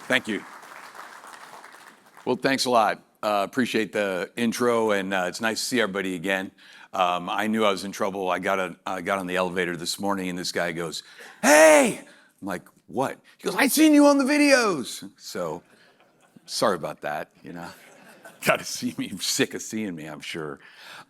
Thank you. Well, thanks a lot. Appreciate the intro, and it's nice to see everybody again. I knew I was in trouble. I got on the elevator this morning, and this guy goes, "Hey!" I'm like, "What?" He goes, "I seen you on the videos." So, sorry about that. Got to see me. Sick of seeing me, I'm sure.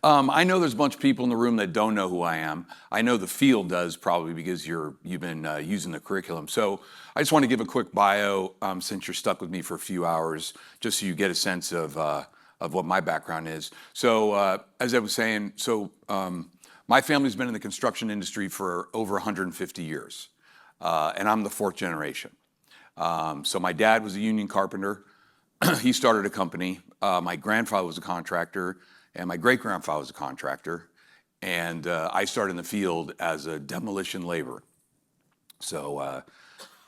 I know there's a bunch of people in the room that don't know who I am. I know the field does probably because you've been using the curriculum. So I just want to give a quick bio since you're stuck with me for a few hours, just so you get a sense of what my background is. So as I was saying, my family's been in the construction industry for over 150 years, and I'm the fourth generation. So my dad was a union carpenter. He started a company. My grandfather was a contractor, and my great-grandfather was a contractor. And I started in the field as a demolition laborer. So,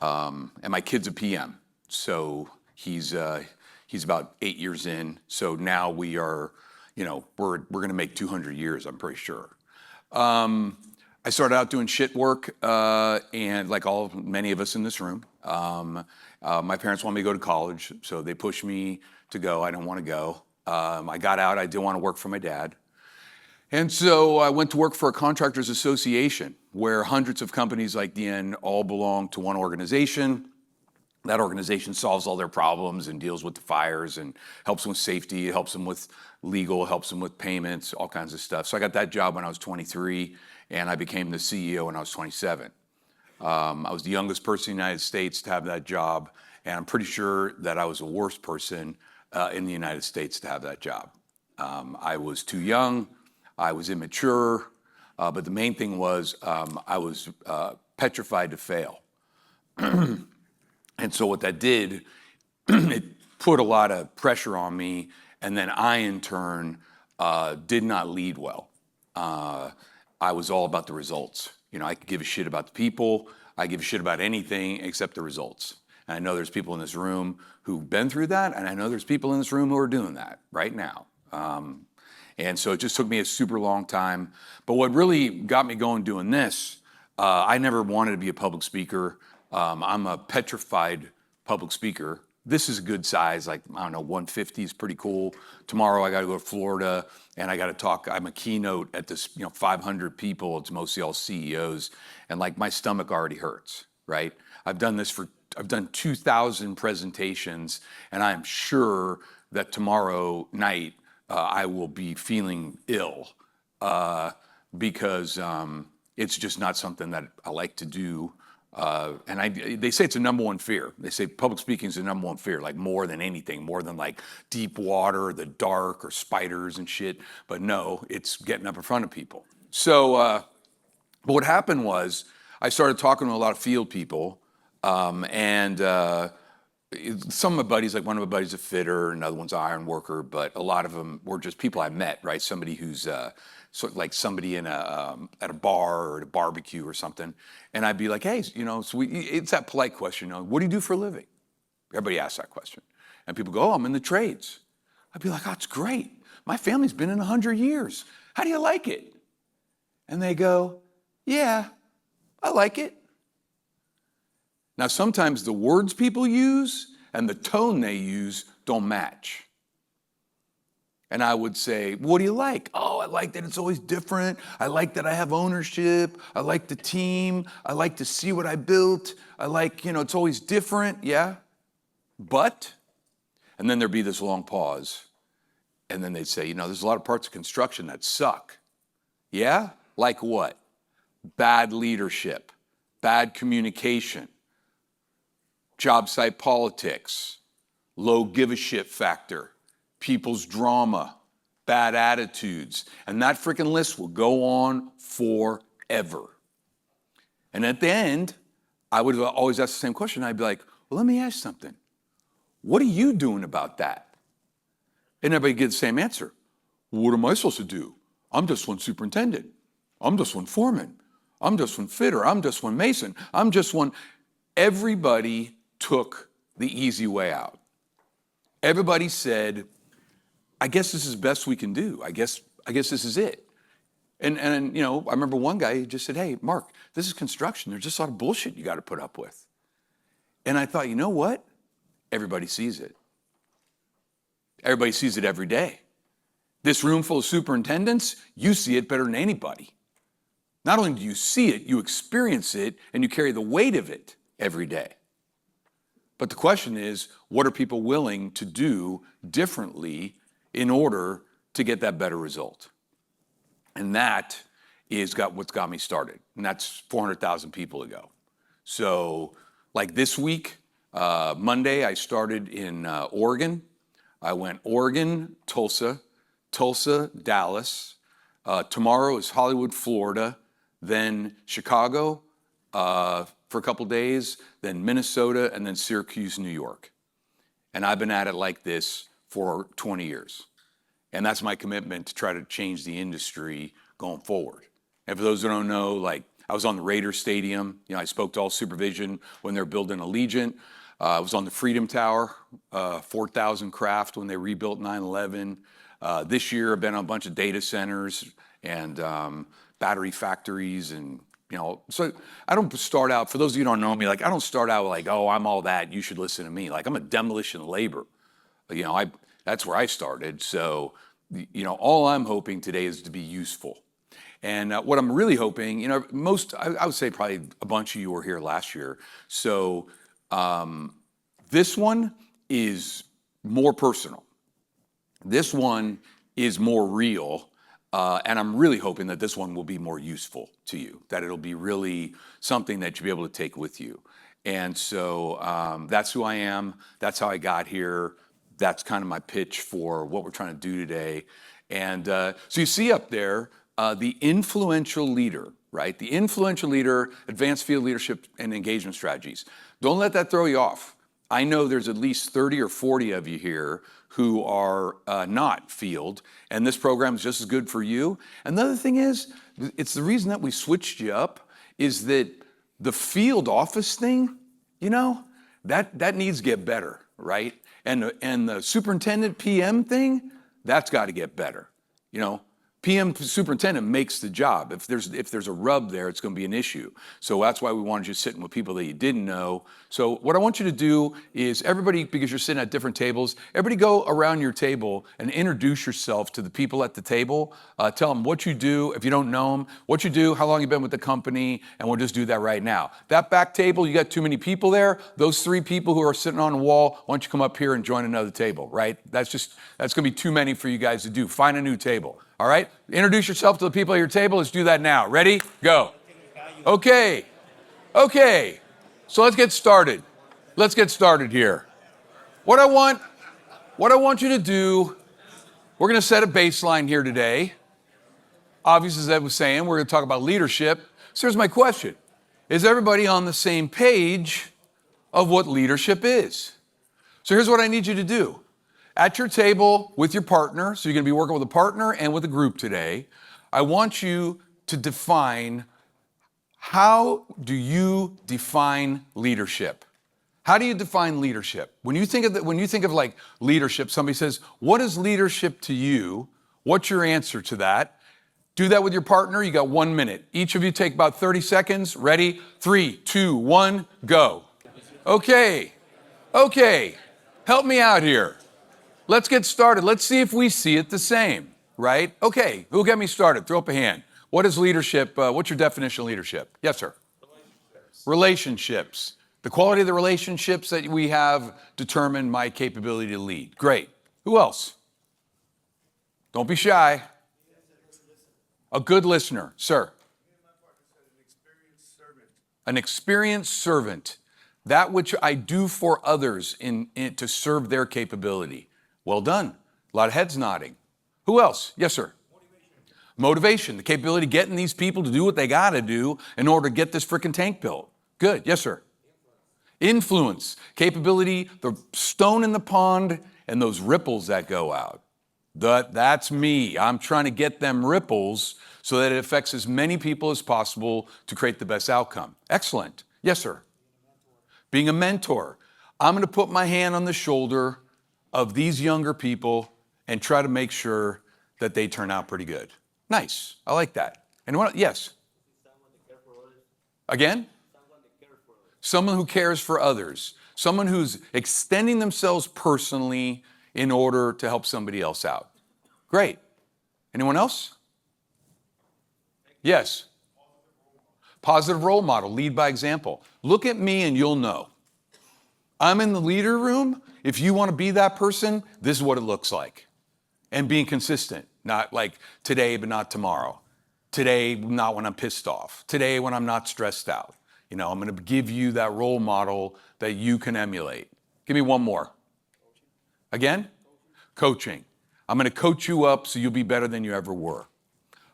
and my kid's a PM. So he's about 8 years in. So now we are, we're going to make 200 years, I'm pretty sure. I started out doing shit work, and like many of us in this room, my parents wanted me to go to college, so they pushed me to go. I didn't want to go. I got out. I didn't want to work for my dad. And so I went to work for a contractors association where hundreds of companies like DN all belong to one organization. That organization solves all their problems and deals with the fires and helps them with safety, helps them with legal, helps them with payments, all kinds of stuff. So I got that job when I was 23, and I became the CEO when I was 27. I was the youngest person in the United States to have that job, and I'm pretty sure that I was the worst person in the United States to have that job. I was too young, I was immature, but the main thing was I was petrified to fail. And so what that did, it put a lot of pressure on me, and then I, in turn, did not lead well. I was all about the results. I could give a shit about the people. I give a shit about anything except the results. And I know there's people in this room who've been through that, and I know there's people in this room who are doing that right now. And so it just took me a super long time. But what really got me going doing this, I never wanted to be a public speaker. I'm a petrified public speaker. This is a good size, like, I don't know, 150 is pretty cool. Tomorrow I got to go to Florida and I got to talk. I'm a keynote at this, 500 people. It's mostly all CEOs. And like my stomach already hurts, right? I've done 2,000 presentations, and I'm sure that tomorrow night I will be feeling ill because it's just not something that I like to do. And they say it's the number one fear. They say public speaking is the number one fear, like more than anything, more than like deep water, the dark, or spiders and shit. But no, it's getting up in front of people. So, but what happened was I started talking to a lot of field people, and some of my buddies, like one of my buddies, a fitter, another one's an iron worker, but a lot of them were just people I met, right? Somebody who's sort of like somebody in at a bar or at a barbecue or something, and I'd be like, "Hey, it's that polite question, what do you do for a living?" Everybody asks that question, and people go, "Oh, I'm in the trades." I'd be like, "Oh, that's great. My family's been in 100 years. How do you like it?" And they go, "Yeah, I like it." Now, sometimes the words people use and the tone they use don't match. And I would say, "What do you like?" "Oh, I like that it's always different. I like that I have ownership. I like the team. I like to see what I built. I like, it's always different." "Yeah, but," and then there'd be this long pause. And then they'd say, "There's a lot of parts of construction that suck." "Yeah? Like what?" "Bad leadership, bad communication, job site politics, low give-a-shit factor, people's drama, bad attitudes." And that freaking list will go on forever. And at the end, I would always ask the same question. I'd be like, "Well, let me ask you something. What are you doing about that?" And everybody gets the same answer. "What am I supposed to do? I'm just one superintendent. I'm just one foreman. I'm just one fitter. I'm just one mason. I'm just one." Everybody took the easy way out. Everybody said, "I guess this is the best we can do. I guess this is it." And I remember one guy, he just said, "Hey, Mark, this is construction. There's just a lot of bullshit you got to put up with." And I thought, you know what? Everybody sees it. Everybody sees it every day. This room full of superintendents, you see it better than anybody. Not only do you see it, you experience it, and you carry the weight of it every day. But the question is, what are people willing to do differently in order to get that better result? And that is what's got me started. And that's 400,000 people ago. So like this week, Monday, I started in Oregon. I went Oregon, Tulsa, Dallas. Tomorrow is Hollywood, Florida, then Chicago for a couple days, then Minnesota, and then Syracuse, New York. And I've been at it like this for 20 years. And that's my commitment to try to change the industry going forward. And for those who don't know, like I was on the Raiders Stadium. I spoke to all supervision when they're building Allegiant. I was on the Freedom Tower, 4,000 craft when they rebuilt 9/11. This year, I've been on a bunch of data centers and battery factories, and so I don't start out. For those of you who don't know me, like I don't start out like, oh, I'm all that. You should listen to me. Like I'm a demolition labor. That's where I started. So, all I'm hoping today is to be useful. And what I'm really hoping, I would say probably a bunch of you were here last year. So this one is more personal. This one is more real. And I'm really hoping that this one will be more useful to you, that it'll be really something that you'll be able to take with you. And so that's who I am. That's how I got here. That's kind of my pitch for what we're trying to do today. And so you see up there, the influential leader, right? The influential leader, advanced field leadership and engagement strategies. Don't let that throw you off. I know there's at least 30 or 40 of you here who are not field, and this program is just as good for you. And the other thing is, it's the reason that we switched you up is that the field office thing, that needs to get better, right? And the superintendent PM thing, that's got to get better. PM superintendent makes the job. If there's a rub there, it's going to be an issue. So that's why we wanted you sitting with people that you didn't know. So what I want you to do is everybody, because you're sitting at different tables, everybody go around your table and introduce yourself to the people at the table. Tell them what you do, if you don't know them, what you do, how long you've been with the company, and we'll just do that right now. That back table, you got too many people there. Those 3 people who are sitting on the wall, why don't you come up here and join another table, right? That's going to be too many for you guys to do. Find a new table. All right, introduce yourself to the people at your table. Let's do that now. Ready? Go. Okay. So let's get started. Here. What I want you to do, we're going to set a baseline here today. Obviously, as I was saying, we're going to talk about leadership. So here's my question. Is everybody on the same page of what leadership is? So here's what I need you to do. At your table with your partner, so you're going to be working with a partner and with a group today, I want you to define, how do you define leadership? How do you define leadership? When you think of like leadership, somebody says, what is leadership to you? What's your answer to that? Do that with your partner. You got 1 minute. Each of you take about 30 seconds. Ready? 3, 2, 1, go. Okay. Help me out here. Let's get started. Let's see if we see it the same, right? Okay, who'll get me started? Throw up a hand. What is leadership? What's your definition of leadership? Yes, sir. Relationships. The quality of the relationships that we have determine my capability to lead. Great. Who else? Don't be shy. A good listener. Sir. An experienced servant. That which I do for others to serve their capability. Well done. A lot of heads nodding. Who else? Yes, sir. Motivation. The capability of getting these people to do what they got to do in order to get this freaking tank built. Good. Yes, sir. Influence. Capability, the stone in the pond and those ripples that go out. That's me. I'm trying to get them ripples so that it affects as many people as possible to create the best outcome. Excellent. Yes, sir. Being a mentor. I'm going to put my hand on the shoulder of these younger people and try to make sure that they turn out pretty good. Nice. I like that. Anyone? Yes. Again? Someone who cares for others. Someone who's extending themselves personally in order to help somebody else out. Great. Anyone else? Yes. Positive role model, lead by example. Look at me and you'll know. I'm in the leader room. If you want to be that person, this is what it looks like. And being consistent, not like today, but not tomorrow. Today, not when I'm pissed off. Today, when I'm not stressed out. I'm going to give you that role model that you can emulate. Give me one more. Again? Coaching. I'm going to coach you up so you'll be better than you ever were.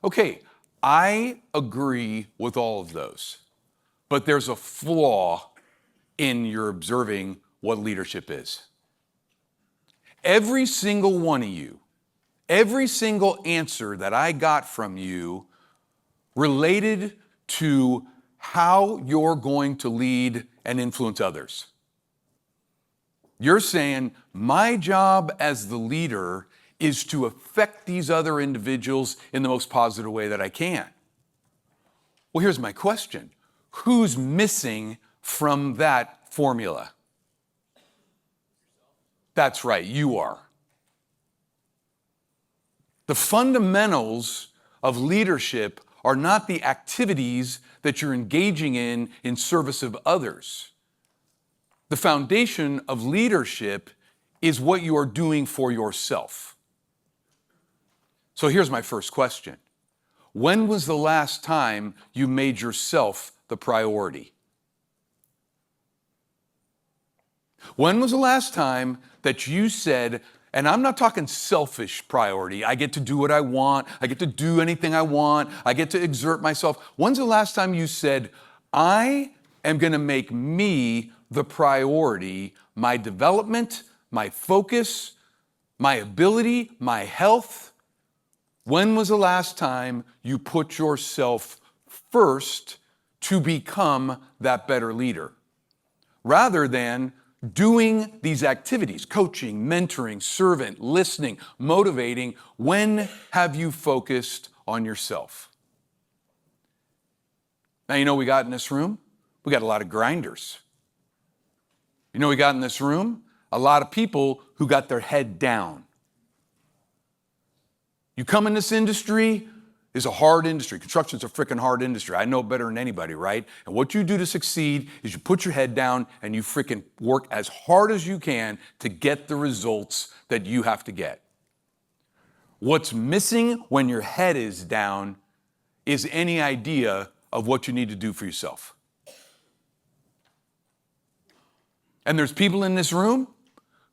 Okay, I agree with all of those, but there's a flaw in your observing what leadership is. Every single one of you, every single answer that I got from you related to how you're going to lead and influence others. You're saying, my job as the leader is to affect these other individuals in the most positive way that I can. Well, here's my question. Who's missing from that formula? That's right, you are. The fundamentals of leadership are not the activities that you're engaging in service of others. The foundation of leadership is what you are doing for yourself. So here's my first question. When was the last time you made yourself the priority? When was the last time that you said, and I'm not talking selfish priority, I get to do what I want, I get to do anything I want, I get to exert myself. When's the last time you said, I am going to make me the priority, my development, my focus, my ability, my health? When was the last time you put yourself first to become that better leader? Rather than doing these activities, coaching, mentoring, servant, listening, motivating, when have you focused on yourself? Now, we got in this room? We got a lot of grinders. We got in this room? A lot of people who got their head down. You come in this industry, it's a hard industry. Construction's a freaking hard industry. I know better than anybody, right? And what you do to succeed is you put your head down and you freaking work as hard as you can to get the results that you have to get. What's missing when your head is down is any idea of what you need to do for yourself. And there's people in this room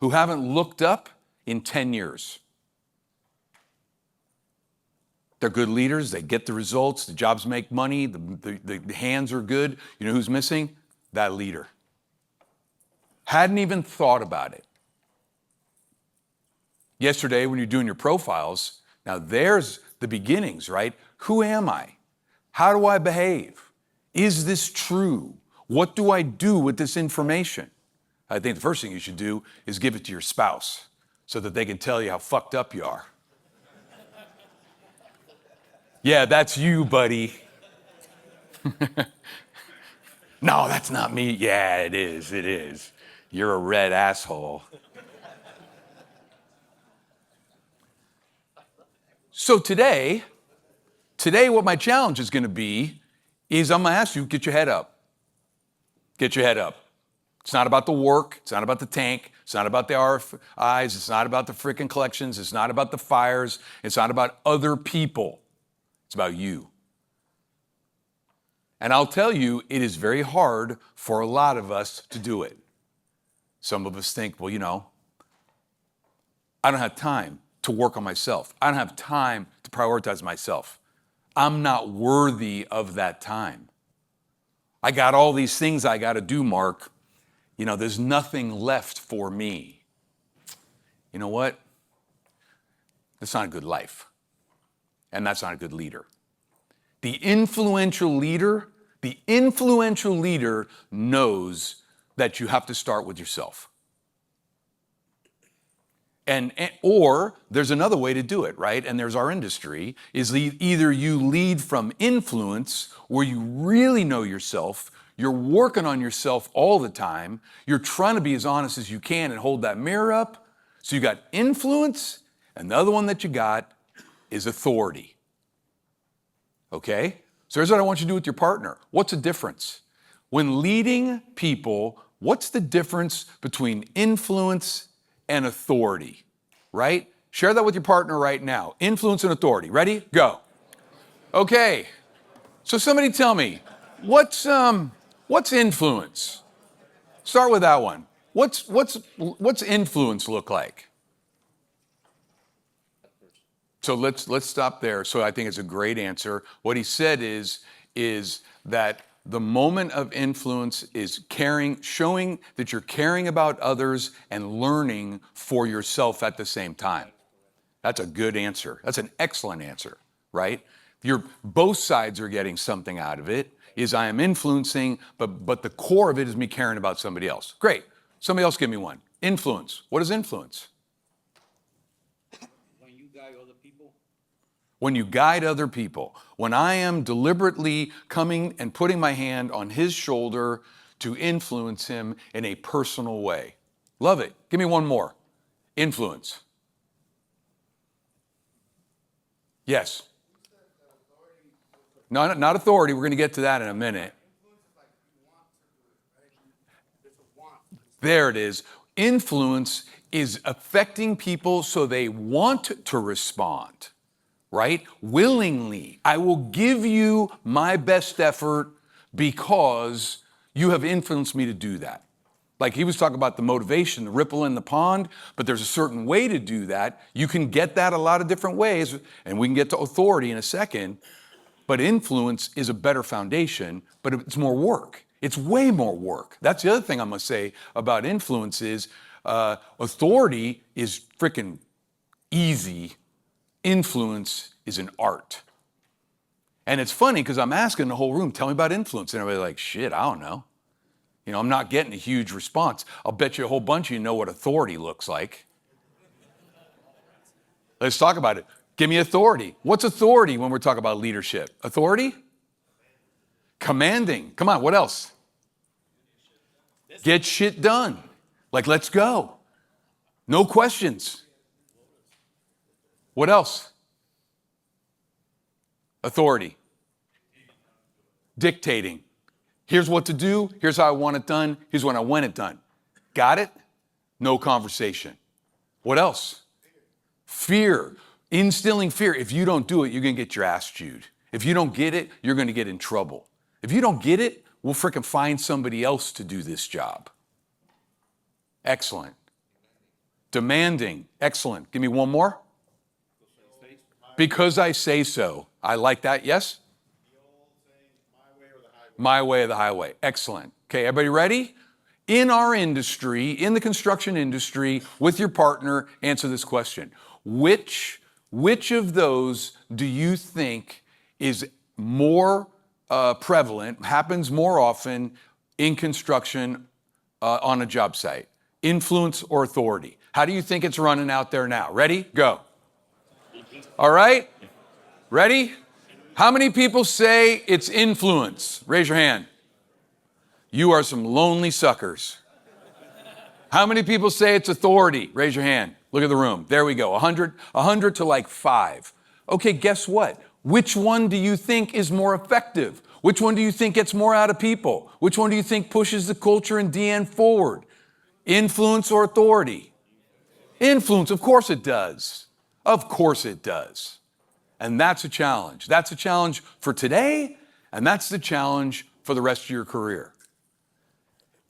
who haven't looked up in 10 years. They're good leaders, they get the results, the jobs make money, the hands are good. You know who's missing? That leader. Hadn't even thought about it. Yesterday, when you're doing your profiles, now there's the beginnings, right? Who am I? How do I behave? Is this true? What do I do with this information? I think the first thing you should do is give it to your spouse so that they can tell you how fucked up you are. Yeah, that's you, buddy. No, that's not me. Yeah, it is. You're a red asshole. So today what my challenge is going to be is I'm going to ask you, get your head up. Get your head up. It's not about the work. It's not about the tank. It's not about the RFIs. It's not about the freaking collections. It's not about the fires. It's not about other people. It's about you. And I'll tell you, it is very hard for a lot of us to do it. Some of us think, well, I don't have time to work on myself. I don't have time to prioritize myself. I'm not worthy of that time. I got all these things I got to do, Mark. There's nothing left for me. You know what? That's not a good life. And that's not a good leader. The influential leader knows that you have to start with yourself. Or there's another way to do it, right? And there's our industry, is either you lead from influence, where you really know yourself, You're working on yourself all the time. You're trying to be as honest as you can and hold that mirror up. So you got influence, and the other one that you got is authority. Okay? So here's what I want you to do with your partner. What's the difference? When leading people, what's the difference between influence and authority? Right? Share that with your partner right now. Influence and authority. Ready? Go. Okay. So somebody tell me, what's influence? Start with that one. What's influence look like? So let's stop there. So I think it's a great answer. What he said is that the moment of influence is showing that you're caring about others and learning for yourself at the same time. That's a good answer. That's an excellent answer, right? Both sides are getting something out of it. Is I am influencing, but the core of it is me caring about somebody else. Great. Somebody else give me one. Influence. What is influence? When you guide other people. When you guide other people. When I am deliberately coming and putting my hand on his shoulder to influence him in a personal way. Love it. Give me one more. Influence. Yes. No, not authority. We're going to get to that in a minute. There it is. Influence is affecting people so they want to respond, right? Willingly. I will give you my best effort because you have influenced me to do that. Like he was talking about the motivation, the ripple in the pond, but there's a certain way to do that. You can get that a lot of different ways, and we can get to authority in a second. But influence is a better foundation, but it's more work. It's way more work. That's the other thing I'm going to say about influence is authority is freaking easy. Influence is an art. And it's funny because I'm asking the whole room, tell me about influence. And everybody's like, shit, I don't know. I'm not getting a huge response. I'll bet you a whole bunch of you know what authority looks like. Let's talk about it. Give me authority. What's authority when we're talking about leadership? Authority? Commanding. Come on, what else? Get shit done. Like, let's go. No questions. What else? Authority. Dictating. Here's what to do. Here's how I want it done. Here's when I want it done. Got it? No conversation. What else? Fear. Instilling fear. If you don't do it, you're going to get your ass chewed. If you don't get it, you're going to get in trouble. If you don't get it, we'll frickin' find somebody else to do this job. Excellent. Demanding. Excellent. Give me one more. Because I say so. I like that. Yes? My way or the highway. Excellent. Okay, everybody ready? In our industry, in the construction industry, with your partner, answer this question. Which of those do you think is more prevalent, happens more often in construction on a job site? Influence or authority? How do you think it's running out there now? Ready? Go. All right? Ready? How many people say it's influence? Raise your hand. You are some lonely suckers. How many people say it's authority? Raise your hand. Look at the room. There we go. 100 to like 5. Okay, guess what? Which one do you think is more effective? Which one do you think gets more out of people? Which one do you think pushes the culture and DN forward? Influence or authority? Influence, of course it does. Of course it does. And that's a challenge. That's a challenge for today, and that's the challenge for the rest of your career.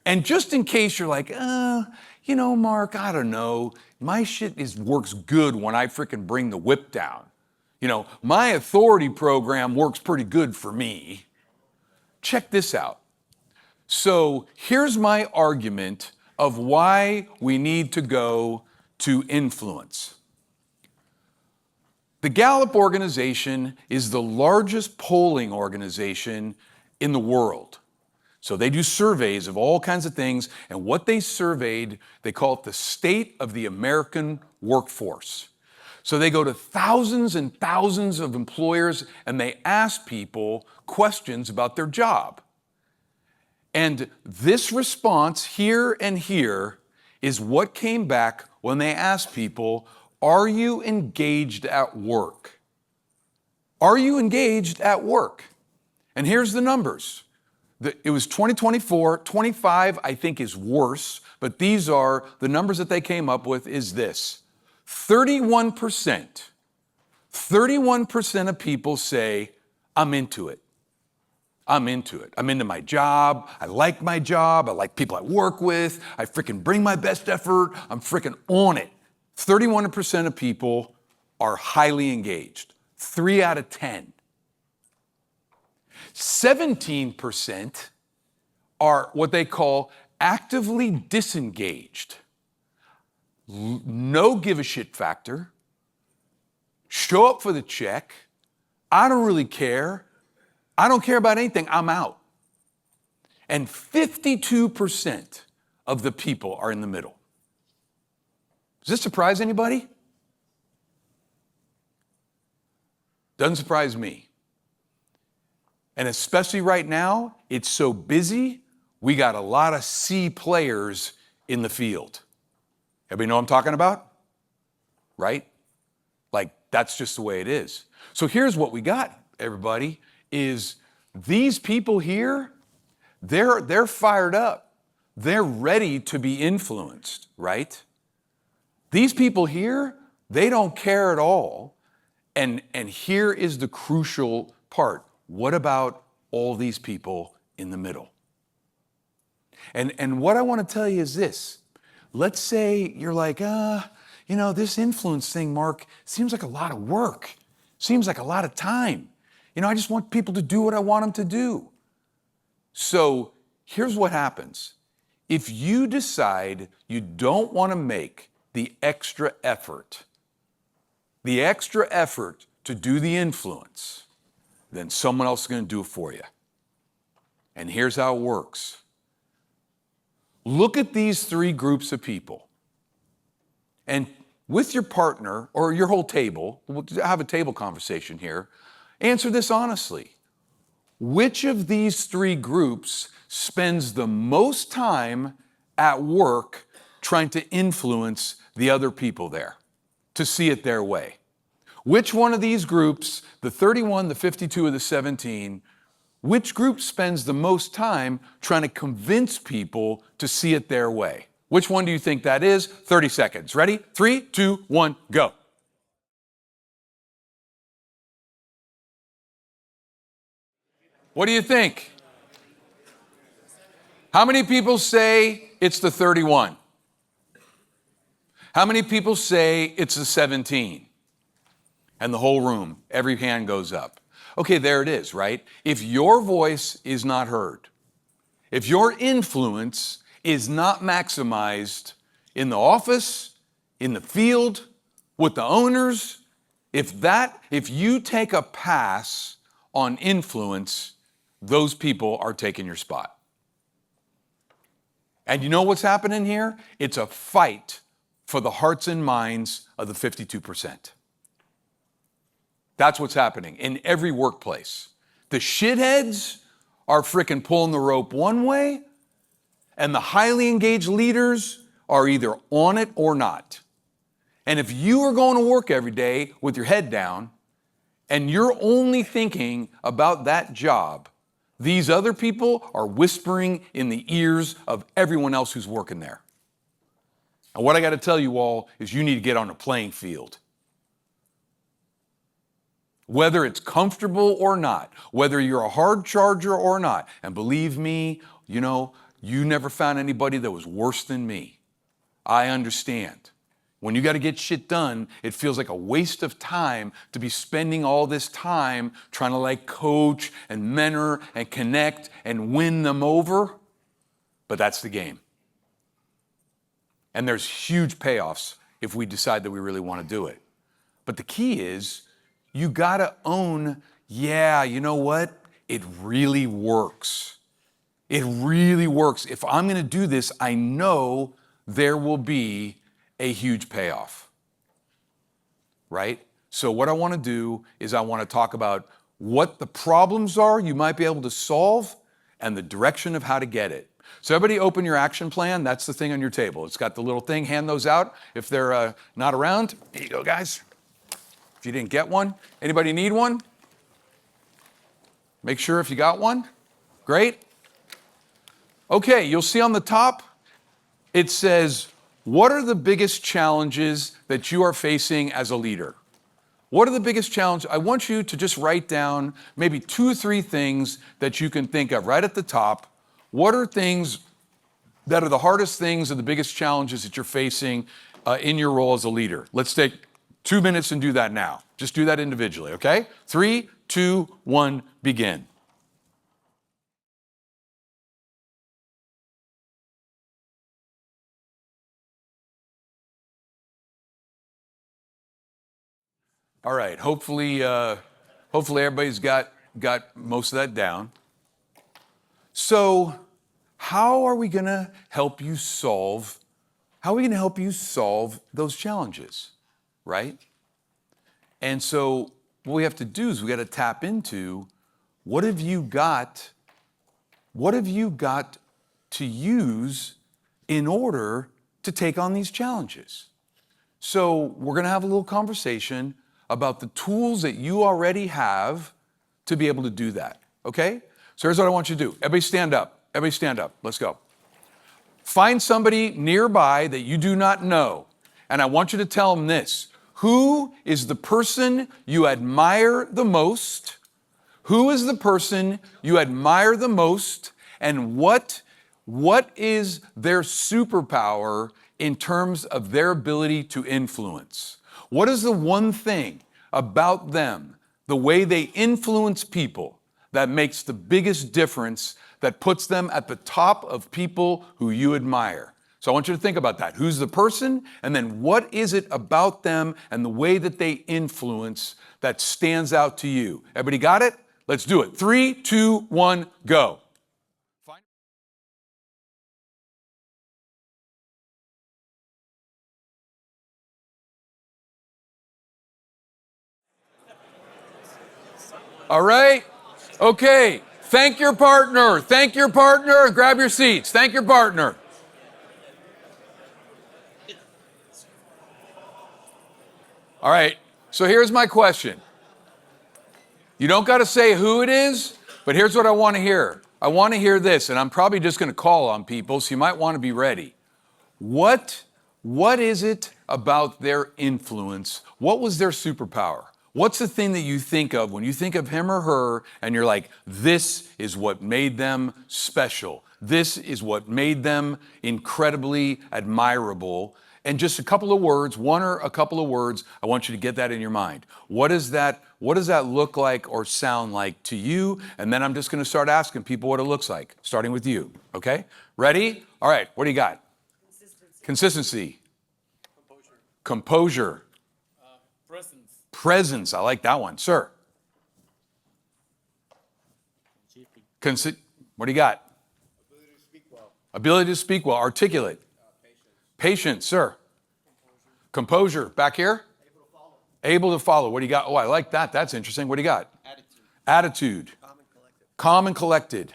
And just in case you're like, Mark, I don't know. My shit works good when I freaking bring the whip down. My authority program works pretty good for me. Check this out. So here's my argument of why we need to go to influence. The Gallup organization is the largest polling organization in the world. So they do surveys of all kinds of things, and what they surveyed, they call it the state of the American workforce. So they go to thousands and thousands of employers, and they ask people questions about their job. And this response here and here is what came back when they asked people, are you engaged at work? Are you engaged at work? And here's the numbers. It was 2024, 25 I think is worse, but these are the numbers that they came up with is this. 31% of people say, I'm into it. I'm into it. I'm into my job. I like my job. I like people I work with. I freaking bring my best effort. I'm freaking on it. 31% of people are highly engaged. 3 out of 10. 17% are what they call actively disengaged. No give a shit factor. Show up for the check. I don't really care. I don't care about anything. I'm out. And 52% of the people are in the middle. Does this surprise anybody? Doesn't surprise me. And especially right now, it's so busy, we got a lot of C players in the field. Everybody know what I'm talking about? Right? Like, that's just the way it is. So here's what we got, everybody, is these people here, they're fired up. They're ready to be influenced, right? These people here, they don't care at all. And here is the crucial part. What about all these people in the middle? And what I want to tell you is this. Let's say you're like, this influence thing, Mark, seems like a lot of work. Seems like a lot of time. I just want people to do what I want them to do. So here's what happens. If you decide you don't want to make the extra effort to do the influence, then someone else is going to do it for you. And here's how it works. Look at these 3 groups of people. And with your partner or your whole table, we'll have a table conversation here, answer this honestly. Which of these 3 groups spends the most time at work trying to influence the other people there to see it their way? Which one of these groups, the 31, the 52, or the 17, which group spends the most time trying to convince people to see it their way? Which one do you think that is? 30 seconds. Ready? 3, 2, 1, go. What do you think? How many people say it's the 31? How many people say it's the 17? And the whole room, every hand goes up. Okay, there it is, right? If your voice is not heard, if your influence is not maximized in the office, in the field, with the owners, if you take a pass on influence, those people are taking your spot. And you know what's happening here? It's a fight for the hearts and minds of the 52%. That's what's happening in every workplace. The shitheads are frickin' pulling the rope one way, and the highly engaged leaders are either on it or not. And if you are going to work every day with your head down, and you're only thinking about that job, these other people are whispering in the ears of everyone else who's working there. And what I got to tell you all is you need to get on a playing field. Whether it's comfortable or not, whether you're a hard charger or not. And believe me, you never found anybody that was worse than me. I understand. When you got to get shit done, it feels like a waste of time to be spending all this time trying to coach and mentor and connect and win them over. But that's the game. And there's huge payoffs if we decide that we really want to do it. But the key is you got to own, you know what? It really works. It really works. If I'm going to do this, I know there will be a huge payoff, right? So what I want to do is I want to talk about what the problems are you might be able to solve and the direction of how to get it. So everybody open your action plan. That's the thing on your table. It's got the little thing. Hand those out. If they're not around, here you go, guys. If you didn't get one, anybody need one? Make sure if you got one. Great. Okay, you'll see on the top, it says, what are the biggest challenges that you are facing as a leader? What are the biggest challenges? I want you to just write down maybe 2 or 3 things that you can think of right at the top. What are things that are the hardest things or the biggest challenges that you're facing in your role as a leader? Let's take 2 minutes and do that now. Just do that individually, okay? 3, 2, 1, begin. All right, hopefully everybody's got most of that down. So how are we gonna help you solve those challenges, right? And so what we have to do is we gotta tap into what have you got to use in order to take on these challenges? So we're gonna have a little conversation about the tools that you already have to be able to do that, okay? So here's what I want you to do. Everybody stand up. Everybody stand up. Let's go. Find somebody nearby that you do not know, and I want you to tell them this. Who is the person you admire the most? Who is the person you admire the most? And what is their superpower in terms of their ability to influence? What is the one thing about them, the way they influence people, that makes the biggest difference, that puts them at the top of people who you admire? So I want you to think about that. Who's the person? And then what is it about them and the way that they influence that stands out to you? Everybody got it? Let's do it. 3, 2, 1, go. All right? Okay. Thank your partner. Thank your partner. Grab your seats. Thank your partner. All right. So here's my question. You don't got to say who it is, but here's what I want to hear. I want to hear this, and I'm probably just going to call on people, so you might want to be ready. What is it about their influence? What was their superpower? What's the thing that you think of when you think of him or her and you're like, this is what made them special. This is what made them incredibly admirable. And just a couple of words, one or a couple of words, I want you to get that in your mind. What does that look like or sound like to you? And then I'm just going to start asking people what it looks like, starting with you. Okay? Ready? All right. What do you got? Consistency. Composure. Presence. I like that one. Sir. What do you got? Ability to speak well. Ability to speak well. Articulate. Patience. Sir. Composure. Back here? Able to follow. Able to follow. What do you got? Oh, I like that. That's interesting. What do you got? Attitude. Attitude. Calm and collected.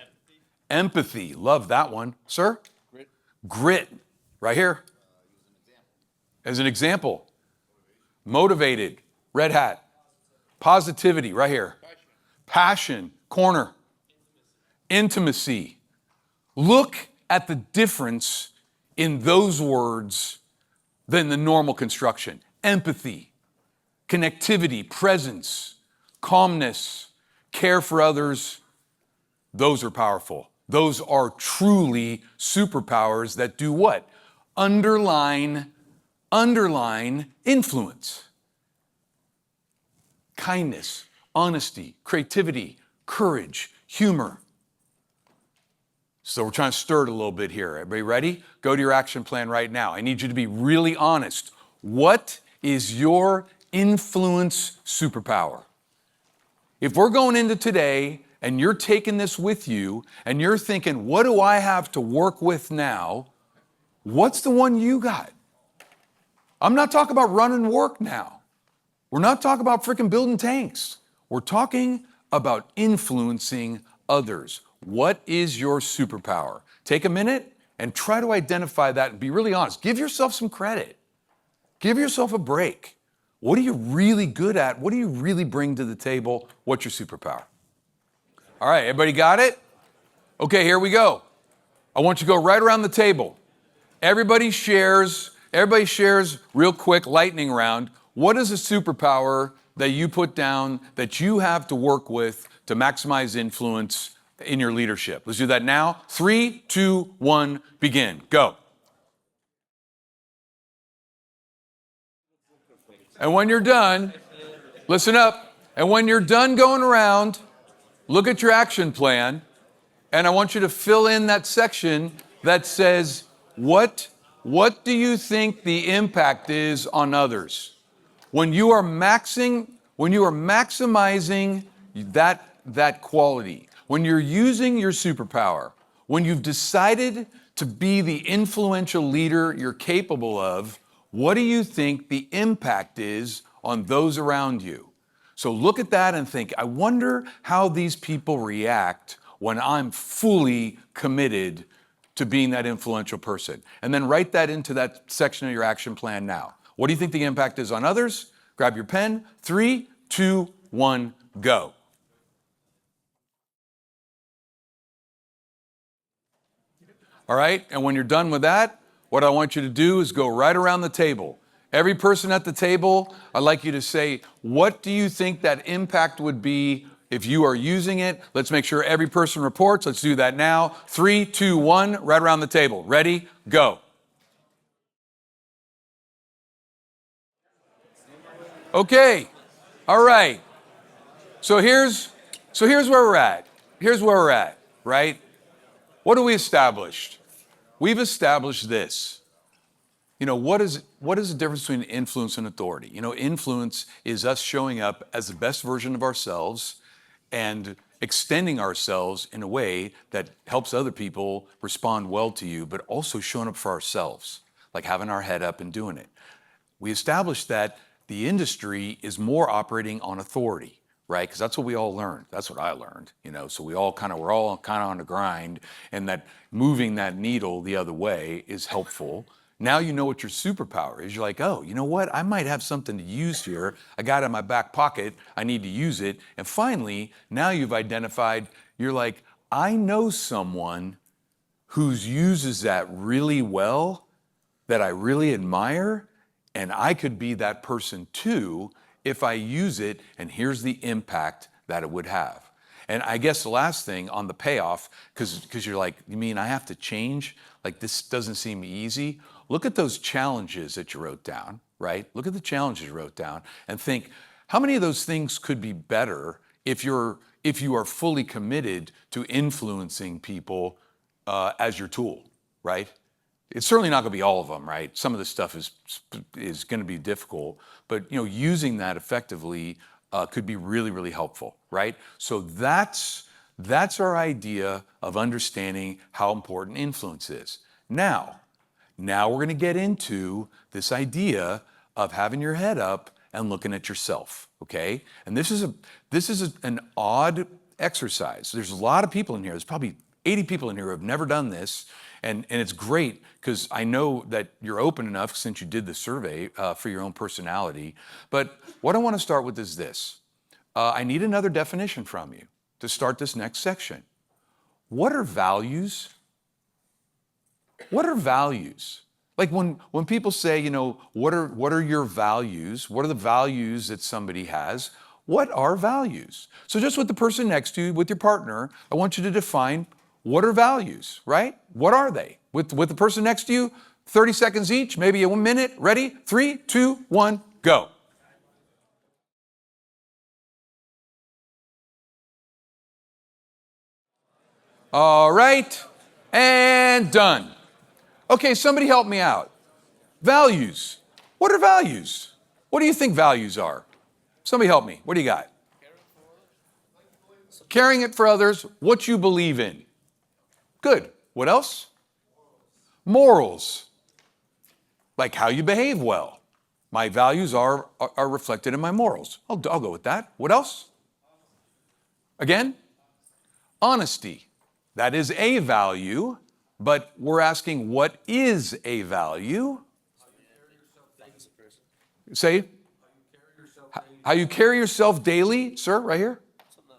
Empathy. Love that one. Sir? Grit. Right here. As an example. Motivated. Red hat. Positivity. Right here. Passion. Corner. Intimacy. Look at the difference in those words than the normal construction. Empathy, connectivity, presence, calmness, care for others. Those are powerful. Those are truly superpowers that do what? Underline influence. Kindness, honesty, creativity, courage, humor. So we're trying to stir it a little bit here. Everybody ready? Go to your action plan right now. I need you to be really honest. What is your influence superpower? If we're going into today and you're taking this with you and you're thinking, what do I have to work with now? What's the one you got? I'm not talking about running work now. We're not talking about freaking building tanks. We're talking about influencing others. What is your superpower? Take a minute and try to identify that and be really honest. Give yourself some credit. Give yourself a break. What are you really good at? What do you really bring to the table? What's your superpower? All right, everybody got it? Okay, here we go. I want you to go right around the table. Everybody shares real quick, lightning round. What is a superpower that you put down that you have to work with to maximize influence in your leadership? Let's do that now. 3, 2, 1, begin. Go. And when you're done, listen up. And when you're done going around, look at your action plan, and I want you to fill in that section that says, what do you think the impact is on others? When you are maximizing that quality, when you're using your superpower, when you've decided to be the influential leader you're capable of, what do you think the impact is on those around you? So look at that and think, I wonder how these people react when I'm fully committed to being that influential person. And then write that into that section of your action plan now. What do you think the impact is on others? Grab your pen. 3, 2, 1, go. All right, and when you're done with that, what I want you to do is go right around the table. Every person at the table, I'd like you to say, what do you think that impact would be if you are using it? Let's make sure every person reports. Let's do that now. 3, 2, 1, right around the table. Ready? Go. Okay. All right. So here's where we're at. Here's where we're at, right? What have we established? We've established this. You know, what is the difference between influence and authority? You know, influence is us showing up as the best version of ourselves and extending ourselves in a way that helps other people respond well to you, but also showing up for ourselves, like having our head up and doing it. We established that the industry is more operating on authority, right? Because that's what we all learned. That's what I learned, you know. So we're all kind of on the grind, and that moving that needle the other way is helpful. Now you know what your superpower is. You're like, oh, you know what? I might have something to use here. I got it in my back pocket. I need to use it. And finally, now you've identified, you're like, I know someone who uses that really well, that I really admire, and I could be that person too if I use it, and here's the impact that it would have. And I guess the last thing on the payoff, because you're like, you mean I have to change? Like, this doesn't seem easy. Look at those challenges that you wrote down, right? Look at the challenges you wrote down and think, how many of those things could be better if you are fully committed to influencing people as your tool, right? It's certainly not going to be all of them, right? Some of this stuff is going to be difficult, but you know, using that effectively could be really, really helpful, right? So that's our idea of understanding how important influence is. Now we're going to get into this idea of having your head up and looking at yourself, okay? And this is an odd exercise. There's a lot of people in here. There's probably 80 people in here who have never done this, and it's great because I know that you're open enough since you did the survey for your own personality. But what I want to start with is this. I need another definition from you to start this next section. What are values? What are values? Like when people say, you know, what are your values? What are the values that somebody has? What are values? So just with the person next to you, with your partner, I want you to define what are values, right? What are they? With the person next to you, 30 seconds each, maybe a 1 minute. Ready? 3, 2, 1, go. All right, and done. Okay, somebody help me out. Values. What are values? What do you think values are? Somebody help me. What do you got? Caring it for others, what you believe in. Good. What else? Morals. Like how you behave well. My values are reflected in my morals. I'll go with that. What else? Again? Honesty. That is a value, but we're asking, what is a value? Say, how you carry yourself daily, sir, right here? Something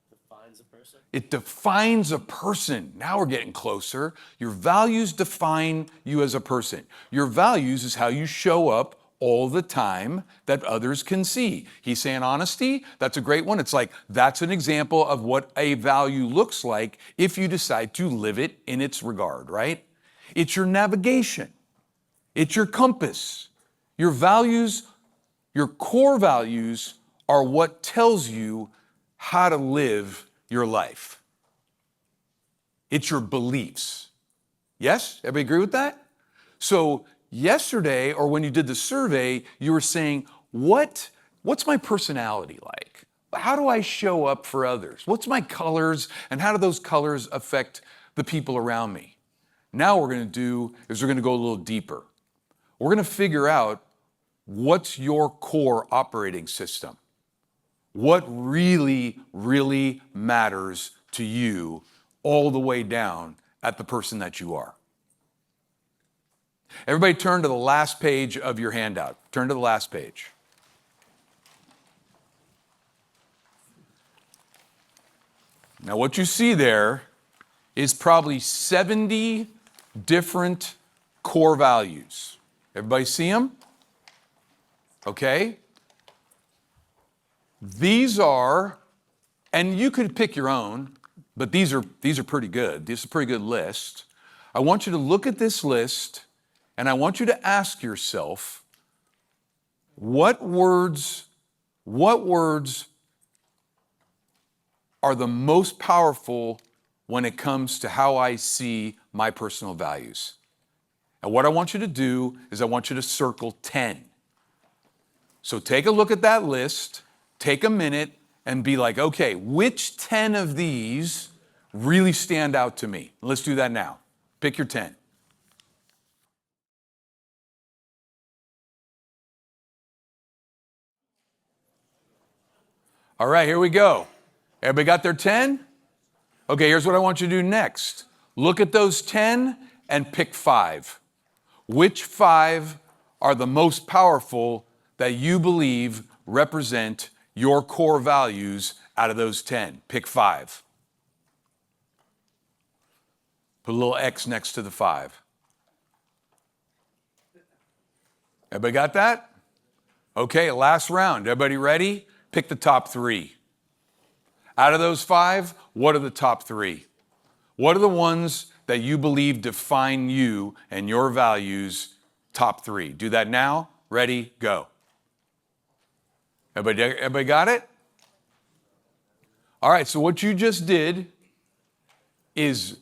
that defines a person. It defines a person. Now we're getting closer. Your values define you as a person. Your values is how you show up all the time that others can see. He's saying honesty, that's a great one. It's like, that's an example of what a value looks like if you decide to live it in its regard, right? It's your navigation. It's your compass. Your values, your core values are what tells you how to live your life. It's your beliefs. Yes? Everybody agree with that? So yesterday, or when you did the survey, you were saying, what's my personality like? How do I show up for others? What's my colors, and how do those colors affect the people around me? Now what we're going to do is we're going to go a little deeper. We're going to figure out what's your core operating system. What really, really matters to you all the way down at the person that you are. Everybody turn to the last page of your handout. Turn to the last page. Now what you see there is probably 70 different core values. Everybody see them? Okay? These are, and you could pick your own, but these are pretty good. This is a pretty good list. I want you to look at this list, and I want you to ask yourself, what words are the most powerful when it comes to how I see my personal values? And what I want you to do is I want you to circle 10. So take a look at that list, take a minute, and be like, okay, which 10 of these really stand out to me? Let's do that now. Pick your 10. All right, here we go. Everybody got their 10? Okay, here's what I want you to do next. Look at those 10 and pick 5. Which 5 are the most powerful that you believe represent your core values out of those 10? Pick 5. Put a little X next to the 5. Everybody got that? Okay, last round. Everybody ready? Pick the top 3. Out of those 5, what are the top 3? What are the ones that you believe define you and your values? Top 3. Do that now. Ready, go. Everybody got it? All right, so what you just did is,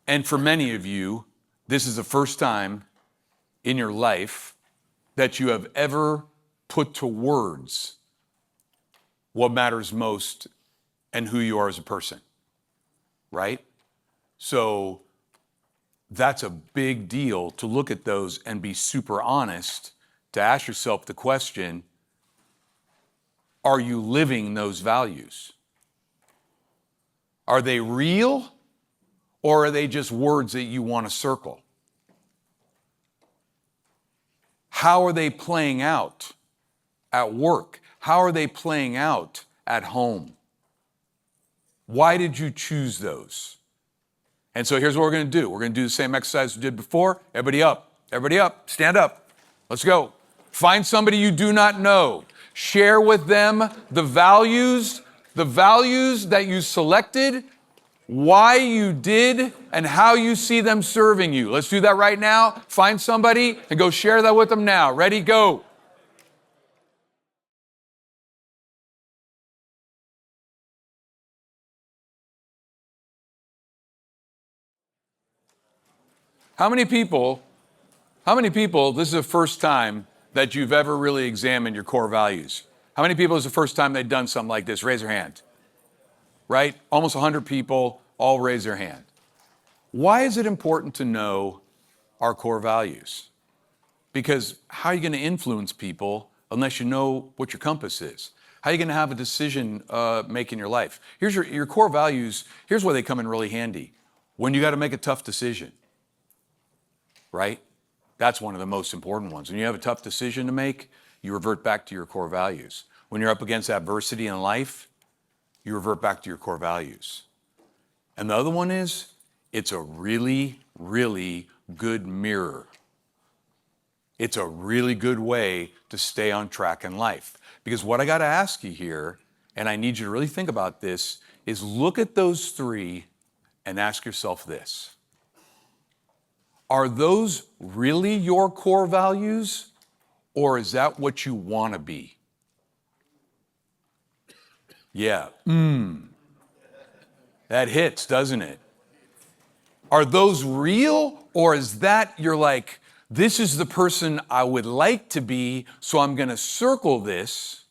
and for many of you, this is the first time in your life that you have ever put to words what matters most and who you are as a person, right? So that's a big deal to look at those and be super honest, to ask yourself the question, are you living those values? Are they real, or are they just words that you want to circle? How are they playing out at work? How are they playing out at home? Why did you choose those? And so here's what we're going to do. We're going to do the same exercise we did before. Everybody up. Everybody up. Stand up. Let's go. Find somebody you do not know. Share with them the values that you selected, why you did, and how you see them serving you. Let's do that right now. Find somebody and go share that with them now. Ready, go. How many people, this is the first time that you've ever really examined your core values? How many people is the first time they've done something like this? Raise your hand. Right? Almost 100 people all raise their hand. Why is it important to know our core values? Because how are you going to influence people unless you know what your compass is? How are you going to have a decision make in your life? Here's your core values. Here's where they come in really handy. When you got to make a tough decision, right? That's one of the most important ones. When you have a tough decision to make, you revert back to your core values. When you're up against adversity in life, you revert back to your core values. And the other one is, it's a really, really good mirror. It's a really good way to stay on track in life. Because what I got to ask you here, and I need you to really think about this, is look at those three and ask yourself this. Are those really your core values, or is that what you want to be? Yeah. That hits, doesn't it? Are those real, or is that you're like, this is the person I would like to be, so I'm going to circle this,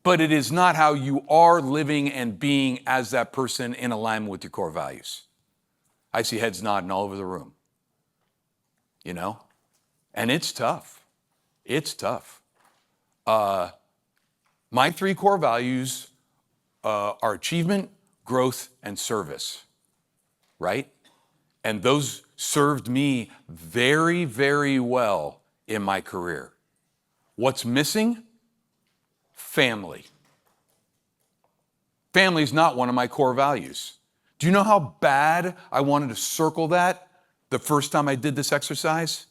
but it is not how you are living and being as that person in alignment with your core values? I see heads nodding all over the room. You know? And it's tough. It's tough. My three core values are achievement, growth, and service, right? And those served me very, very well in my career. What's missing? Family. Family is not one of my core values. Do you know how bad I wanted to circle that the first time I did this exercise?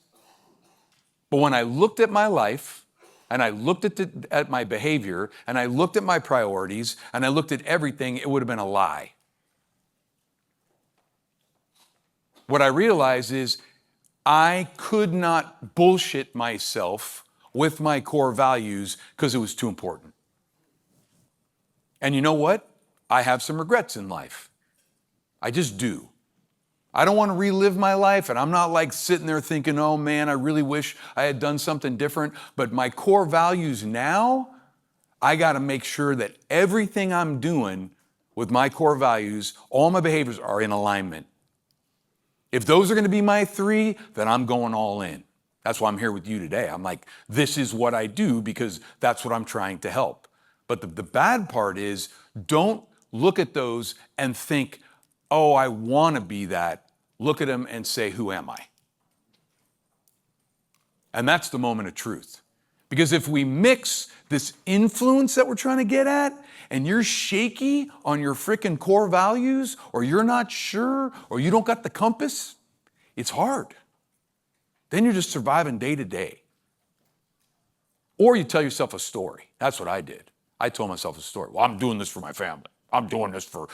But when I looked at my life, and I looked at my behavior, and I looked at my priorities, and I looked at everything, it would have been a lie. What I realized is I could not bullshit myself with my core values because it was too important. And you know what? I have some regrets in life. I just do. I don't want to relive my life, and I'm not like sitting there thinking, oh man, I really wish I had done something different. But my core values now, I got to make sure that everything I'm doing with my core values, all my behaviors are in alignment. If those are going to be my three, then I'm going all in. That's why I'm here with you today. I'm like, this is what I do because that's what I'm trying to help. But the bad part is, don't look at those and think, oh, I want to be that. Look at them and say, who am I? And that's the moment of truth. Because if we mix this influence that we're trying to get at, and you're shaky on your freaking core values, or you're not sure, or you don't got the compass, it's hard. Then you're just surviving day to day. Or you tell yourself a story. That's what I did. I told myself a story. Well, I'm doing this for my family. I'm doing this for,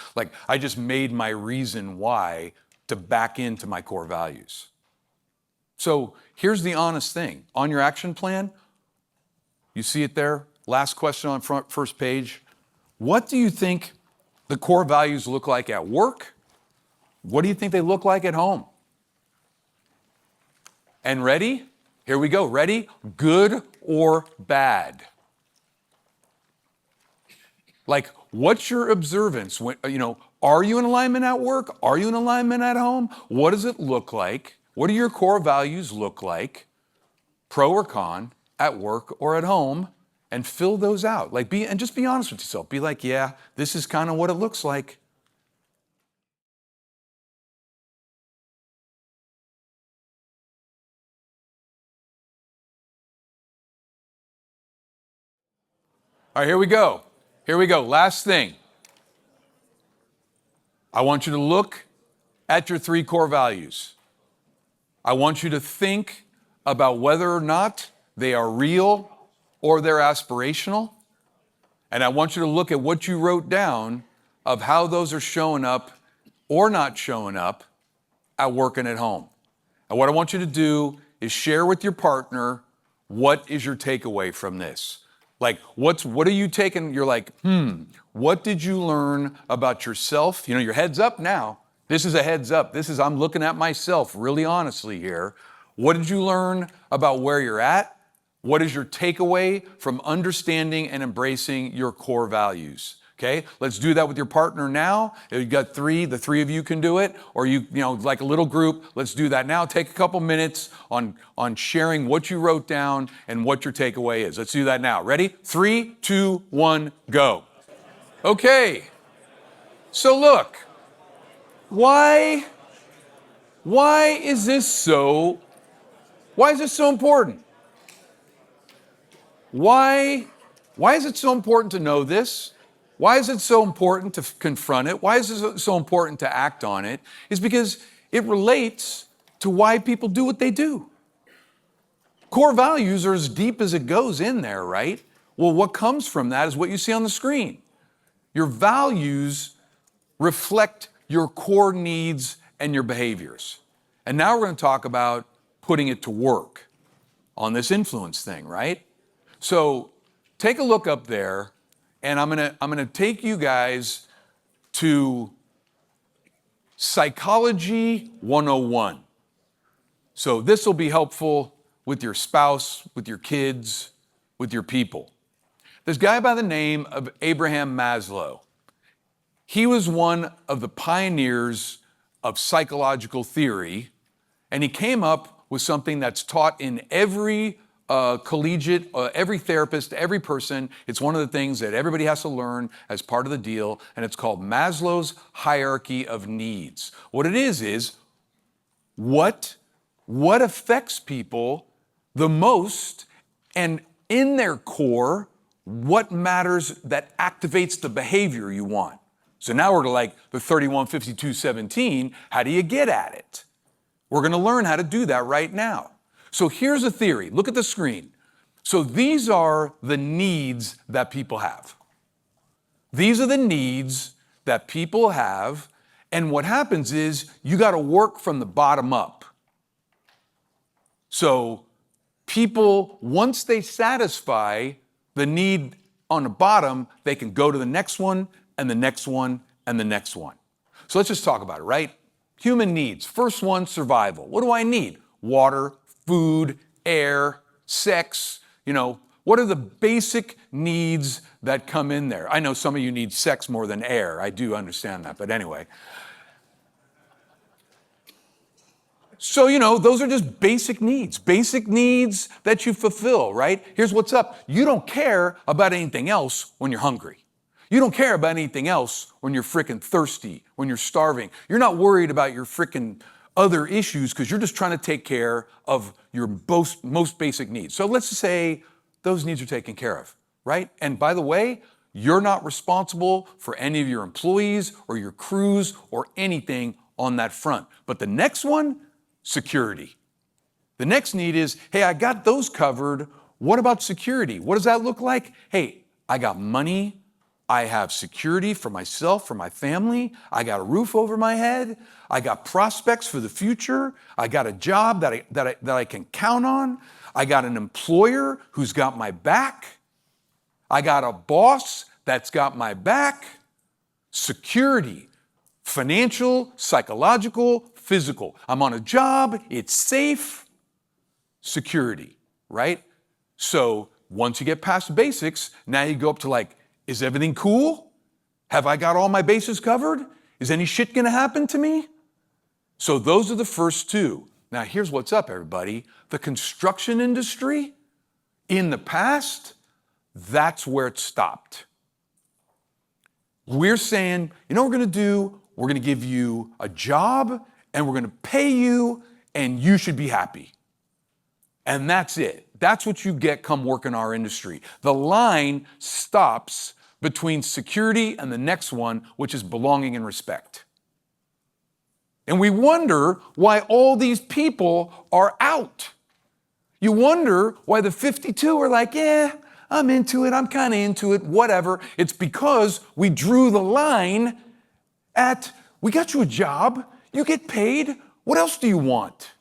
I just made my reason why to back into my core values. So here's the honest thing. On your action plan, you see it there? Last question on first page. What do you think the core values look like at work? What do you think they look like at home? And ready? Here we go. Ready? Good or bad? Like, what's your observance? Are you in alignment at work? Are you in alignment at home? What does it look like? What do your core values look like? Pro or con, at work or at home? And fill those out. And just be honest with yourself. Be like, yeah, this is kind of what it looks like. All right, here we go. Here we go. Last thing. I want you to look at your three core values. I want you to think about whether or not they are real or they're aspirational. And I want you to look at what you wrote down of how those are showing up or not showing up at work and at home. And what I want you to do is share with your partner, what is your takeaway from this? What are you taking? You're like, what did you learn about yourself? Your head's up now. This is a heads up. I'm looking at myself really honestly here. What did you learn about where you're at? What is your takeaway from understanding and embracing your core values? Okay, let's do that with your partner now. You got three, the three of you can do it, or you know, like a little group. Let's do that now. Take a couple minutes on sharing what you wrote down and what your takeaway is. Let's do that now. Ready? 3, 2, 1, go. Okay. So look, why is this so important? Why is it so important to know this? Why is it so important to confront it? Why is it so important to act on it? Is because it relates to why people do what they do. Core values are as deep as it goes in there, right? Well, what comes from that is what you see on the screen. Your values reflect your core needs and your behaviors. And now we're going to talk about putting it to work on this influence thing, right? So take a look up there, and I'm gonna take you guys to Psychology 101. So this will be helpful with your spouse, with your kids, with your people. This guy by the name of Abraham Maslow. He was one of the pioneers of psychological theory, and he came up with something that's taught in every collegiate, every therapist, every person. It's one of the things that everybody has to learn as part of the deal, and it's called Maslow's hierarchy of needs. What it is what affects people the most, and in their core, what matters that activates the behavior you want. So now we're to like the 31-52-17. How do you get at it? We're going to learn how to do that right now. So here's a theory. Look at the screen. So these are the needs that people have. These are the needs that people have. And what happens is you got to work from the bottom up. So people, once they satisfy the need on the bottom, they can go to the next one and the next one and the next one. So let's just talk about it, right? Human needs. First one, survival. What do I need? Water, food, air, sex. You know, what are the basic needs that come in there? I know some of you need sex more than air. I do understand that, but anyway. So, you know, those are just basic needs that you fulfill, right? Here's what's up. You don't care about anything else when you're hungry. You don't care about anything else when you're freaking thirsty, when you're starving. You're not worried about your freaking other issues because you're just trying to take care of your most basic needs. So let's say those needs are taken care of, right? And by the way, you're not responsible for any of your employees or your crews or anything on that front. But the next one, security. The next need is, hey, I got those covered. What about security? What does that look like? Hey, I got money. I have security for myself, for my family. I got a roof over my head. I got prospects for the future. I got a job that I can count on. I got an employer who's got my back. I got a boss that's got my back. Security, financial, psychological, physical. I'm on a job, it's safe. Security, right? So once you get past the basics, now you go up to like, is everything cool? Have I got all my bases covered? Is any shit gonna happen to me? So those are the first two. Now here's what's up, everybody. The construction industry, in the past, that's where it stopped. We're saying, you know what we're gonna do? We're gonna give you a job and we're gonna pay you and you should be happy. And that's it. That's what you get come work in our industry. The line stops between security and the next one, which is belonging and respect. And we wonder why all these people are out. You wonder why the 52 are like, yeah, I'm into it, I'm kind of into it, whatever. It's because we drew the line at, we got you a job, you get paid, what else do you want?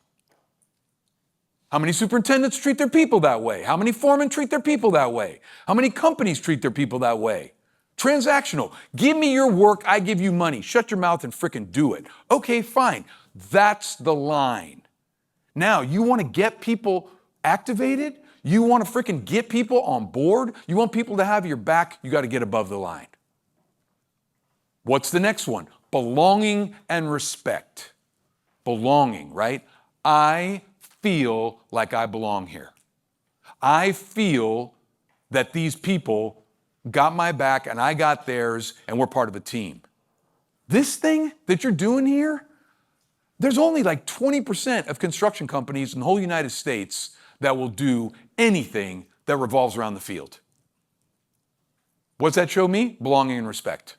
How many superintendents treat their people that way? How many foremen treat their people that way? How many companies treat their people that way? Transactional. Give me your work, I give you money. Shut your mouth and frickin' do it. Okay, fine. That's the line. Now, you want to get people activated? You want to frickin' get people on board? You want people to have your back? You got to get above the line. What's the next one? Belonging and respect. Belonging, right? I feel like I belong here. I feel that these people got my back and I got theirs and we're part of a team. This thing that you're doing here, there's only like 20% of construction companies in the whole United States that will do anything that revolves around the field. What's that show me? Belonging and respect.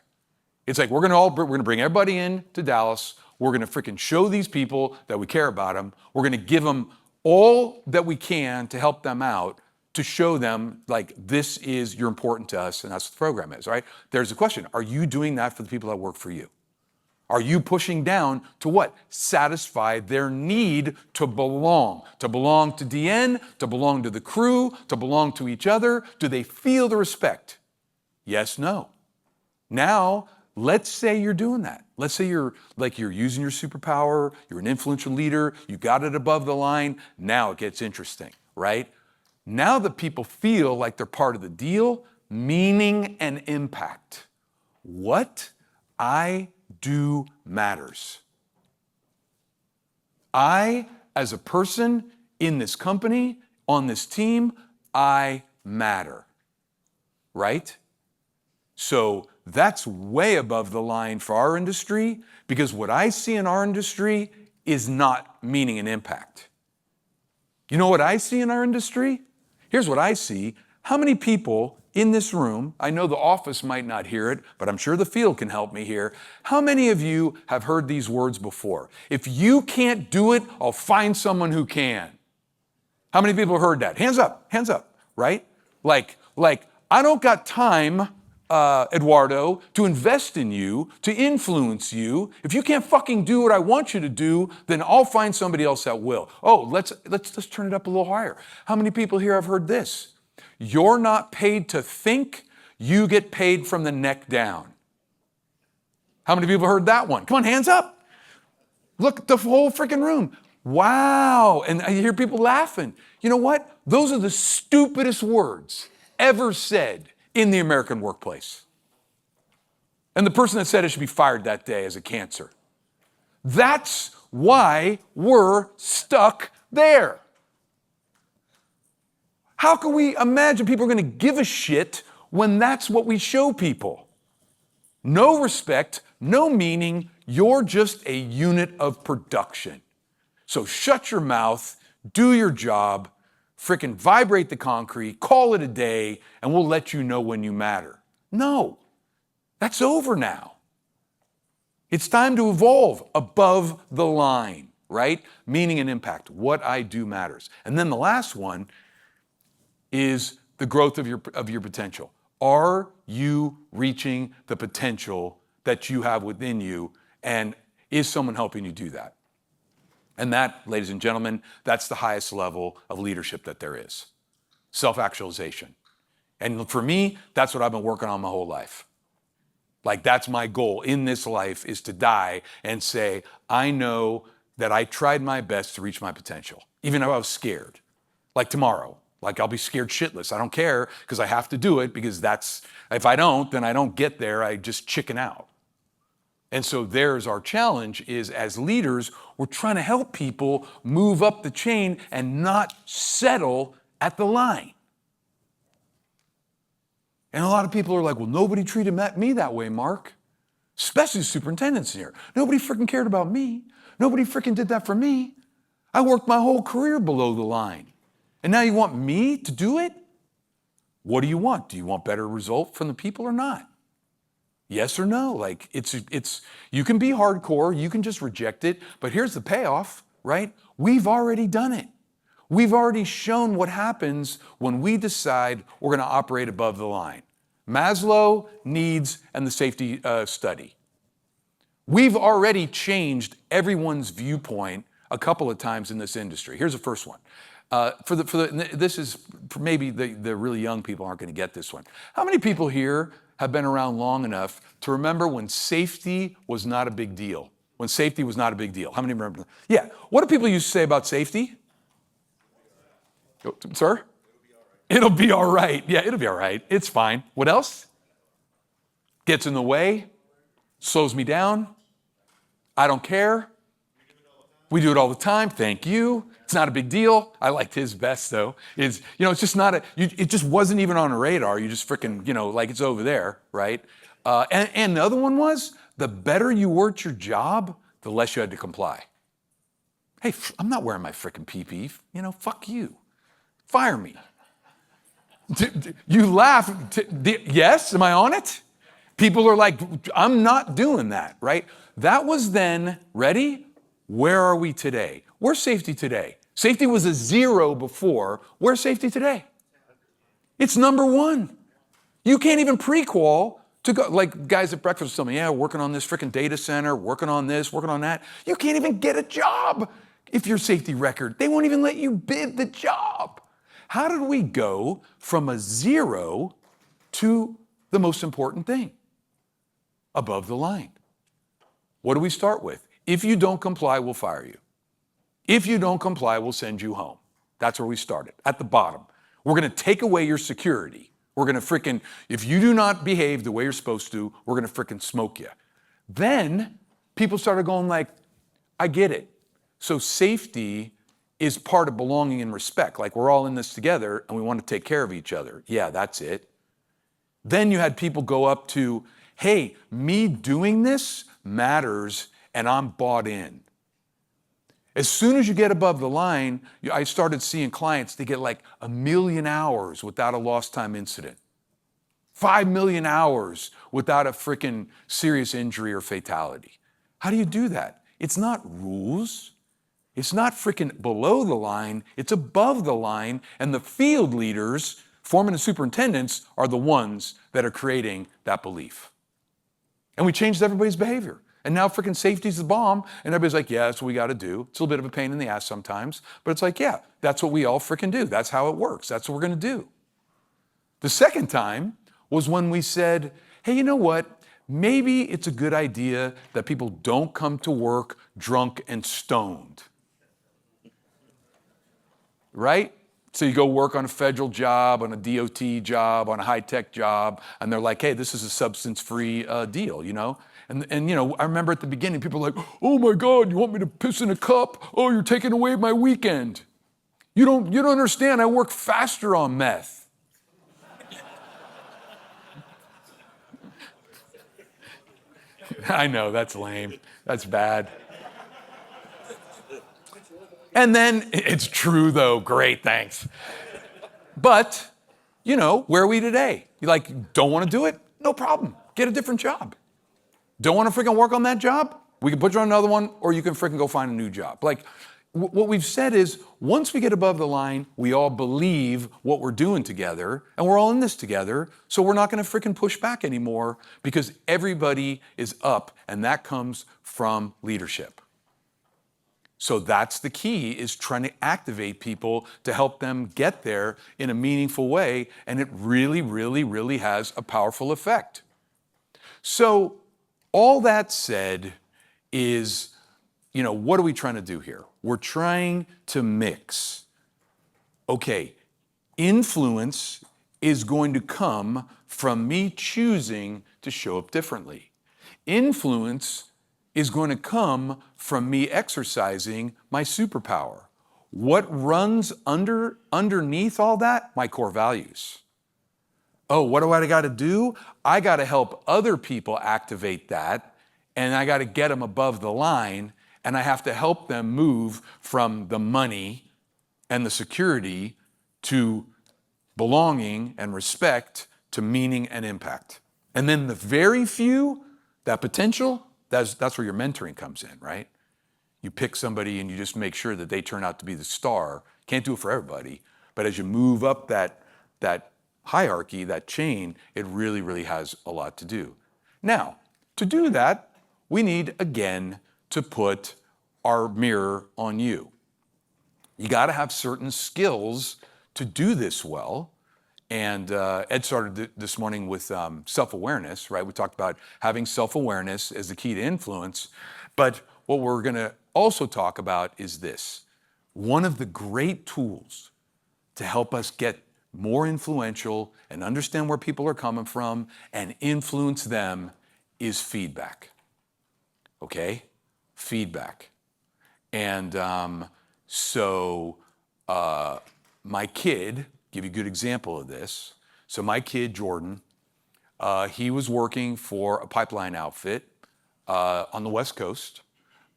It's like we're gonna bring everybody in to Dallas. We're gonna freaking show these people that we care about them. We're gonna give them all that we can to help them out, to show them like you're important to us, and that's what the program is, right? There's a question: are you doing that for the people that work for you? Are you pushing down to what? Satisfy their need to belong to DN, to belong to the crew, to belong to each other. Do they feel the respect? Yes, no. Now, let's say you're doing that. Let's say you're using your superpower, you're an influential leader, you got it above the line. Now it gets interesting, right? Now that people feel like they're part of the deal, meaning and impact. What I do matters. I, as a person in this company, on this team, I matter, right? So that's way above the line for our industry, because what I see in our industry is not meaning and impact. You know what I see in our industry? Here's what I see. How many people in this room, I know the office might not hear it, but I'm sure the field can help me here. How many of you have heard these words before? If you can't do it, I'll find someone who can. How many people have heard that? Hands up, right? Like, I don't got time, Eduardo, to invest in you, to influence you. If you can't fucking do what I want you to do, then I'll find somebody else that will. Oh, let's turn it up a little higher. How many people here have heard this? You're not paid to think, you get paid from the neck down. How many people heard that one? Come on, hands up. Look at the whole freaking room. Wow. And I hear people laughing. You know what? Those are the stupidest words ever said in the American workplace. And the person that said it should be fired that day as a cancer. That's why we're stuck there. How can we imagine people are going to give a shit when that's what we show people? No respect, no meaning, you're just a unit of production. So shut your mouth, do your job, frickin' vibrate the concrete, call it a day, and we'll let you know when you matter. No, that's over now. It's time to evolve above the line, right? Meaning and impact. What I do matters. And then the last one is the growth of your potential. Are you reaching the potential that you have within you, and is someone helping you do that? And that, ladies and gentlemen, that's the highest level of leadership that there is. Self-actualization. And for me, that's what I've been working on my whole life. Like, that's my goal in this life, is to die and say, I know that I tried my best to reach my potential, even though I was scared. Like tomorrow. Like, I'll be scared shitless. I don't care, because I have to do it, because if I don't, then I don't get there. I just chicken out. And so there's our challenge, is as leaders, we're trying to help people move up the chain and not settle at the line. And a lot of people are like, well, nobody treated me that way, Mark. Especially superintendents here. Nobody freaking cared about me. Nobody freaking did that for me. I worked my whole career below the line. And now you want me to do it? What do you want? Do you want better result from the people or not? Yes or no? Like, you can be hardcore, you can just reject it, but here's the payoff, right? We've already done it. We've already shown what happens when we decide we're going to operate above the line. Maslow, needs, and the safety study. We've already changed everyone's viewpoint a couple of times in this industry. Here's the first one. This is for maybe the really young people aren't going to get this one. How many people here have been around long enough to remember when safety was not a big deal? When safety was not a big deal. How many remember? Yeah. What do people used to say about safety? Sir? It'll be all right. Yeah, it'll be all right. It's fine. What else? Gets in the way. slows me down. I don't care. We do it all the time. Thank you. It's not a big deal. I liked his best though. It's just not it just wasn't even on a radar. You just freaking, like it's over there, right? And the other one was, the better you were at your job, the less you had to comply. Hey, I'm not wearing my freaking PPE. Fuck you. Fire me. You laugh. Yes, am I on it? People are like, I'm not doing that, right? That was then, ready? Where are we today? Where's safety today? Safety was a 0 before. Where's safety today? It's number 1. You can't even pre-qual to go, like guys at breakfast tell me, yeah, working on this freaking data center, working on this, working on that. You can't even get a job if your safety record. They won't even let you bid the job. How did we go from a 0 to the most important thing? Above the line. What do we start with? If you don't comply, we'll fire you. If you don't comply, we'll send you home. That's where we started, at the bottom. We're gonna take away your security. We're gonna if you do not behave the way you're supposed to, we're gonna smoke you. Then people started going like, I get it. So safety is part of belonging and respect. Like we're all in this together and we want to take care of each other. Yeah, that's it. Then you had people go up to, hey, me doing this matters and I'm bought in. As soon as you get above the line, I started seeing clients, they get like 1 million hours without a lost time incident. 5 million hours without a freaking serious injury or fatality. How do you do that? It's not rules. It's not freaking below the line, it's above the line, and the field leaders, foremen and superintendents, are the ones that are creating that belief. And we changed everybody's behavior. And now freaking safety's the bomb, and everybody's like, yeah, that's what we gotta do. It's a little bit of a pain in the ass sometimes, but it's like, yeah, that's what we all freaking do. That's how it works. That's what we're gonna do. The second time was when we said, hey, you know what? Maybe it's a good idea that people don't come to work drunk and stoned. Right? So you go work on a federal job, on a DOT job, on a high-tech job, and they're like, hey, this is a substance-free deal, And I remember at the beginning, people were like, oh my God, you want me to piss in a cup? Oh, you're taking away my weekend. You don't understand, I work faster on meth. I know, that's lame. That's bad. And then, it's true though, great, thanks. But, where are we today? You don't want to do it? No problem, get a different job. Don't want to freaking work on that job? We can put you on another one, or you can freaking go find a new job. What we've said is, once we get above the line, we all believe what we're doing together, and we're all in this together, so we're not going to freaking push back anymore, because everybody is up, and that comes from leadership. So that's the key, is trying to activate people to help them get there in a meaningful way, and it really, really, really has a powerful effect. So all that said is, what are we trying to do here? We're trying to mix. Okay, influence is going to come from me choosing to show up differently. Influence is going to come from me exercising my superpower. What runs underneath all that? My core values. Oh, what do I got to do? I got to help other people activate that, and I got to get them above the line, and I have to help them move from the money and the security to belonging and respect to meaning and impact. And then the very few, that potential, that's where your mentoring comes in, right? You pick somebody and you just make sure that they turn out to be the star. Can't do it for everybody, but as you move up that hierarchy, that chain, it really, really has a lot to do. Now, to do that, we need, again, to put our mirror on you. You got to have certain skills to do this well. And Ed started this morning with self-awareness, right? We talked about having self-awareness as the key to influence. But what we're going to also talk about is this. One of the great tools to help us get more influential and understand where people are coming from and influence them is feedback. okay? Feedback. And my kid, give you a good example of this. So my kid, Jordan, he was working for a pipeline outfit on the West Coast,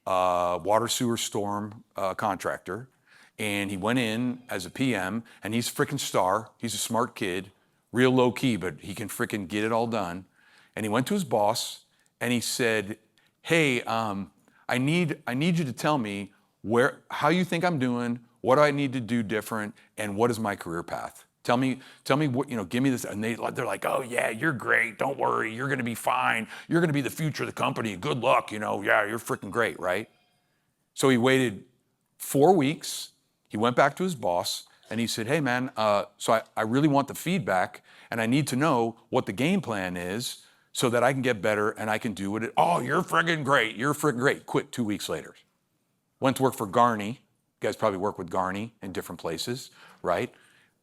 water sewer storm contractor. And he went in as a PM, and he's a freaking star. He's a smart kid, real low key, but he can freaking get it all done. And he went to his boss and he said, hey, I need you to tell me how you think I'm doing, what do I need to do different, and what is my career path? Tell me what, give me this. And they're like, oh yeah, you're great. Don't worry. You're going to be fine. You're going to be the future of the company. Good luck. Yeah, you're freaking great, right? So he waited 4 weeks. He went back to his boss and he said, hey man, so I really want the feedback and I need to know what the game plan is so that I can get better and I can do it. Oh, you're freaking great. You're freaking great. Quit 2 weeks later. Went to work for Garney. You guys probably work with Garney in different places, right?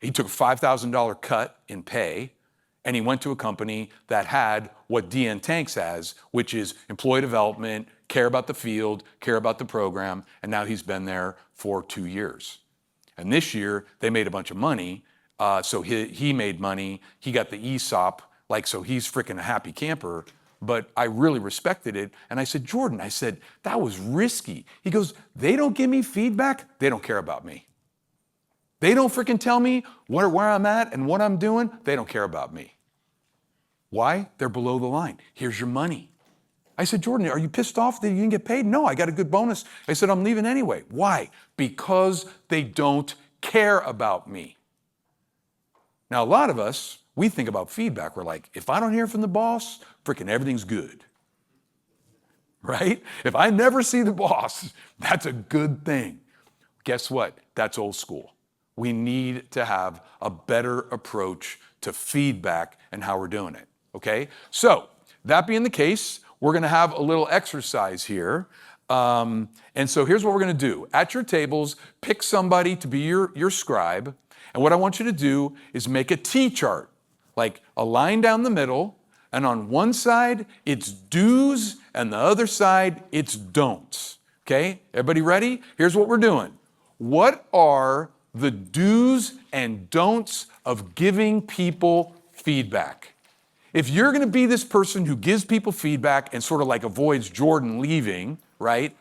He took a $5,000 cut in pay and he went to a company that had what DN Tanks has, which is employee development, care about the field, care about the program, and now he's been there for 2 years. And this year, they made a bunch of money, so he made money, he got the ESOP, so he's freaking a happy camper, but I really respected it, and I said, Jordan, that was risky. He goes, they don't give me feedback, they don't care about me. They don't freaking tell me where I'm at and what I'm doing, they don't care about me. Why? They're below the line. Here's your money. I said, Jordan, are you pissed off that you didn't get paid? No, I got a good bonus. I said, I'm leaving anyway. Why? Because they don't care about me. Now, a lot of us, we think about feedback. We're like, if I don't hear from the boss, freaking everything's good. Right? If I never see the boss, that's a good thing. Guess what? That's old school. We need to have a better approach to feedback and how we're doing it. Okay? So, that being the case, we're going to have a little exercise here. And so here's what we're going to do. At your tables, pick somebody to be your scribe. And what I want you to do is make a T-chart, like a line down the middle. And on one side, it's do's, and the other side, it's don'ts. Okay? Everybody ready? Here's what we're doing. What are the do's and don'ts of giving people feedback? If you're going to be this person who gives people feedback and sort of avoids Jordan leaving, right?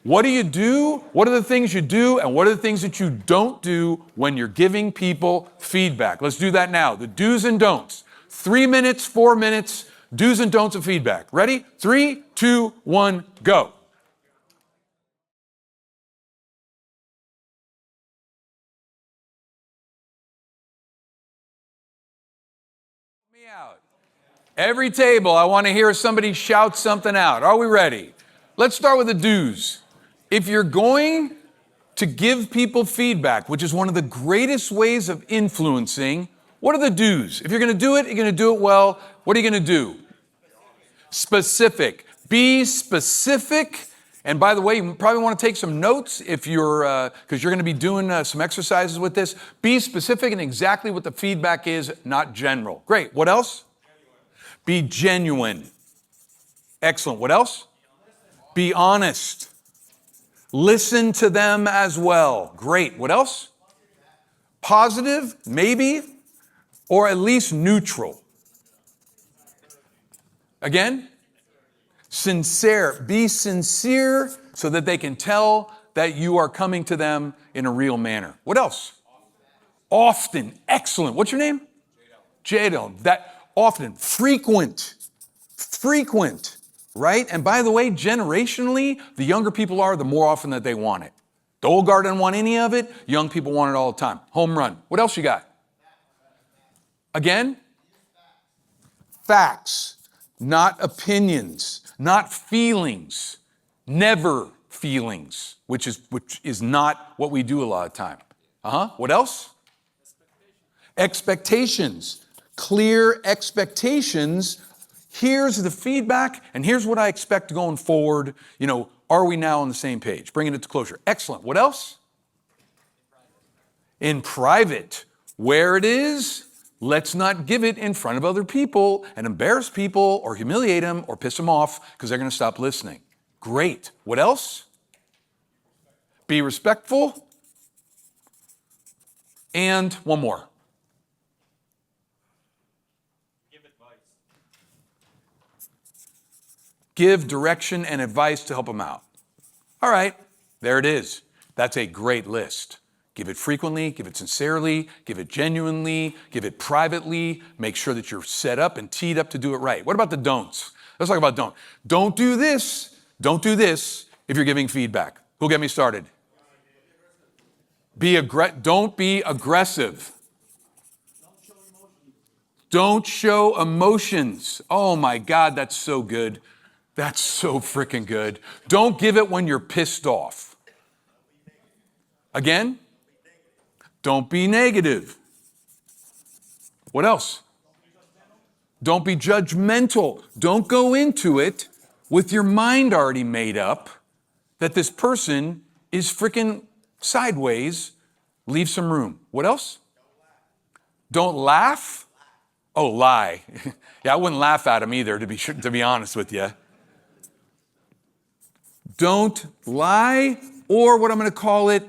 What do you do? What are the things you do? And what are the things that you don't do when you're giving people feedback? Let's do that now. The do's and don'ts. 3 minutes, 4 minutes, do's and don'ts of feedback. Ready? 3, 2, 1, go. Me out. Every table, I want to hear somebody shout something out. Are we ready? Let's start with the do's. If you're going to give people feedback, which is one of the greatest ways of influencing, what are the do's? If you're going to do it, you're going to do it well. What are you going to do? Specific. Be specific. And by the way, you probably want to take some notes if because you're going to be doing some exercises with this. Be specific in exactly what the feedback is, not general. Great. What else? Be genuine. Excellent. What else? Be honest. Listen to them as well. Great. What else? Positive, maybe, or at least neutral. Again? Sincere. Be sincere so that they can tell that you are coming to them in a real manner. What else? Often. Excellent. What's your name? Jadel. That often. Frequent, right? And by the way, generationally, the younger people are, the more often that they want it. The old guard didn't want any of it. Young people want it all the time. Home run. What else you got? Again? Facts, not opinions, not feelings, never feelings, which is not what we do a lot of time. What else? Expectations. Clear expectations. Here's the feedback, and here's what I expect going forward. Are we now on the same page? Bringing it to closure. Excellent. What else? In private. Where it is, let's not give it in front of other people and embarrass people or humiliate them or piss them off because they're going to stop listening. Great. What else? Be respectful. And one more. Give advice. Give direction and advice to help them out. All right, there it is. That's a great list. Give it frequently, give it sincerely, give it genuinely, give it privately. Make sure that you're set up and teed up to do it right. What about the don'ts? Let's talk about don't. Don't do this. Don't do this if you're giving feedback. Who'll get me started? Don't be aggressive. Don't show emotions. Oh my God, that's so good. That's so freaking good. Don't give it when you're pissed off. Again? Don't be negative. What else? Don't be judgmental. Don't go into it with your mind already made up that this person is freaking sideways. Leave some room. What else? Don't laugh. Oh, lie. Yeah, I wouldn't laugh at him either, to be honest with you. Don't lie, or what I'm going to call it,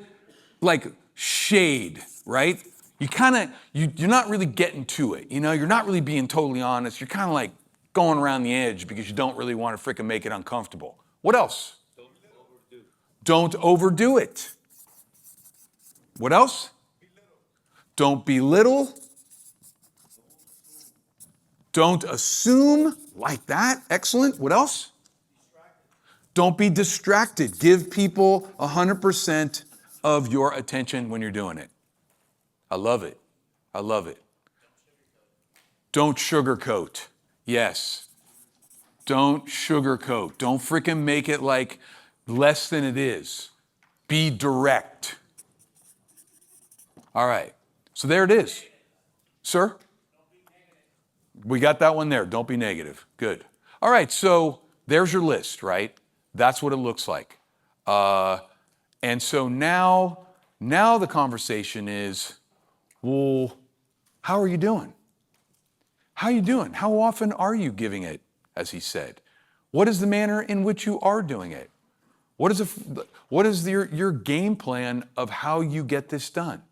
like shade, right? You're not really getting to it. You know, you're not really being totally honest. You're kind of like going around the edge because you don't really want to freaking make it uncomfortable. What else? Don't overdo it. What else? Don't belittle. Don't assume. Like that. Excellent. What else? Don't be distracted. Give people 100% of your attention when you're doing it. I love it. I love it. Don't sugarcoat. Yes. Don't sugarcoat. Don't freaking make it like less than it is. Be direct. All right. So there it is. Sir? We got that one there. Don't be negative. Good. All right. So there's your list, right? That's what it looks like. And so now the conversation is, well, how are you doing? How are you doing? How often are you giving it, as he said? What is the manner in which you are doing it? What is your game plan of how you get this done?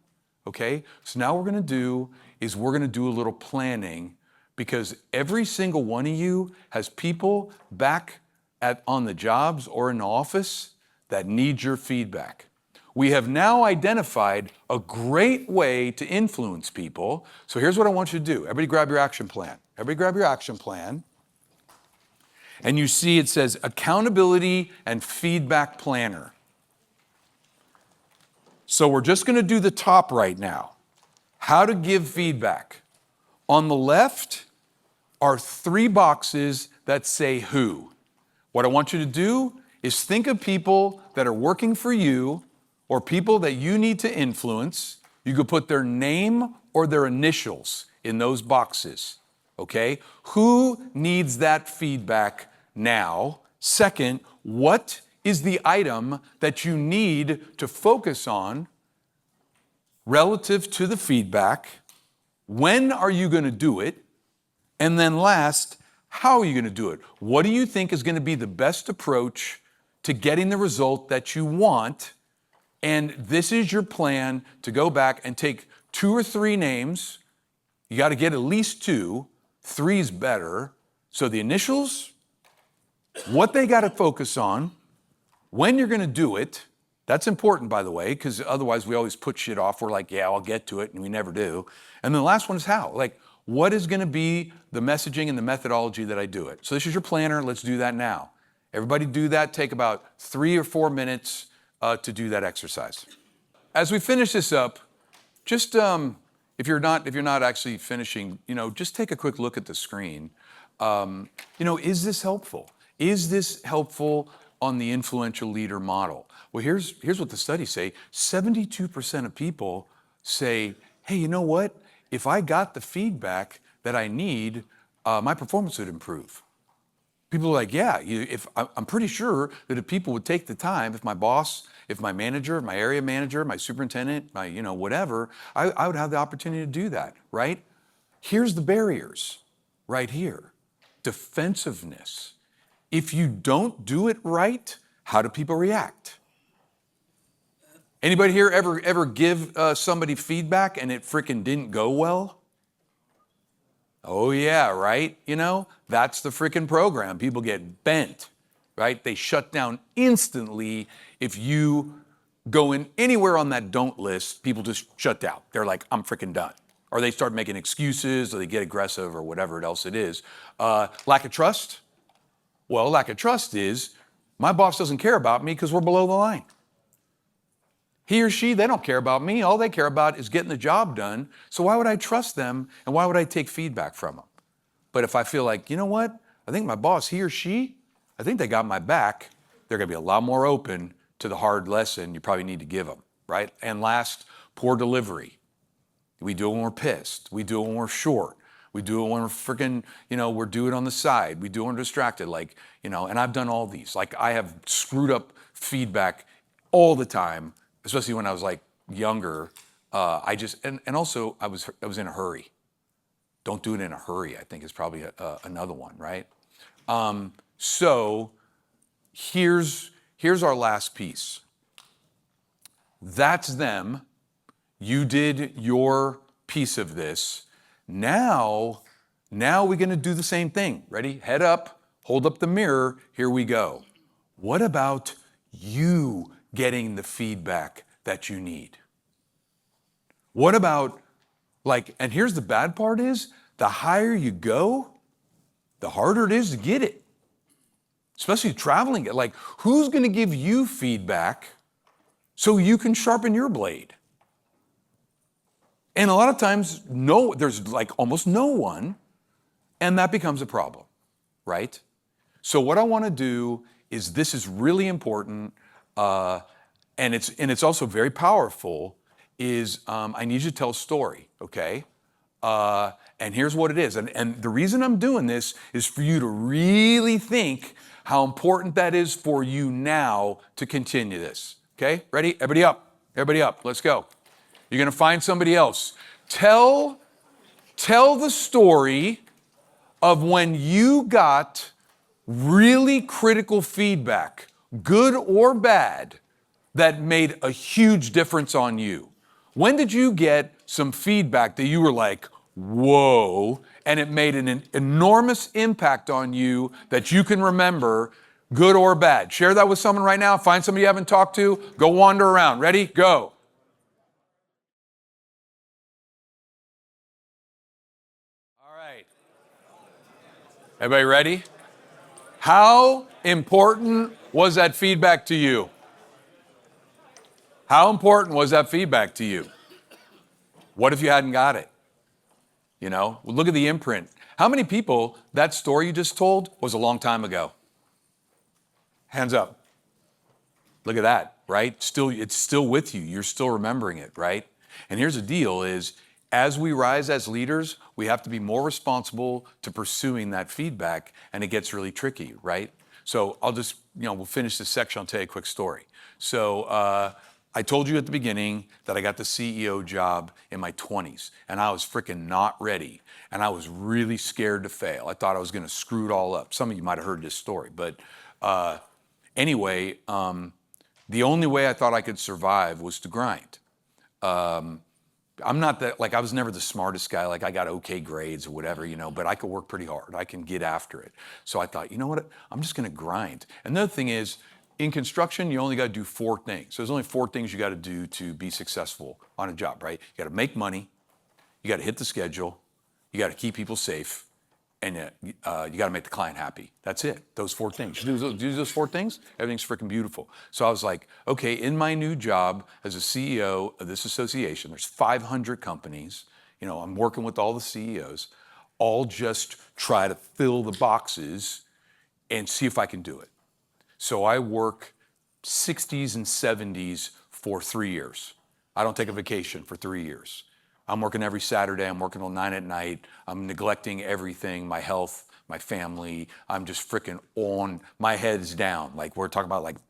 Okay, so now what we're going to do a little planning, because every single one of you has people back on the jobs or in the office that need your feedback. We have now identified a great way to influence people. So here's what I want you to do. Everybody grab your action plan. Everybody grab your action plan. And you see it says accountability and feedback planner. So we're just going to do the top right now. How to give feedback. On the left are 3 boxes that say who. What I want you to do is think of people that are working for you or people that you need to influence. You could put their name or their initials in those boxes, okay? Who needs that feedback now? Second, what is the item that you need to focus on relative to the feedback? When are you going to do it? And then last, how are you going to do it? What do you think is going to be the best approach to getting the result that you want? And this is your plan to go back and take 2 or 3 names. You got to get at least 2. 3 is better. So the initials, what they got to focus on, when you're going to do it. That's important, by the way, because otherwise we always put shit off. We're like, yeah, I'll get to it, and we never do. And then the last one is how. Like, what is going to be the messaging and the methodology that I do it? So this is your planner. Let's do that now. Everybody do that. Take about 3 or 4 minutes to do that exercise. As we finish this up, just if you're not actually finishing, just take a quick look at the screen. Is this helpful? Is this helpful on the influential leader model? Well, here's what the studies say. 72% of people say, hey, you know what? If I got the feedback that I need, my performance would improve. People are like, yeah, I'm pretty sure that if people would take the time, if my boss, if my manager, my area manager, my superintendent, my, whatever, I would have the opportunity to do that, right? Here's the barriers right here. Defensiveness. if you don't do it right, how do people react? Anybody here ever give somebody feedback and it freaking didn't go well? Oh yeah, right? You know, that's the freaking program. People get bent, right? They shut down instantly. If you go in anywhere on that don't list, people just shut down. They're like, I'm freaking done. Or they start making excuses, or they get aggressive, or whatever else it is. Lack of trust? Well, lack of trust is my boss doesn't care about me because we're below the line. He or she, they don't care about me. All they care about is getting the job done. So why would I trust them and why would I take feedback from them? But if I feel like, you know what? I think my boss, he or she, I think they got my back. They're going to be a lot more open to the hard lesson you probably need to give them, right? And last, poor delivery. We do it when we're pissed. We do it when we're short. We do it when we're freaking, we're doing it on the side. We do it when we're distracted, and I've done all these. Like I have screwed up feedback all the time, especially when I was like younger. And also I was in a hurry. Don't do it in a hurry, I think is probably another one, right? So here's our last piece. That's them. You did your piece of this. Now we're going to do the same thing. Ready? Head up, hold up the mirror. Here we go. What about you getting the feedback that you need? What about and here's the bad part is, the higher you go, the harder it is to get it. Especially traveling. Like, who's going to give you feedback so you can sharpen your blade? And a lot of times, there's like almost no one, and that becomes a problem, right? So what I want to do is, this is really important, and it's also very powerful, is I need you to tell a story, okay? And here's what it is. And the reason I'm doing this is for you to really think how important that is for you now to continue this, okay? Ready? Everybody up. Everybody up. Let's go. You're going to find somebody else. Tell the story of when you got really critical feedback, good or bad, that made a huge difference on you. When did you get some feedback that you were like, whoa, and it made an enormous impact on you that you can remember, good or bad? Share that with someone right now. Find somebody you haven't talked to. Go wander around. Ready? Go. Everybody ready? How important was that feedback to you? How important was that feedback to you? What if you hadn't got it? Look at the imprint. How many people that story you just told was a long time ago? Hands up. Look at that, right? It's still with you. You're still remembering it, right? And here's the deal is, as we rise as leaders, we have to be more responsible to pursuing that feedback, and it gets really tricky, right? So I'll just, we'll finish this section. I'll tell you a quick story. So I told you at the beginning that I got the CEO job in my 20s, and I was freaking not ready, and I was really scared to fail. I thought I was going to screw it all up. Some of you might have heard this story, but anyway, the only way I thought I could survive was to grind. I'm not that, I was never the smartest guy, I got okay grades or whatever, but I could work pretty hard. I can get after it. So I thought, you know what, I'm just gonna grind. And the other thing is, in construction, you only gotta do 4 things. So there's only 4 things you gotta do to be successful on a job, right? You gotta make money, you gotta hit the schedule, you gotta keep people safe, and you gotta make the client happy. That's it, those 4 things. You do those 4 things, everything's freaking beautiful. So I was like, okay, in my new job as a CEO of this association, there's 500 companies, I'm working with all the CEOs, all just try to fill the boxes and see if I can do it. So I work 60s and 70s for 3 years. I don't take a vacation for 3 years. I'm working every Saturday. I'm working till 9 at night. I'm neglecting everything, my health, my family. I'm just freaking on. My head's down. We're talking about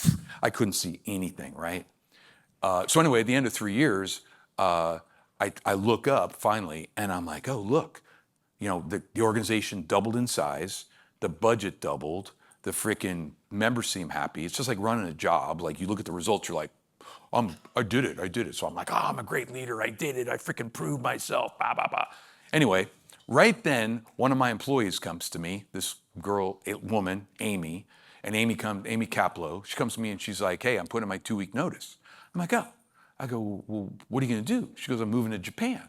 I couldn't see anything, right? So anyway, at the end of 3 years, I look up finally, and I'm like, oh, look, the organization doubled in size. The budget doubled. The freaking members seem happy. It's just like running a job. Like you look at the results, you're like, I did it. So I'm like, oh, I'm a great leader. I did it. I freaking proved myself. Bah, bah, bah. Anyway, right then, one of my employees comes to me, this girl, woman, Amy, and Amy Caplow. She comes to me and she's like, hey, I'm putting in my 2-week notice. I'm like, oh. I go, well, what are you going to do? She goes, I'm moving to Japan.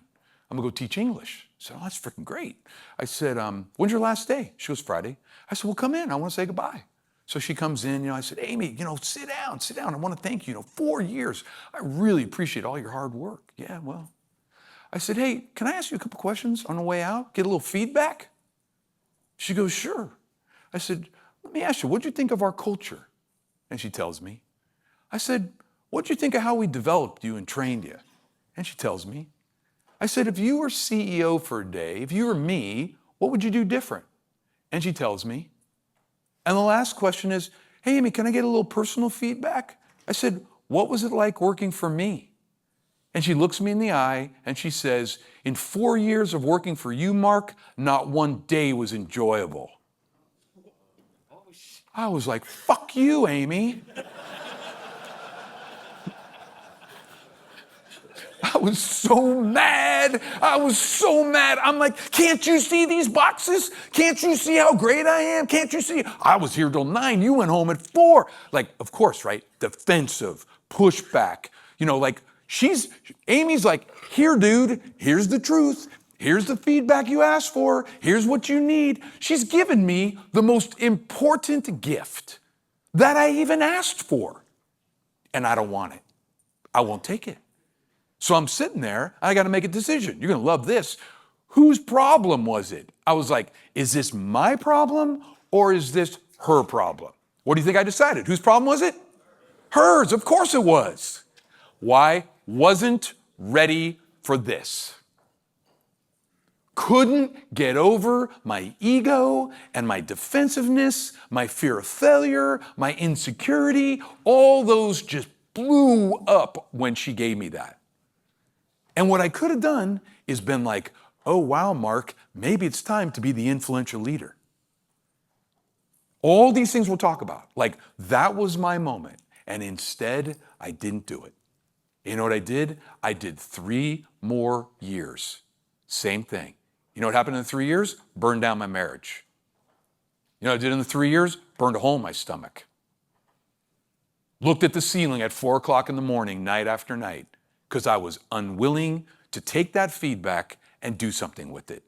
I'm going to go teach English. I said, oh, that's freaking great. I said, when's your last day? She goes, Friday. I said, well, come in. I want to say goodbye. So she comes in, I said, Amy, sit down. I want to thank you, 4 years. I really appreciate all your hard work. Yeah, well. I said, hey, can I ask you a couple questions on the way out? Get a little feedback? She goes, sure. I said, let me ask you, what'd you think of our culture? And she tells me. I said, what'd you think of how we developed you and trained you? And she tells me. I said, if you were CEO for a day, if you were me, what would you do different? And she tells me. And the last question is, hey, Amy, can I get a little personal feedback? I said, what was it like working for me? And she looks me in the eye and she says, in 4 years of working for you, Mark, not one day was enjoyable. I was like, fuck you, Amy. I was so mad. I'm like, can't you see these boxes? Can't you see how great I am? Can't you see? I was here till 9. You went home at 4. Like, of course, right? Defensive, pushback. Amy's like, here, dude, here's the truth. Here's the feedback you asked for. Here's what you need. She's given me the most important gift that I even asked for. And I don't want it. I won't take it. So I'm sitting there, I got to make a decision. You're going to love this. Whose problem was it? I was like, is this my problem or is this her problem? What do you think I decided? Whose problem was it? Hers, of course it was. Why? Wasn't ready for this. Couldn't get over my ego and my defensiveness, my fear of failure, my insecurity. All those just blew up when she gave me that. And what I could have done is been like, oh, wow, Mark, maybe it's time to be the influential leader. All these things we'll talk about. Like, that was my moment. And instead, I didn't do it. You know what I did? I did 3 more years. Same thing. You know what happened in 3 years? Burned down my marriage. You know what I did in the 3 years? Burned a hole in my stomach. Looked at the ceiling at 4 o'clock in the morning, night after night, because I was unwilling to take that feedback and do something with it.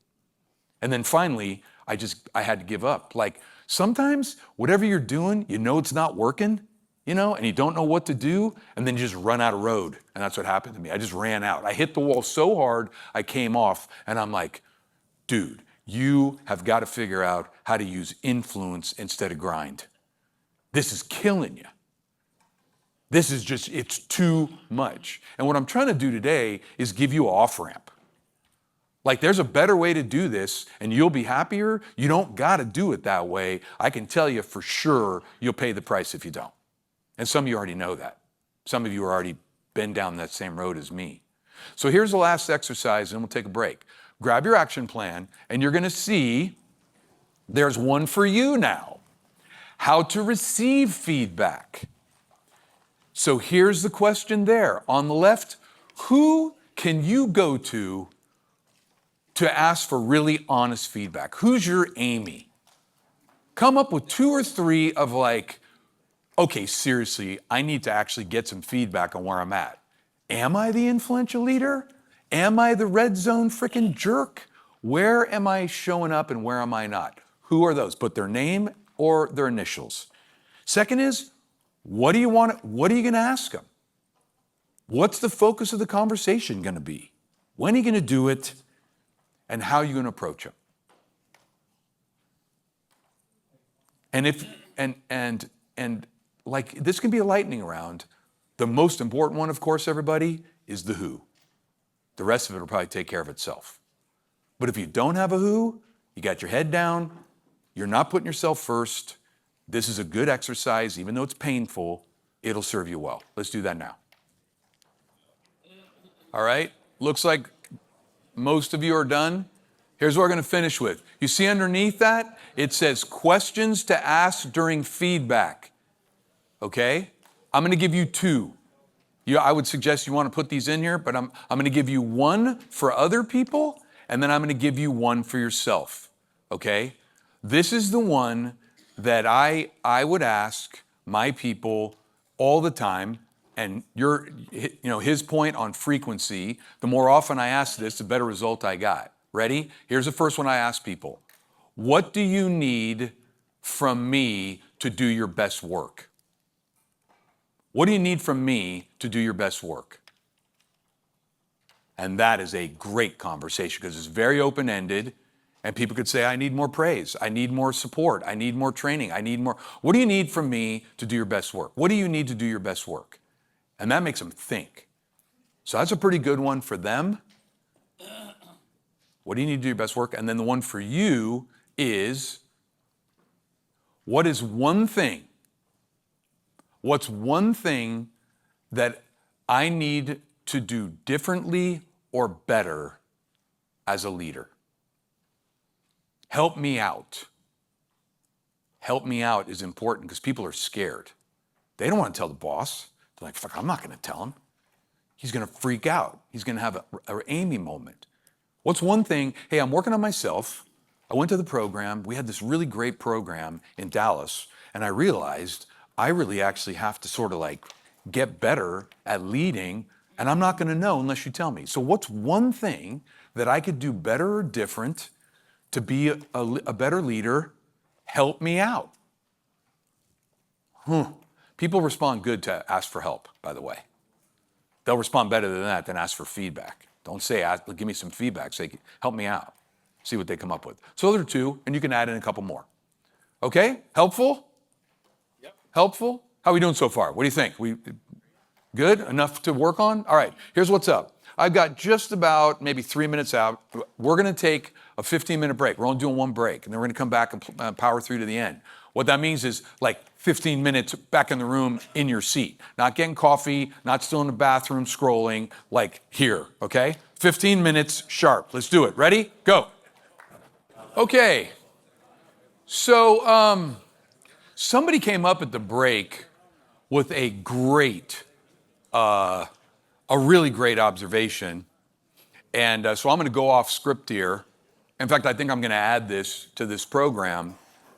And then finally, I had to give up. Like, sometimes whatever you're doing, it's not working, and you don't know what to do, and then you just run out of road. And that's what happened to me. I just ran out. I hit the wall so hard, I came off, and I'm like, dude, you have got to figure out how to use influence instead of grind. This is killing you. This is just, it's too much. And what I'm trying to do today is give you an off-ramp. Like, there's a better way to do this and you'll be happier. You don't got to do it that way. I can tell you for sure you'll pay the price if you don't. And some of you already know that. Some of you are already been down that same road as me. So here's the last exercise and we'll take a break. Grab your action plan and you're going to see there's one for you now. How to receive feedback. So here's the question there. On the left, who can you go to ask for really honest feedback? Who's your Amy? Come up with 2 or 3 of like, okay, seriously, I need to actually get some feedback on where I'm at. Am I the influential leader? Am I the red zone freaking jerk? Where am I showing up and where am I not? Who are those? Put their name or their initials. Second is, what are you going to ask them? What's the focus of the conversation going to be? When are you going to do it? And how are you going to approach them? And like, this can be a lightning round. The most important one, of course, everybody, is the who. The rest of it will probably take care of itself. But if you don't have a who, you got your head down, you're not putting yourself first. This is a good exercise. Even though it's painful, it'll serve you well. Let's do that now. All right? Looks like most of you are done. Here's what we're going to finish with. You see underneath that? It says questions to ask during feedback. Okay? I'm going to give you two. I would suggest you want to put these in here, but I'm going to give you one for other people, and then I'm going to give you one for yourself. Okay? This is the one that I would ask my people all the time, and his point on frequency, the more often I ask this, the better result I got. Ready? Here's the first one I ask people. What do you need from me to do your best work? What do you need from me to do your best work? And that is a great conversation because it's very open-ended, and people could say, I need more praise, I need more support, I need more training, I need more. What do you need from me to do your best work? What do you need to do your best work? And that makes them think. So that's a pretty good one for them. What do you need to do your best work? And then the one for you is, what is one thing? What's one thing that I need to do differently or better as a leader? Help me out. Help me out is important because people are scared. They don't want to tell the boss. They're like, fuck, I'm not going to tell him. He's going to freak out. He's going to have an Amy moment. What's one thing? Hey, I'm working on myself. I went to the program. We had this really great program in Dallas, and I realized I really actually have to sort of like get better at leading, and I'm not going to know unless you tell me. So what's one thing that I could do better or different to be a better leader? Help me out. People respond good to ask for help, by the way. They'll respond better than that than ask for feedback. Don't say, give me some feedback. Say, help me out. See what they come up with. So those are two, and you can add in a couple more. Okay? Helpful? Yep. Helpful? How are we doing so far? What do you think? We good? Enough to work on? All right, here's what's up. I've got just about maybe 3 minutes out. We're going to take a 15-minute break. We're only doing one break, and then we're going to come back and power through to the end. What that means is like 15 minutes back in the room in your seat. Not getting coffee, not still in the bathroom scrolling, like here, okay? 15 minutes sharp. Let's do it. Ready? Go. Okay. So somebody came up at the break with a really great observation. And so I'm going to go off script here. In fact, I think I'm going to add this to this program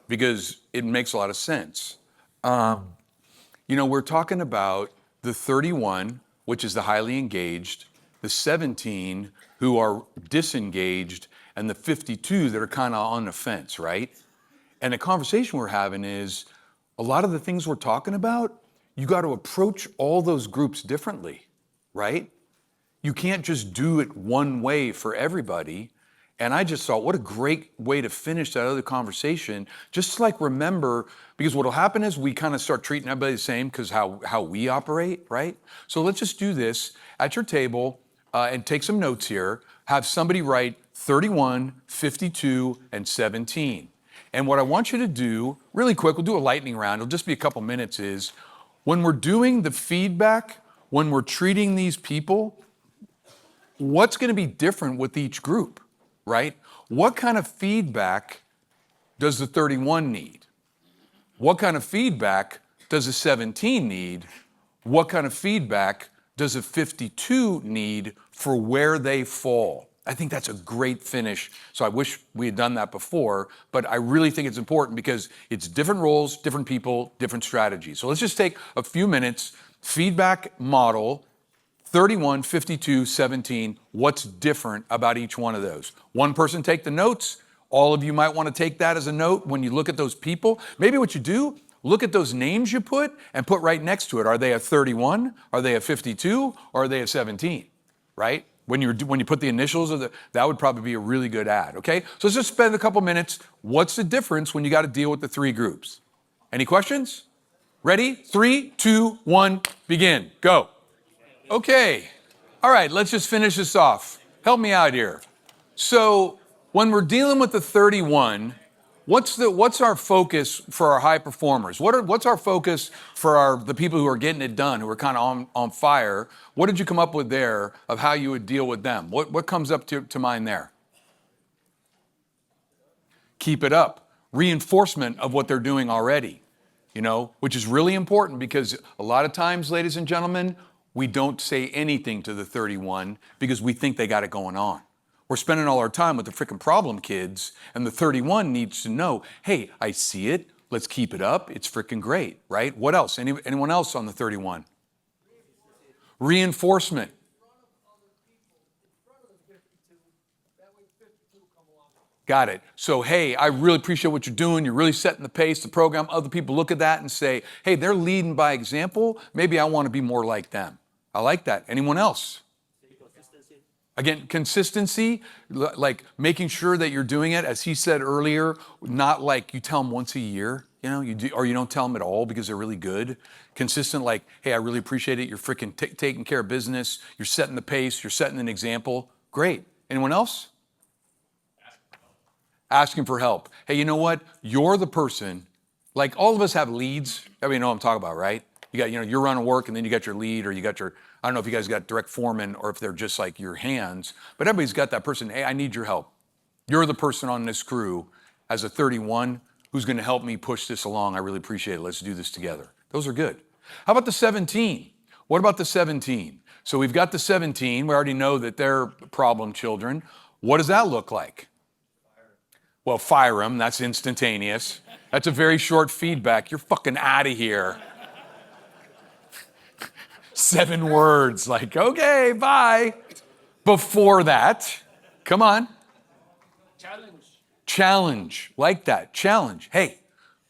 because it makes a lot of sense. We're talking about the 31, which is the highly engaged, the 17 who are disengaged, and the 52 that are kind of on the fence, right? And the conversation we're having is a lot of the things we're talking about, you got to approach all those groups differently, right? You can't just do it one way for everybody. And I just thought, what a great way to finish that other conversation. Just like remember, because what'll happen is we kind of start treating everybody the same because how we operate, right? So let's just do this at your table and take some notes here. Have somebody write 31, 52, and 17. And what I want you to do, really quick, we'll do a lightning round. It'll just be a couple minutes, is when we're doing the feedback, when we're treating these people, what's going to be different with each group, right? What kind of feedback does the 31 need? What kind of feedback does the 17 need? What kind of feedback does a 52 need for where they fall? I think that's a great finish. So I wish we had done that before, but I really think it's important because it's different roles, different people, different strategies. So let's just take a few minutes. Feedback model, 31, 52, 17. What's different about each one of those? One person take the notes. All of you might want to take that as a note when you look at those people. Maybe what you do, look at those names you put and put right next to it. Are they a 31? Are they a 52? Or are they a 17? Right? When you put the initials of that would probably be a really good ad, okay? So let's just spend a couple minutes. What's the difference when you got to deal with the three groups? Any questions? Ready? 3, 2, 1, begin. Go. Okay. All right, let's just finish this off. Help me out here. So when we're dealing with the 31, what's our focus for our high performers? What's our focus for the people who are getting it done, who are kind of on fire? What did you come up with there of how you would deal with them? What comes up to mind there? Keep it up. Reinforcement of what they're doing already, which is really important because a lot of times, ladies and gentlemen, we don't say anything to the 31 because we think they got it going on. We're spending all our time with the freaking problem kids, and the 31 needs to know, hey, I see it. Let's keep it up. It's freaking great, right? What else? Anyone else on the 31? Reinforcement. Got it. So, hey, I really appreciate what you're doing. You're really setting the pace, the program. Other people look at that and say, hey, they're leading by example. Maybe I want to be more like them. I like that. Anyone else? Again, consistency, like making sure that you're doing it, as he said earlier, not like you tell them once a year, you do, or you don't tell them at all because they're really good. Consistent, like, hey, I really appreciate it. You're freaking taking care of business. You're setting the pace. You're setting an example. Great. Anyone else? Asking for help. Hey, you know what? You're the person, like all of us have leads. Everybody know what I'm talking about, right? You got, you're running work and then you got your lead or you got your, I don't know if you guys got direct foreman or if they're just like your hands, but everybody's got that person. Hey, I need your help. You're the person on this crew as a 31 who's going to help me push this along. I really appreciate it. Let's do this together. Those are good. How about the 17? What about the 17? So we've got the 17. We already know that they're problem children. What does that look like? Well, fire them. That's instantaneous. That's a very short feedback. You're fucking out of here. 7 words, like, okay, bye. Before that, come on. Challenge, like that, challenge. Hey,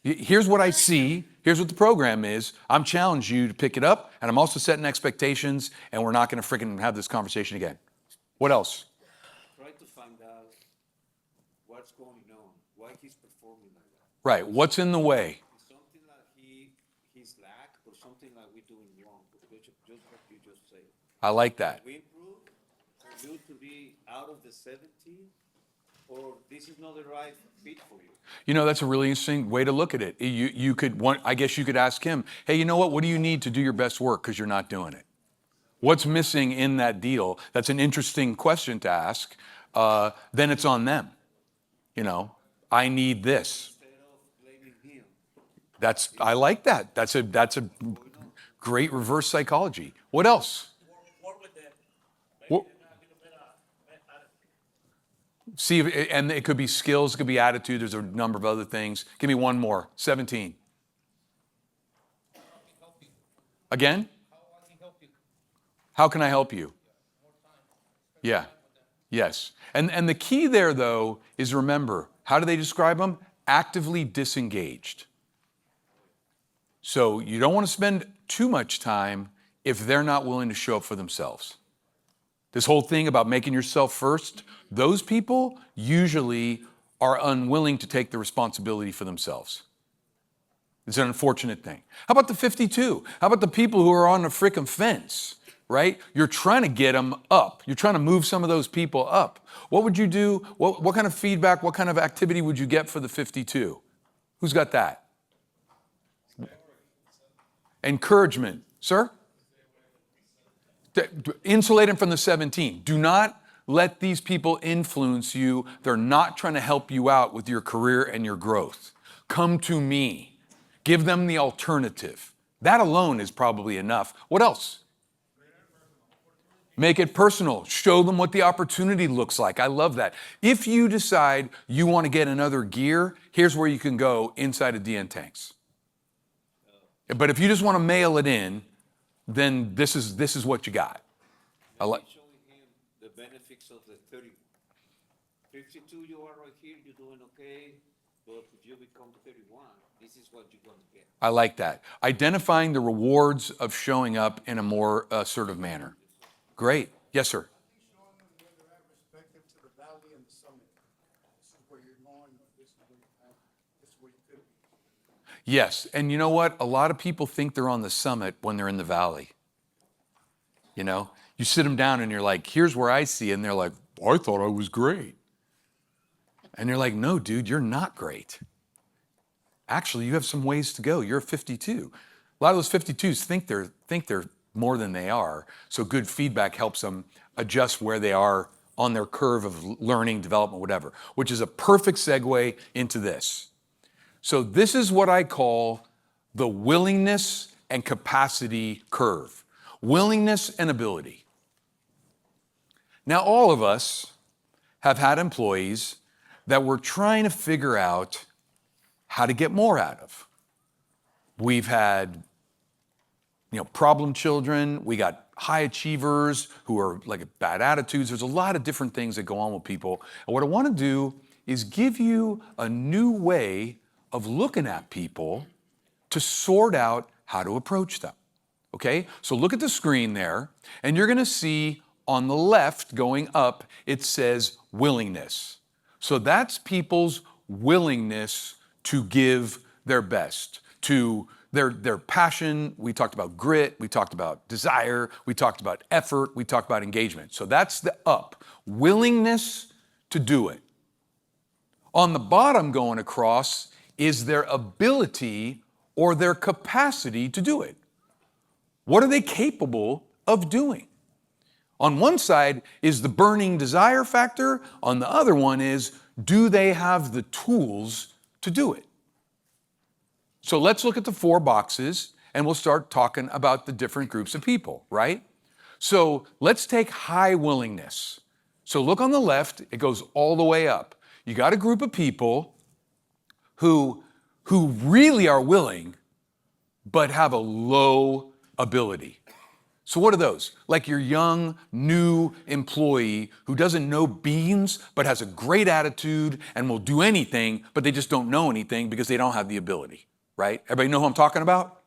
here's what I see. Here's what the program is. I'm challenging you to pick it up, and I'm also setting expectations, and we're not going to freaking have this conversation again. What else? Try to find out what's going on, why he's performing like that. Right, what's in the way? Something that he's lack or something that we're doing wrong, just what you just said. I like that. We improve for you to be out of the 17, or this is not the right fit for you. That's a really interesting way to look at it. You could, I guess you could ask him, hey, you know what do you need to do your best work because you're not doing it? What's missing in that deal? That's an interesting question to ask. Then it's on them. I need this. Instead of blaming him. I like that. That's a great reverse psychology. What else? Work with them. What- Maybe they're not gonna better attitude. See, and it could be skills, it could be attitude. There's a number of other things. Give me one more. 17. Again? How can I help you? Yeah. Yes. And the key there, though, is remember, how do they describe them? Actively disengaged. So you don't want to spend too much time if they're not willing to show up for themselves. This whole thing about making yourself first, those people usually are unwilling to take the responsibility for themselves. It's an unfortunate thing. How about the 52? How about the people who are on the frickin' fence, right? You're trying to get them up. You're trying to move some of those people up. What would you do? What kind of feedback, what kind of activity would you get for the 52? Who's got that? Encouragement. Sir? Insulate them from the 17. Do not let these people influence you. They're not trying to help you out with your career and your growth. Come to me. Give them the alternative. That alone is probably enough. What else? Make it personal. Show them what the opportunity looks like. I love that. If you decide you want to get another gear, here's where you can go inside of DN Tanks. But if you just want to mail it in, then this is what you got. I like. Showing him the benefits of the 30. 52, you are right here, you're doing okay, but if you become 31, this is what you're going to get. I like that. Identifying the rewards of showing up in a more assertive manner. Great. Yes, sir. Showing them where they're at respective to the valley and the summit. This is where you're going, or this is where you could be. Yes, and you know what? A lot of people think they're on the summit when they're in the valley. You sit them down and you're like, here's where I see it. And they're like, I thought I was great. And you're like, no, dude, you're not great. Actually, you have some ways to go. You're a 52. A lot of those 52s think they're more than they are. So good feedback helps them adjust where they are on their curve of learning, development, whatever, which is a perfect segue into this. So this is what I call the willingness and capacity curve. Willingness and ability. Now, all of us have had employees that we're trying to figure out how to get more out of. We've had, problem children. We got high achievers who are like bad attitudes. There's a lot of different things that go on with people. And what I want to do is give you a new way of looking at people to sort out how to approach them. Okay? So look at the screen there, and you're going to see on the left going up, it says willingness. So that's people's willingness to give their best, to their passion. We talked about grit, we talked about desire, we talked about effort, we talked about engagement. So that's the up, willingness to do it. On the bottom going across is their ability or their capacity to do it. What are they capable of doing? On one side is the burning desire factor. On the other one is, do they have the tools to do it? So let's look at the 4 boxes and we'll start talking about the different groups of people, right? So let's take high willingness. So look on the left, it goes all the way up. You got a group of people who really are willing, but have a low ability. So what are those? Like your young, new employee who doesn't know beans, but has a great attitude and will do anything, but they just don't know anything because they don't have the ability, right? Everybody know who I'm talking about?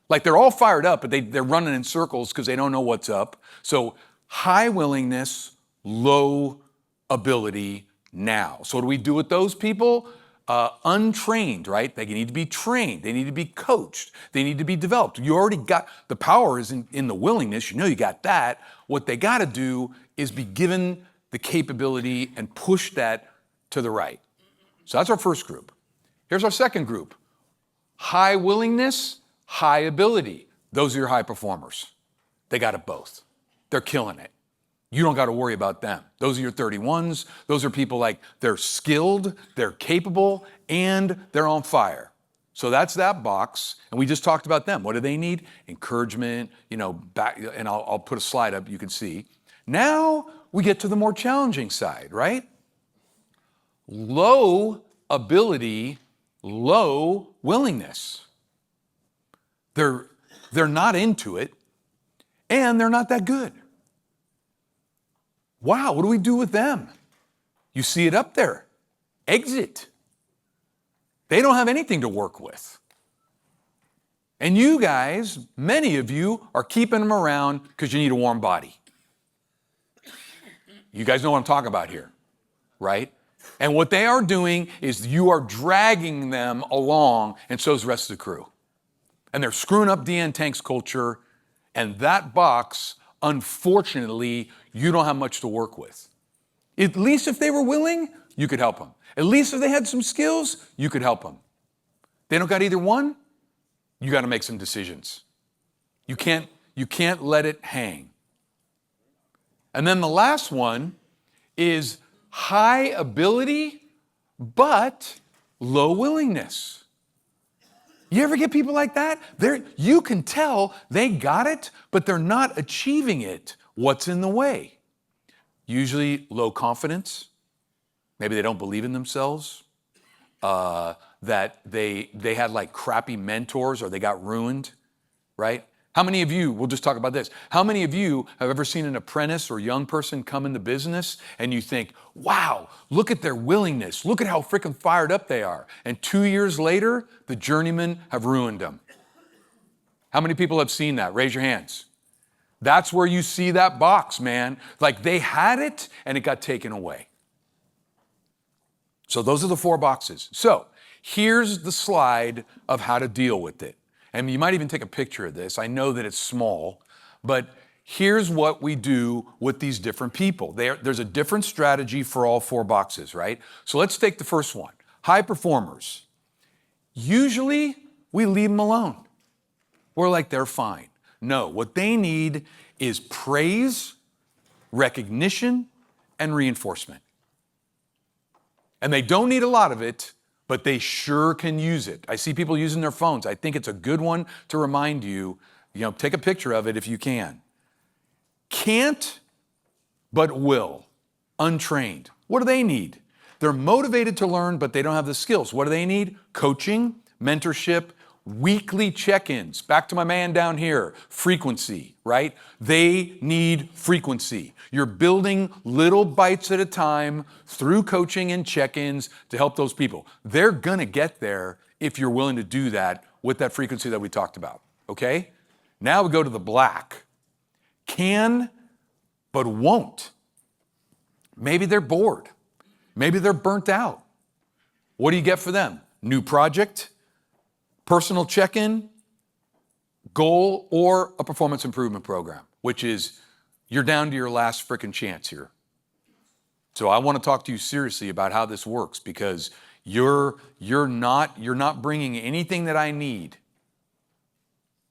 Like they're all fired up, but they're running in circles because they don't know what's up. So high willingness, low ability now. So what do we do with those people? Untrained, right? They need to be trained. They need to be coached. They need to be developed. You already got, the power is in the willingness. You know you got that. What they got to do is be given the capability and push that to the right. So that's our first group. Here's our second group. High willingness, high ability. Those are your high performers. They got it both. They're killing it. You don't got to worry about them. Those are your 31s. Those are people like they're skilled, they're capable, and they're on fire. So that's that box. And we just talked about them. What do they need? Encouragement, back, and I'll put a slide up you can see. Now we get to the more challenging side, right? Low ability, low willingness. They're not into it, and they're not that good. Wow, what do we do with them? You see it up there. Exit. They don't have anything to work with. And you guys, many of you, are keeping them around because you need a warm body. You guys know what I'm talking about here, right? And what they are doing is you are dragging them along, and so is the rest of the crew. And they're screwing up DN Tank's culture, and that box, unfortunately, you don't have much to work with. At least if they were willing, you could help them. At least if they had some skills, you could help them. They don't got either one, you got to make some decisions. You can't let it hang. And then the last one is high ability, but low willingness. You ever get people like that? You can tell they got it, but they're not achieving it. What's in the way? Usually low confidence. Maybe they don't believe in themselves. That they had like crappy mentors or they got ruined, right? How many of you, we'll just talk about this. How many of you have ever seen an apprentice or young person come into business and you think, wow, look at their willingness. Look at how freaking fired up they are. And 2 years later, the journeymen have ruined them. How many people have seen that? Raise your hands. That's where you see that box, man. Like they had it and it got taken away. So those are the 4 boxes. So here's the slide of how to deal with it. And you might even take a picture of this. I know that it's small, but here's what we do with these different people. There's a different strategy for all 4 boxes, right? So let's take the first one. High performers. Usually we leave them alone. We're like, they're fine. No, what they need is praise, recognition, and reinforcement. And they don't need a lot of it, but they sure can use it. I see people using their phones. I think it's a good one to remind you, take a picture of it if you can. Can't, but will. Untrained. What do they need? They're motivated to learn, but they don't have the skills. What do they need? Coaching, mentorship, weekly check-ins. Back to my man down here, frequency, right? They need frequency. You're building little bites at a time through coaching and check-ins to help those people. They're gonna get there if you're willing to do that with that frequency that we talked about, okay? Now we go to the black. Can, but won't. Maybe they're bored. Maybe they're burnt out. What do you get for them? New project, personal check-in, goal, or a performance improvement program, which is you're down to your last frickin' chance here. So I want to talk to you seriously about how this works, because you're not bringing anything that I need,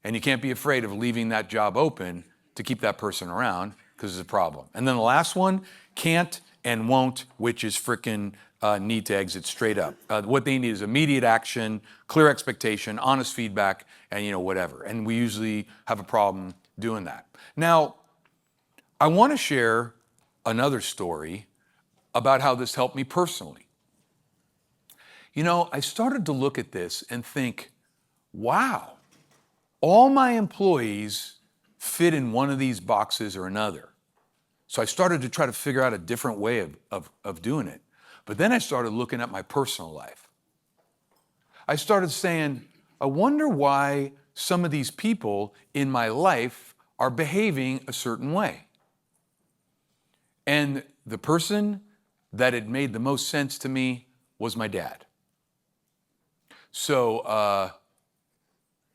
and you can't be afraid of leaving that job open to keep that person around, because it's a problem. And then the last one, can't and won't, which is frickin' need to exit straight up. What they need is immediate action, clear expectation, honest feedback, and whatever. And we usually have a problem doing that. Now, I want to share another story about how this helped me personally. I started to look at this and think, wow, all my employees fit in one of these boxes or another. So I started to try to figure out a different way of doing it. But then I started looking at my personal life. I started saying, I wonder why some of these people in my life are behaving a certain way. And the person that had made the most sense to me was my dad. So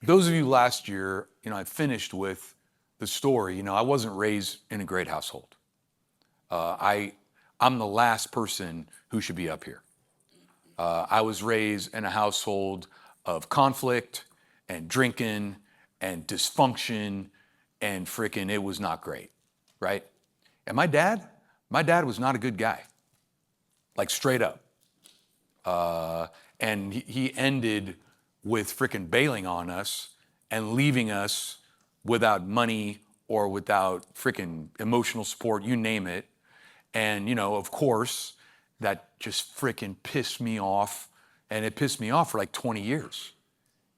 those of you last year, I finished with the story. I wasn't raised in a great household. I'm the last person who should be up here. I was raised in a household of conflict and drinking and dysfunction, and frickin' it was not great, right? And my dad was not a good guy, like straight up. And he ended with frickin' bailing on us and leaving us without money or without frickin' emotional support, you name it. And, of course, that just frickin' pissed me off. And it pissed me off for like 20 years.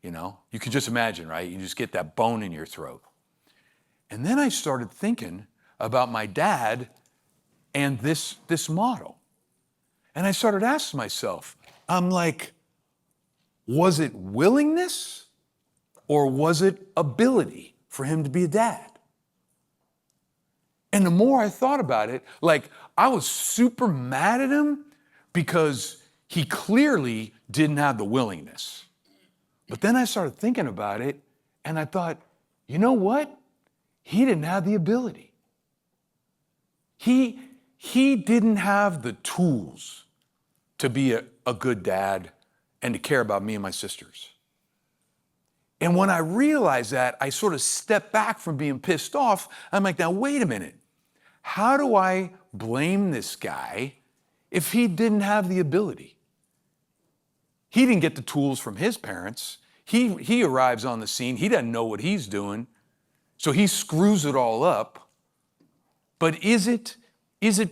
You can just imagine, right? You just get that bone in your throat. And then I started thinking about my dad and this model. And I started asking myself, I'm like, was it willingness or was it ability for him to be a dad? And the more I thought about it, I was super mad at him because he clearly didn't have the willingness. But then I started thinking about it and I thought, you know what? He didn't have the ability. He didn't have the tools to be a good dad and to care about me and my sisters. And when I realized that, I sort of stepped back from being pissed off. I'm like, now wait a minute. How do I blame this guy if he didn't have the ability? He didn't get the tools from his parents. He arrives on the scene. He doesn't know what he's doing. So he screws it all up. But is it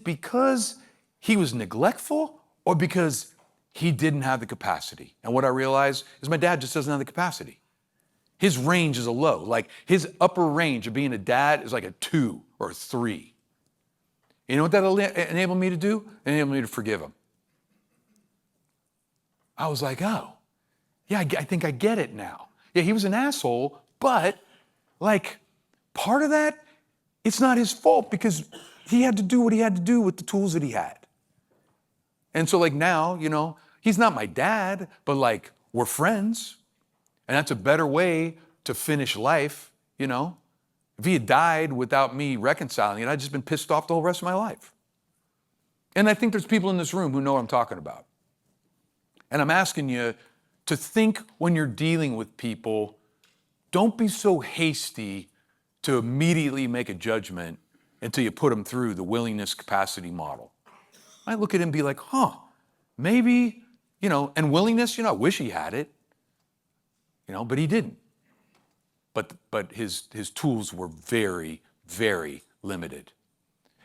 because he was neglectful or because he didn't have the capacity? And what I realized is my dad just doesn't have the capacity. His range is a low. Like his upper range of being a dad is like a 2 or a 3. You know what that enabled me to do? It enabled me to forgive him. I was like, oh, yeah, I think I get it now. Yeah, he was an asshole, but part of that, it's not his fault because he had to do what he had to do with the tools that he had. And so now, he's not my dad, but we're friends. And that's a better way to finish life, If he had died without me reconciling it, I'd just been pissed off the whole rest of my life. And I think there's people in this room who know what I'm talking about. And I'm asking you to think when you're dealing with people, don't be so hasty to immediately make a judgment until you put them through the willingness capacity model. Might look at it and be like, maybe, and willingness, I wish he had it, but he didn't. But his tools were very, very limited.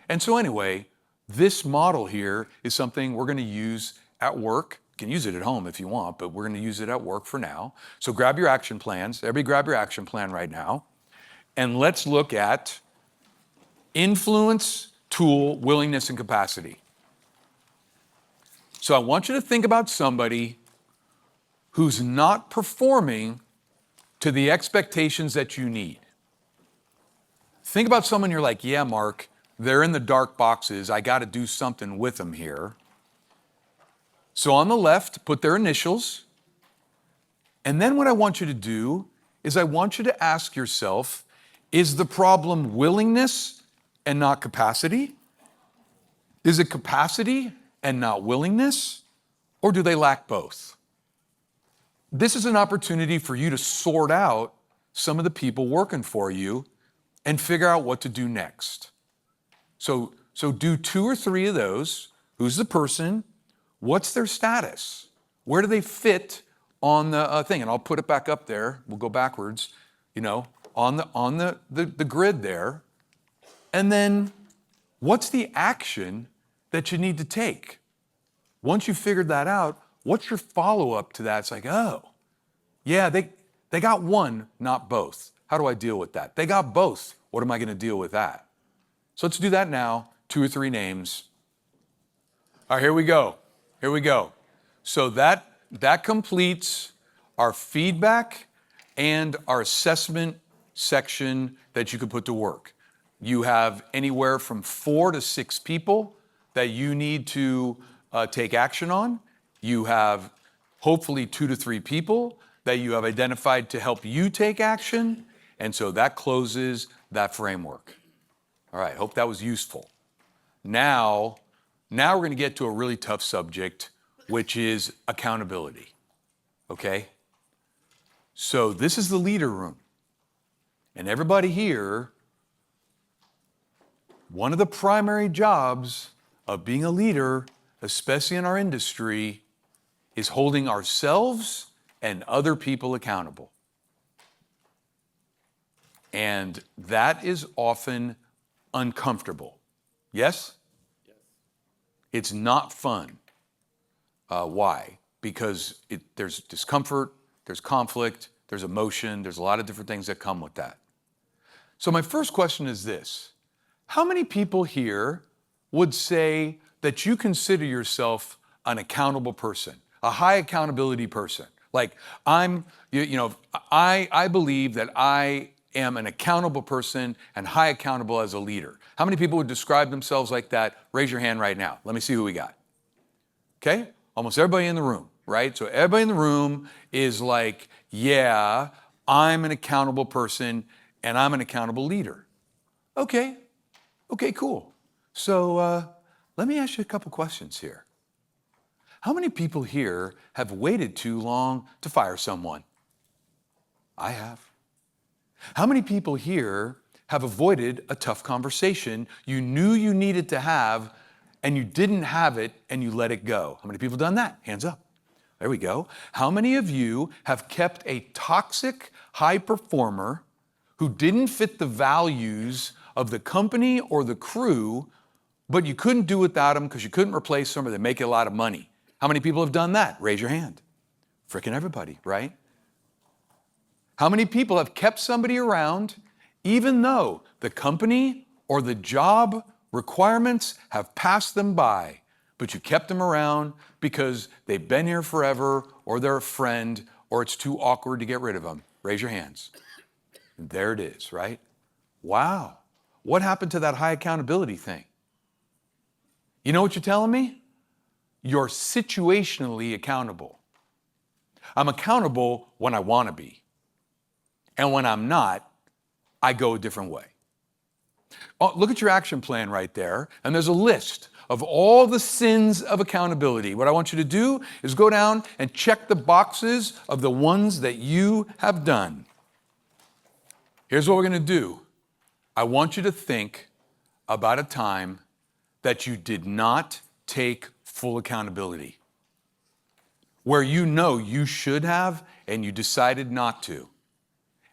And so anyway, this model here is something we're going to use at work. You can use it at home if you want, but we're going to use it at work for now. So grab your action plans. Everybody grab your action plan right now. And let's look at influence, tool, willingness, and capacity. So I want you to think about somebody who's not performing to the expectations that you need. Think about someone you're like, yeah, Mark, they're in the dark boxes. I got to do something with them here. So on the left, put their initials. And then what I want you to do is I want you to ask yourself, is the problem willingness and not capacity? Is it capacity and not willingness? Or do they lack both? This is an opportunity for you to sort out some of the people working for you and figure out what to do next. So do 2 or 3 of those. Who's the person? What's their status? Where do they fit on the thing? And I'll put it back up there. We'll go backwards, on the grid there. And then what's the action that you need to take? Once you've figured that out, what's your follow-up to that? It's like, oh, yeah, they got one, not both. How do I deal with that? They got both. What am I going to deal with that? So let's do that now. 2 or 3 names. All right, here we go. So that completes our feedback and our assessment section that you could put to work. You have anywhere from 4 to 6 people that you need to take action on. You have hopefully 2 to 3 people that you have identified to help you take action. And so that closes that framework. All right, hope that was useful. Now we're going to get to a really tough subject, which is accountability. Okay? So this is the leader room. And everybody here, one of the primary jobs of being a leader, especially in our industry, is holding ourselves and other people accountable. And that is often uncomfortable. Yes? Yes. It's not fun. Why? Because there's discomfort, there's conflict, there's emotion, there's a lot of different things that come with that. So my first question is this. How many people here would say that you consider yourself an accountable person, a high accountability person? Like I believe that I am an accountable person and high accountable as a leader. How many people would describe themselves like that? Raise your hand right now. Let me see who we got. Okay, almost everybody in the room, right? So everybody in the room is like, yeah, I'm an accountable person and I'm an accountable leader. Okay, cool. So let me ask you a couple questions here. How many people here have waited too long to fire someone? I have. How many people here have avoided a tough conversation you knew you needed to have and you didn't have it and you let it go? How many people have done that? Hands up. There we go. How many of you have kept a toxic high performer who didn't fit the values of the company or the crew, but you couldn't do without them because you couldn't replace them or they make you a lot of money? How many people have done that? Raise your hand. Frickin' everybody, right? How many people have kept somebody around even though the company or the job requirements have passed them by, but you kept them around because they've been here forever or they're a friend or it's too awkward to get rid of them? Raise your hands. And there it is, right? Wow. What happened to that high accountability thing? You know what you're telling me? You're situationally accountable. I'm accountable when I want to be. And when I'm not, I go a different way. Oh, look at your action plan right there. And there's a list of all the sins of accountability. What I want you to do is go down and check the boxes of the ones that you have done. Here's what we're going to do. I want you to think about a time that you did not take full accountability. Where you know you should have and you decided not to.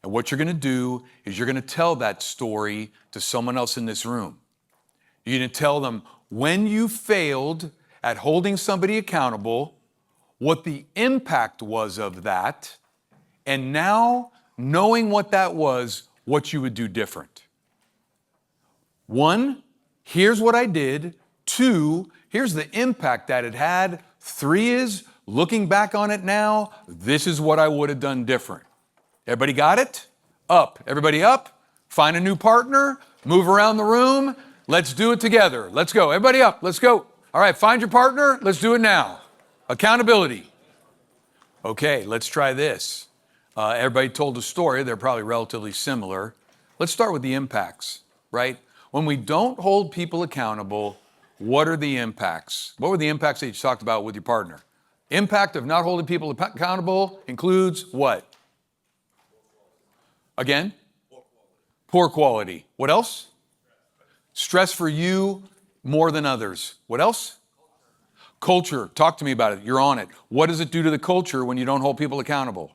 And what you're going to do is you're going to tell that story to someone else in this room. You're going to tell them when you failed at holding somebody accountable, what the impact was of that, and now knowing what that was, what you would do different. 1, here's what I did. 2, here's the impact that it had. 3 is, looking back on it now, this is what I would have done different. Everybody got it? Up. Everybody up? Find a new partner. Move around the room. Let's do it together. Let's go. Everybody up. Let's go. All right, find your partner. Let's do it now. Accountability. Okay, let's try this. Everybody told a story. They're probably relatively similar. Let's start with the impacts, right? When we don't hold people accountable, what are the impacts? What were the impacts that you talked about with your partner? Impact of not holding people accountable includes what? Again? Poor quality. What else? Stress for you more than others. What else? Culture. Talk to me about it. You're on it. What does it do to the culture when you don't hold people accountable?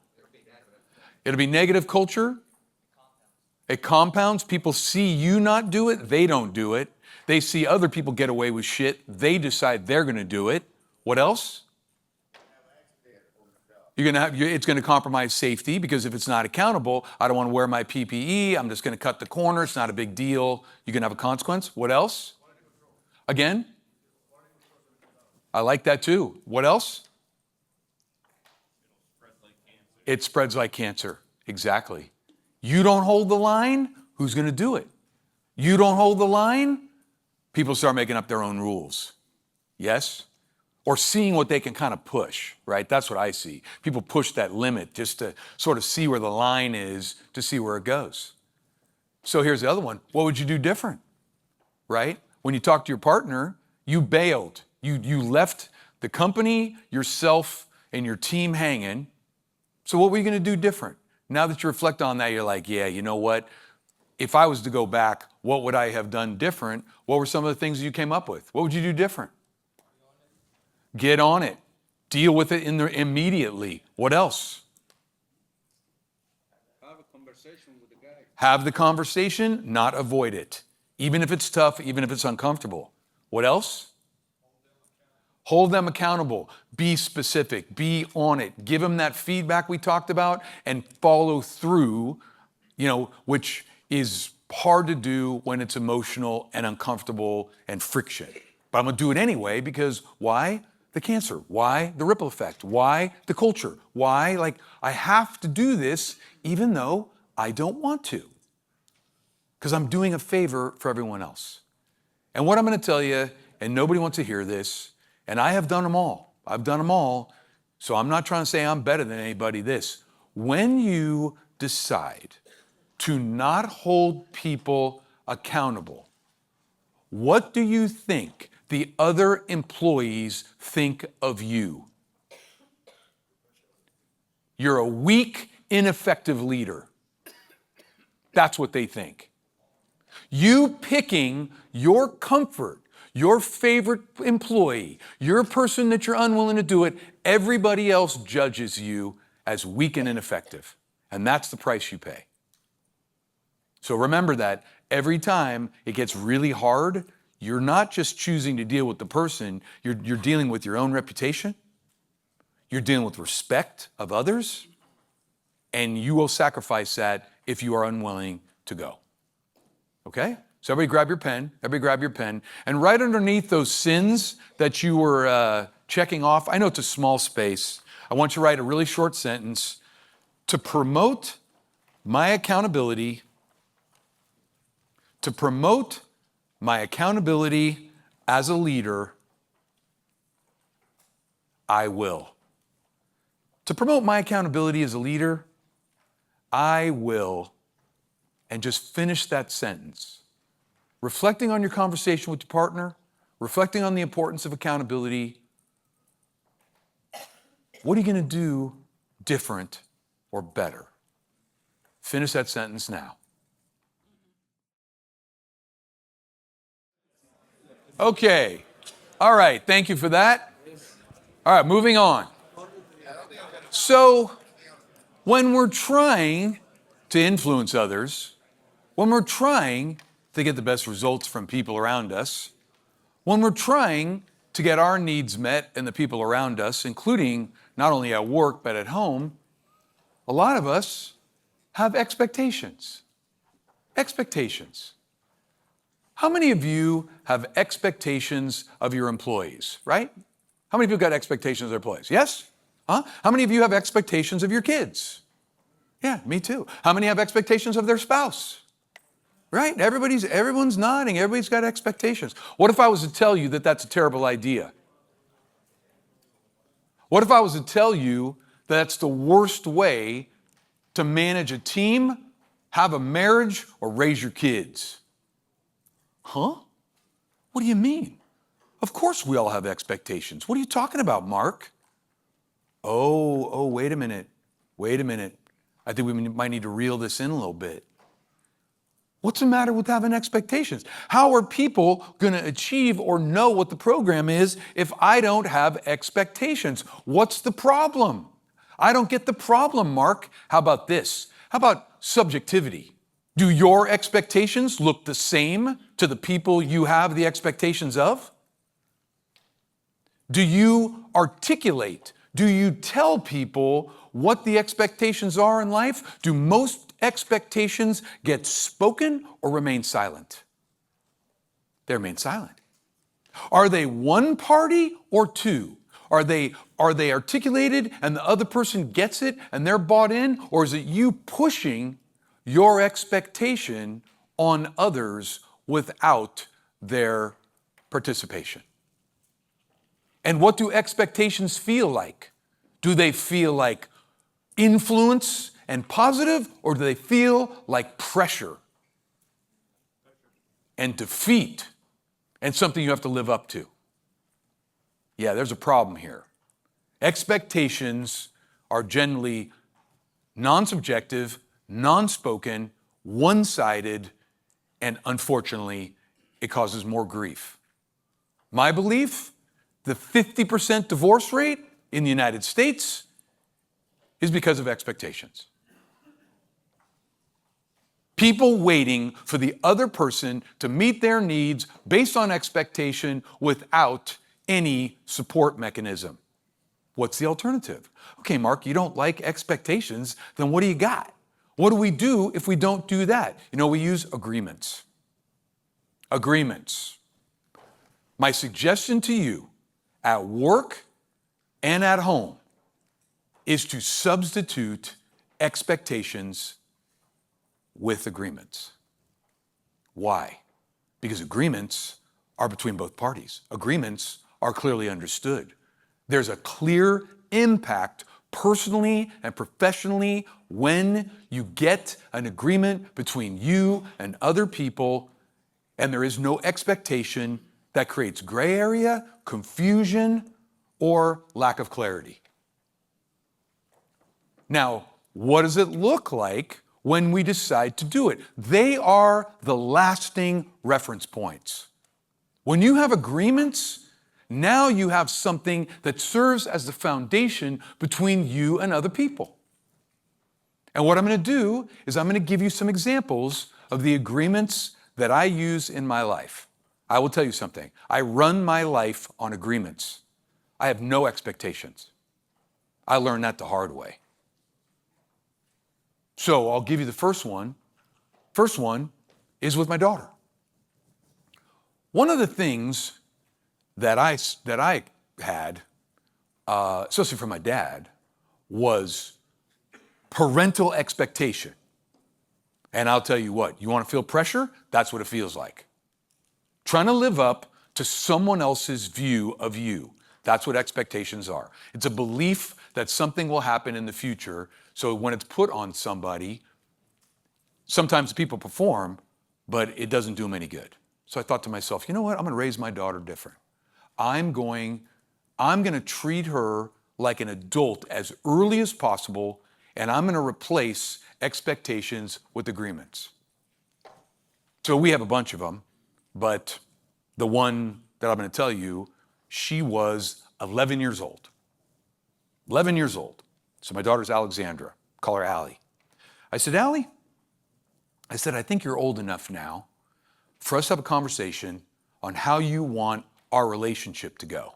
It'll be negative culture. It compounds. People see you not do it. They don't do it. They see other people get away with shit. They decide they're going to do it. What else? It's going to compromise safety because if it's not accountable, I don't want to wear my PPE. I'm just going to cut the corner. It's not a big deal. You're going to have a consequence. What else? Again? I like that too. What else? It spreads like cancer. Exactly. You don't hold the line, who's going to do it? You don't hold the line, people start making up their own rules. Yes? Or seeing what they can kind of push, right? That's what I see. People push that limit just to sort of see where the line is, to see where it goes. So here's the other one. What would you do different, right? When you talk to your partner, you bailed. You left the company, yourself, and your team hanging. So what were you going to do different? Now that you reflect on that, you're like, yeah, you know what? If I was to go back, what would I have done different? What were some of the things you came up with? What would you do different? Get on it. Deal with it immediately. What else? Have a conversation with the guy. Have the conversation, not avoid it. Even if it's tough, even if it's uncomfortable. What else? Hold them accountable. Be specific. Be on it. Give them that feedback we talked about and follow through, which is hard to do when it's emotional and uncomfortable and friction. But I'm going to do it anyway because why? The cancer. Why? The ripple effect. Why? The culture. Why? I have to do this even though I don't want to. Because I'm doing a favor for everyone else. And what I'm going to tell you, and nobody wants to hear this, and I have done them all. I've done them all. So I'm not trying to say I'm better than anybody. When you decide to not hold people accountable, what do you think the other employees think of you? You're a weak, ineffective leader. That's what they think. You picking your comfort, your favorite employee, your person that you're unwilling to do it, everybody else judges you as weak and ineffective. And that's the price you pay. So remember that every time it gets really hard, you're not just choosing to deal with the person, you're dealing with your own reputation, you're dealing with respect of others, and you will sacrifice that if you are unwilling to go. Okay? So everybody grab your pen, and right underneath those sins that you were checking off, I know it's a small space, I want you to write a really short sentence. To promote my accountability as a leader, I will. To promote my accountability as a leader, I will. And just finish that sentence. Reflecting on your conversation with your partner, reflecting on the importance of accountability. What are you going to do different or better? Finish that sentence now. Okay, All right, thank you for that. All right, moving on. So, when we're trying to influence others, when we're trying to get the best results from people around us, when we're trying to get our needs met and the people around us, including not only at work but at home, a lot of us have expectations. Expectations. How many of you have expectations of your employees, right? How many of you got expectations of their employees? Yes? Huh? How many of you have expectations of your kids? Yeah, me too. How many have expectations of their spouse? Right? Everyone's nodding. Everybody's got expectations. What if I was to tell you that that's a terrible idea? What if I was to tell you that that's the worst way to manage a team, have a marriage, or raise your kids? Huh? What do you mean? Of course we all have expectations. What are you talking about, Mark? Oh, wait a minute. Wait a minute. I think we might need to reel this in a little bit. What's the matter with having expectations? How are people going to achieve or know what the program is if I don't have expectations? What's the problem? I don't get the problem, Mark. How about this? How about subjectivity? Do your expectations look the same to the people you have the expectations of? Do you articulate? Do you tell people what the expectations are in life? Do most expectations get spoken or remain silent? They remain silent. Are they one party or two? Are they articulated and the other person gets it and they're bought in? Or is it you pushing your expectation on others without their participation? And what do expectations feel like? Do they feel like influence and positive, or do they feel like pressure and defeat and something you have to live up to? Yeah, there's a problem here. Expectations are generally non-subjective, non-spoken, one-sided, and unfortunately, it causes more grief. My belief, the 50% divorce rate in the United States is because of expectations. People waiting for the other person to meet their needs based on expectation without any support mechanism. What's the alternative? Okay, Mark, you don't like expectations, then what do you got? What do we do if we don't do that? You know, we use agreements. Agreements. My suggestion to you at work and at home is to substitute expectations with agreements. Why? Because agreements are between both parties. Agreements are clearly understood. There's a clear impact personally and professionally when you get an agreement between you and other people, and there is no expectation that creates gray area, confusion, or lack of clarity. Now, what does it look like when we decide to do it? They are the lasting reference points. When you have agreements, now you have something that serves as the foundation between you and other people. And what I'm going to do is I'm going to give you some examples of the agreements that I use in my life. I will tell you something. I run my life on agreements. I have no expectations. I learned that the hard way. So I'll give you the first one. First one is with my daughter. One of the things that I had, especially from my dad, was parental expectation. And I'll tell you what, you want to feel pressure? That's what it feels like. Trying to live up to someone else's view of you. That's what expectations are. It's a belief that something will happen in the future. So when it's put on somebody, sometimes people perform, but it doesn't do them any good. So I thought to myself, you know what? I'm going to raise my daughter different. I'm going to treat her like an adult as early as possible, and I'm going to replace expectations with agreements. So we have a bunch of them, but the one that I'm going to tell you She was 11 years old. 11 years old. So my daughter's Alexandra. Call her Allie. I said, Allie, I said, I think you're old enough now for us to have a conversation on how you want our relationship to go.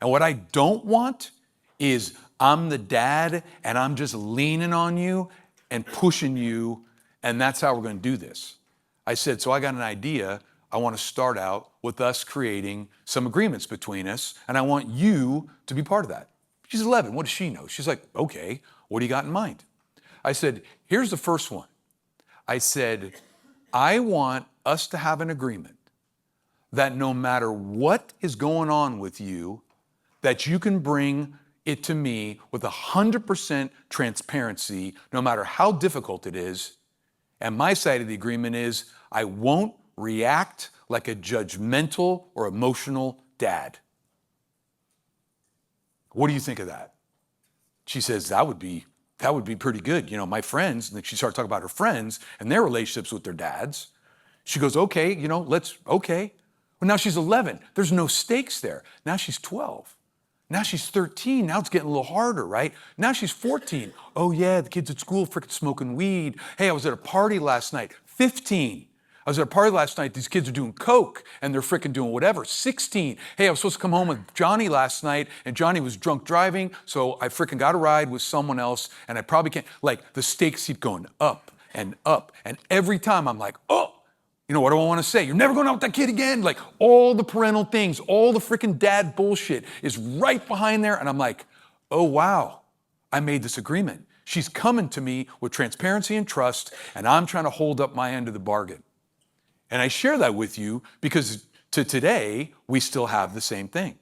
And what I don't want is I'm the dad and I'm just leaning on you and pushing you, and that's how we're going to do this. I said, so I got an idea. I want to start out with us creating some agreements between us, and I want you to be part of that. She's 11. What does she know? She's like, okay, what do you got in mind? I said, here's the first one. I said, I want us to have an agreement that no matter what is going on with you, that you can bring it to me with 100% transparency, no matter how difficult it is. And my side of the agreement is I won't react like a judgmental or emotional dad. What do you think of that? She says, that would be pretty good. You know, my friends, and then she started talking about her friends and their relationships with their dads. She goes, okay, you know, okay. Well, now she's 11. There's no stakes there. Now she's 12. Now she's 13. Now it's getting a little harder, right? Now she's 14. Oh yeah, the kids at school freaking smoking weed. Hey, I was at a party last night. 15. I was at a party last night. These kids are doing coke and they're freaking doing whatever. 16. Hey, I was supposed to come home with Johnny last night and Johnny was drunk driving. So I freaking got a ride with someone else and I probably can't, like the stakes keep going up and up. And every time I'm like, oh, you know, what do I want to say? You're never going out with that kid again. Like all the parental things, all the freaking dad bullshit is right behind there. And I'm like, oh, wow, I made this agreement. She's coming to me with transparency and trust, and I'm trying to hold up my end of the bargain. And I share that with you because to today, we still have the same thing.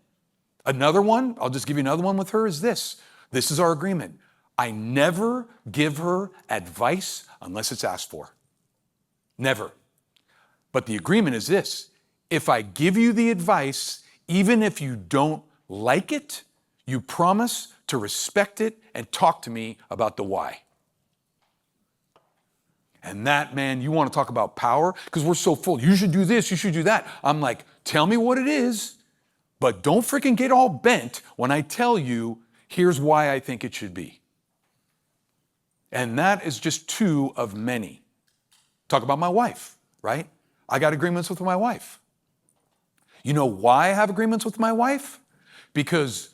Another one, I'll just give you another one with her, is this. This is our agreement. I never give her advice unless it's asked for. Never. But the agreement is this. If I give you the advice, even if you don't like it, you promise to respect it and talk to me about the why. And that, man, you want to talk about power? Because we're so full. You should do this, you should do that. I'm like, tell me what it is, but don't freaking get all bent when I tell you, here's why I think it should be. And that is just two of many. Talk about my wife, right? I got agreements with my wife. You know why I have agreements with my wife? Because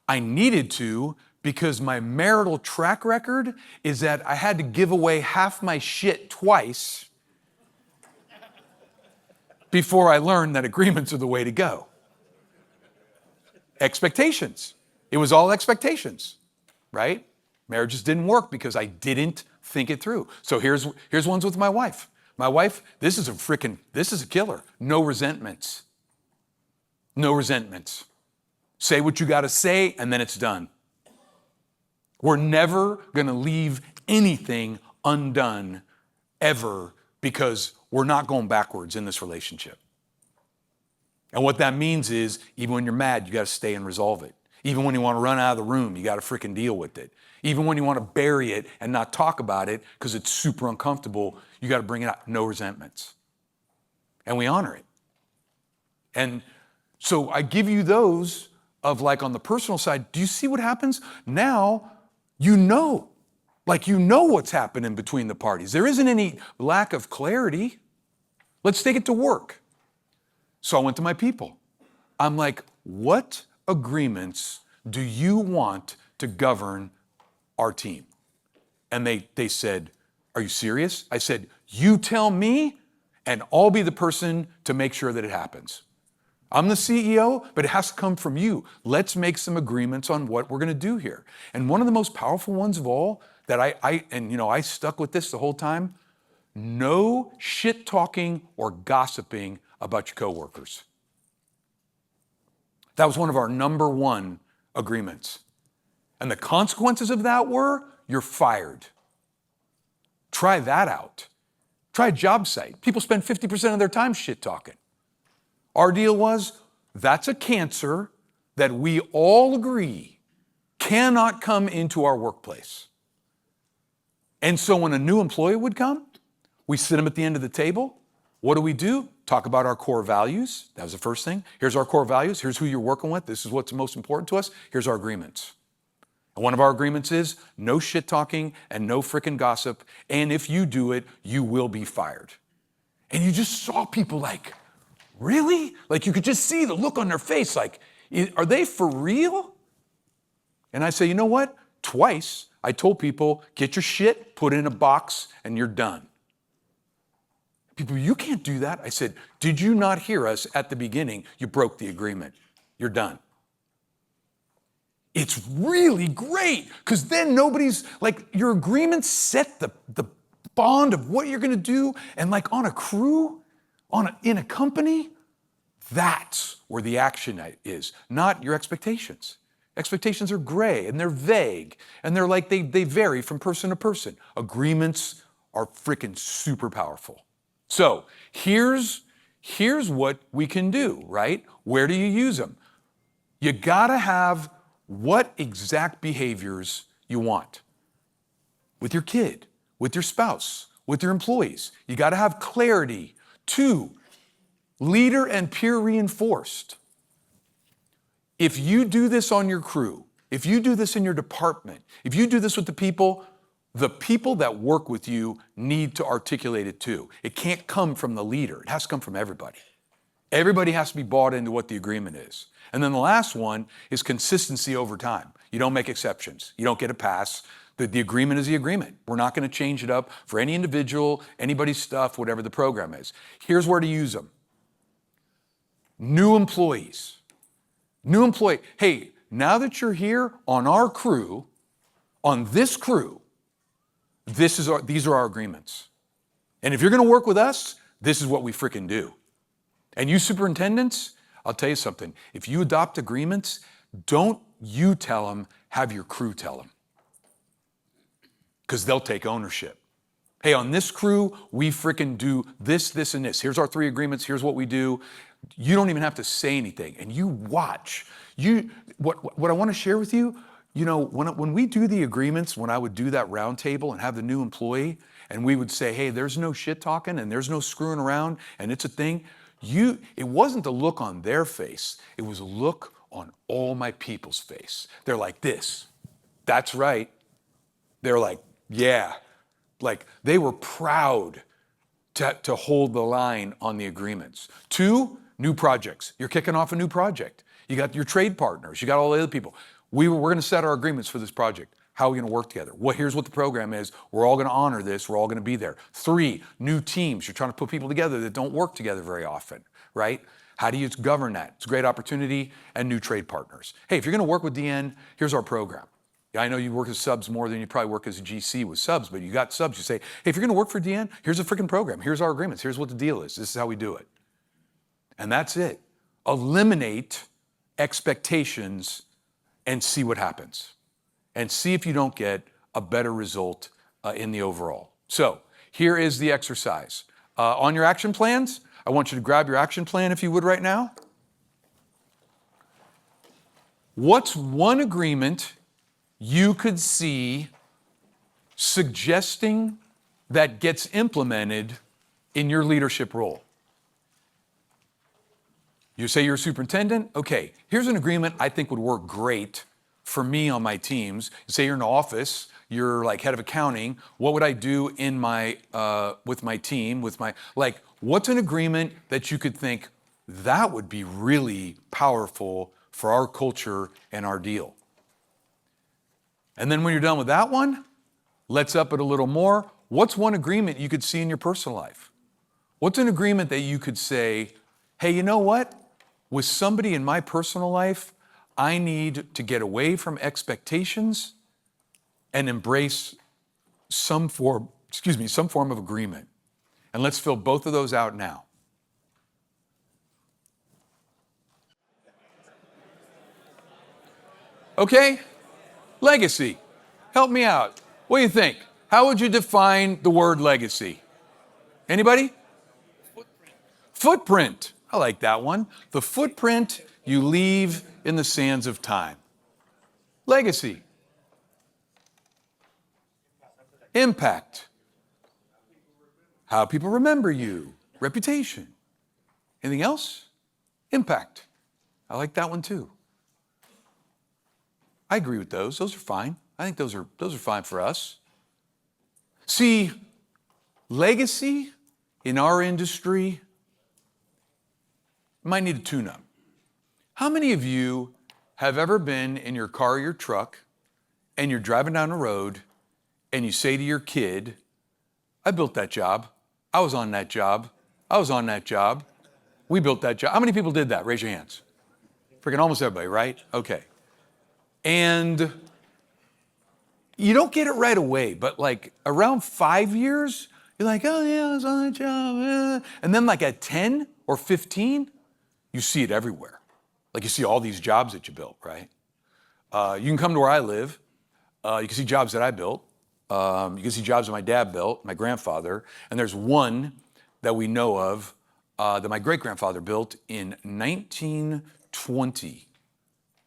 I needed to, because my marital track record is that I had to give away half my shit twice before I learned that agreements are the way to go. Expectations. It was all expectations, right? Marriages didn't work because I didn't think it through. So here's ones with my wife. My wife, this is a killer. No resentments. No resentments. Say what you got to say and then it's done. We're never going to leave anything undone ever because we're not going backwards in this relationship. And what that means is even when you're mad, you got to stay and resolve it. Even when you want to run out of the room, you got to freaking deal with it. Even when you want to bury it and not talk about it because it's super uncomfortable, you got to bring it out. No resentments. And we honor it. And so I give you those of like on the personal side. Do you see what happens? Now you know what's happening between the parties. There isn't any lack of clarity. Let's take it to work. So I went to my people. I'm like, what agreements do you want to govern our team? And they said, are you serious? I said, you tell me and I'll be the person to make sure that it happens. I'm the CEO, but it has to come from you. Let's make some agreements on what we're going to do here. And one of the most powerful ones of all that I stuck with this the whole time, no shit talking or gossiping about your coworkers. That was one of our number one agreements. And the consequences of that were you're fired. Try that out. Try a job site. People spend 50% of their time shit talking. Our deal was that's a cancer that we all agree cannot come into our workplace. And so when a new employee would come, we sit them at the end of the table. What do? talk about our core values. That was the first thing. Here's our core values. Here's who you're working with. This is what's most important to us. Here's our agreements. And one of our agreements is no shit talking and no frickin' gossip. And if you do it, you will be fired. And you just saw people like, really? Like you could just see the look on their face like, are they for real? And I say, you know what? Twice I told people, get your shit, put it in a box, and you're done. People, you can't do that. I said, did you not hear us at the beginning? You broke the agreement. You're done. It's really great because then nobody's like, your agreements set the bond of what you're going to do. And like on a crew, in a company, that's where the action is, not your expectations. Expectations are gray and they're vague and they're like, they vary from person to person. Agreements are freaking super powerful. So here's what we can do, right? Where do you use them? You gotta have what exact behaviors you want. With your kid, with your spouse, with your employees. You gotta have clarity. 2, leader and peer reinforced. If you do this on your crew, if you do this in your department, if you do this with the people that work with you need to articulate it too. It can't come from the leader. It has to come from everybody. Everybody has to be bought into what the agreement is. And then the last one is consistency over time. You don't make exceptions. You don't get a pass. The agreement is the agreement. We're not going to change it up for any individual, anybody's stuff, whatever the program is. Here's where to use them. New employees. New employee. Hey, now that you're here on our crew, on this crew, these are our agreements. And if you're going to work with us, this is what we freaking do. And you superintendents, I'll tell you something. If you adopt agreements, don't you tell them, have your crew tell them. Because they'll take ownership. Hey, on this crew, we freaking do this, this, and this. Here's our 3 agreements. Here's what we do. You don't even have to say anything. And you watch. What I want to share with you, you know, when we do the agreements, when I would do that round table and have the new employee, and we would say, hey, there's no shit talking and there's no screwing around and it's a thing. It wasn't the look on their face. It was a look on all my people's face. They're like this. That's right. They're like, yeah. Like they were proud to hold the line on the agreements. 2, new projects. You're kicking off a new project. You got your trade partners. You got all the other people. We're going to set our agreements for this project. How are we going to work together? Well, here's what the program is. We're all going to honor this. We're all going to be there. 3, new teams. You're trying to put people together that don't work together very often, right? How do you govern that? It's a great opportunity. And new trade partners. Hey, if you're going to work with DN, here's our program. Yeah, I know you work as subs more than you probably work as a GC with subs, but you got subs. You say, hey, if you're going to work for DN, here's a freaking program. Here's our agreements. Here's what the deal is. This is how we do it. And that's it. Eliminate expectations and see what happens. And see if you don't get a better result in the overall. So here is the exercise. On your action plans, I want you to grab your action plan if you would right now. What's one agreement you could see suggesting that gets implemented in your leadership role? You say you're a superintendent? Okay, here's an agreement I think would work great for me on my teams. You say you're in the office, you're like head of accounting. What would I do in my with my team, what's an agreement that you could think that would be really powerful for our culture and our deal? And then when you're done with that one, let's up it a little more. What's one agreement you could see in your personal life? What's an agreement that you could say, hey, you know what? With somebody in my personal life, I need to get away from expectations and embrace some form of agreement. And let's fill both of those out now. Okay, legacy. Help me out. What do you think? How would you define the word legacy? Anybody? Footprint. I like that one. The footprint you leave in the sands of time. Legacy. Impact. How people remember you. Reputation. Anything else? Impact. I like that one too. I agree with those. Those are fine. I think those are fine for us. See, legacy in our industry might need a tune-up. How many of you have ever been in your car or your truck and you're driving down the road and you say to your kid, I built that job. I was on that job. I was on that job. We built that job. How many people did that? Raise your hands. Freaking almost everybody, right? Okay. And you don't get it right away, but like around 5 years, you're like, oh yeah, I was on that job. And then like at 10 or 15, you see it everywhere. Like you see all these jobs that you built, right? You can come to where I live. You can see jobs that I built. You can see jobs that my dad built, my grandfather. And there's one that we know of that my great-grandfather built in 1920.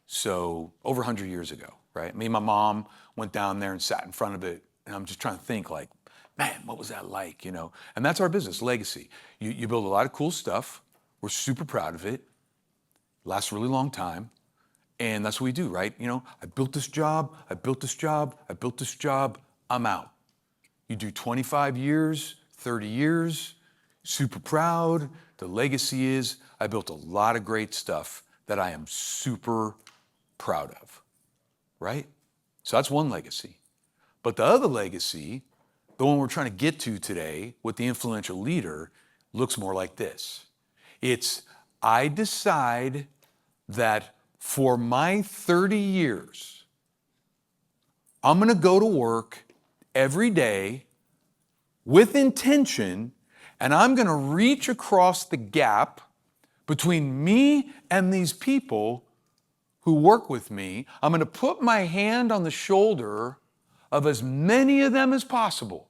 So over 100 years ago, right? Me and my mom went down there and sat in front of it. And I'm just trying to think like, man, what was that like, you know? And that's our business, legacy. You build a lot of cool stuff. We're super proud of it. Lasts a really long time. And that's what we do, right? You know, I built this job, I built this job, I built this job, I'm out. You do 25 years, 30 years, super proud. The legacy is I built a lot of great stuff that I am super proud of, right? So that's one legacy. But the other legacy, the one we're trying to get to today with the influential leader, looks more like this. It's, I decide that for my 30 years, I'm gonna go to work every day with intention, and I'm gonna reach across the gap between me and these people who work with me. I'm gonna put my hand on the shoulder of as many of them as possible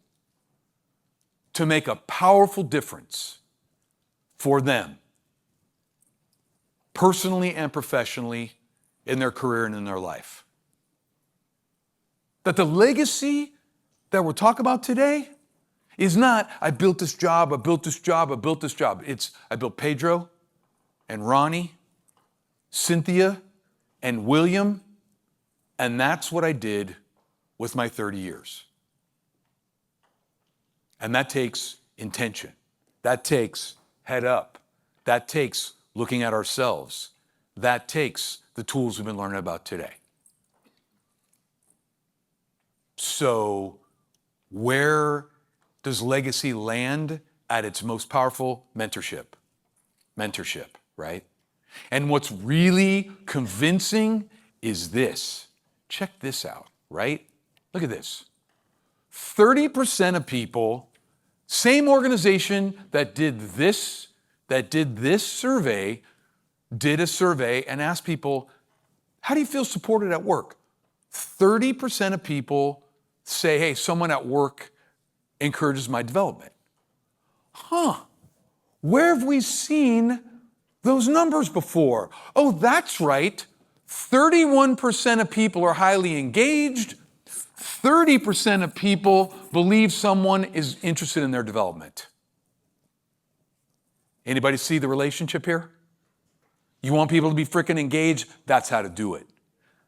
to make a powerful difference for them, personally and professionally, in their career and in their life. That the legacy that we're talking about today is not, I built this job, I built this job, I built this job. It's, I built Pedro and Ronnie, Cynthia and William, and that's what I did with my 30 years. And that takes intention. That takes head up. That takes looking at ourselves. That takes the tools we've been learning about today. So where does legacy land at its most powerful? Mentorship. Mentorship, right? And what's really convincing is this. Check this out, right? Look at this. 30% of people, same organization that did this survey, did a survey and asked people, how do you feel supported at work? 30% of people say, hey, someone at work encourages my development. Where have we seen those numbers before? Oh, that's right. 31% of people are highly engaged. 30% of people believe someone is interested in their development. Anybody see the relationship here? You want people to be freaking engaged? That's how to do it.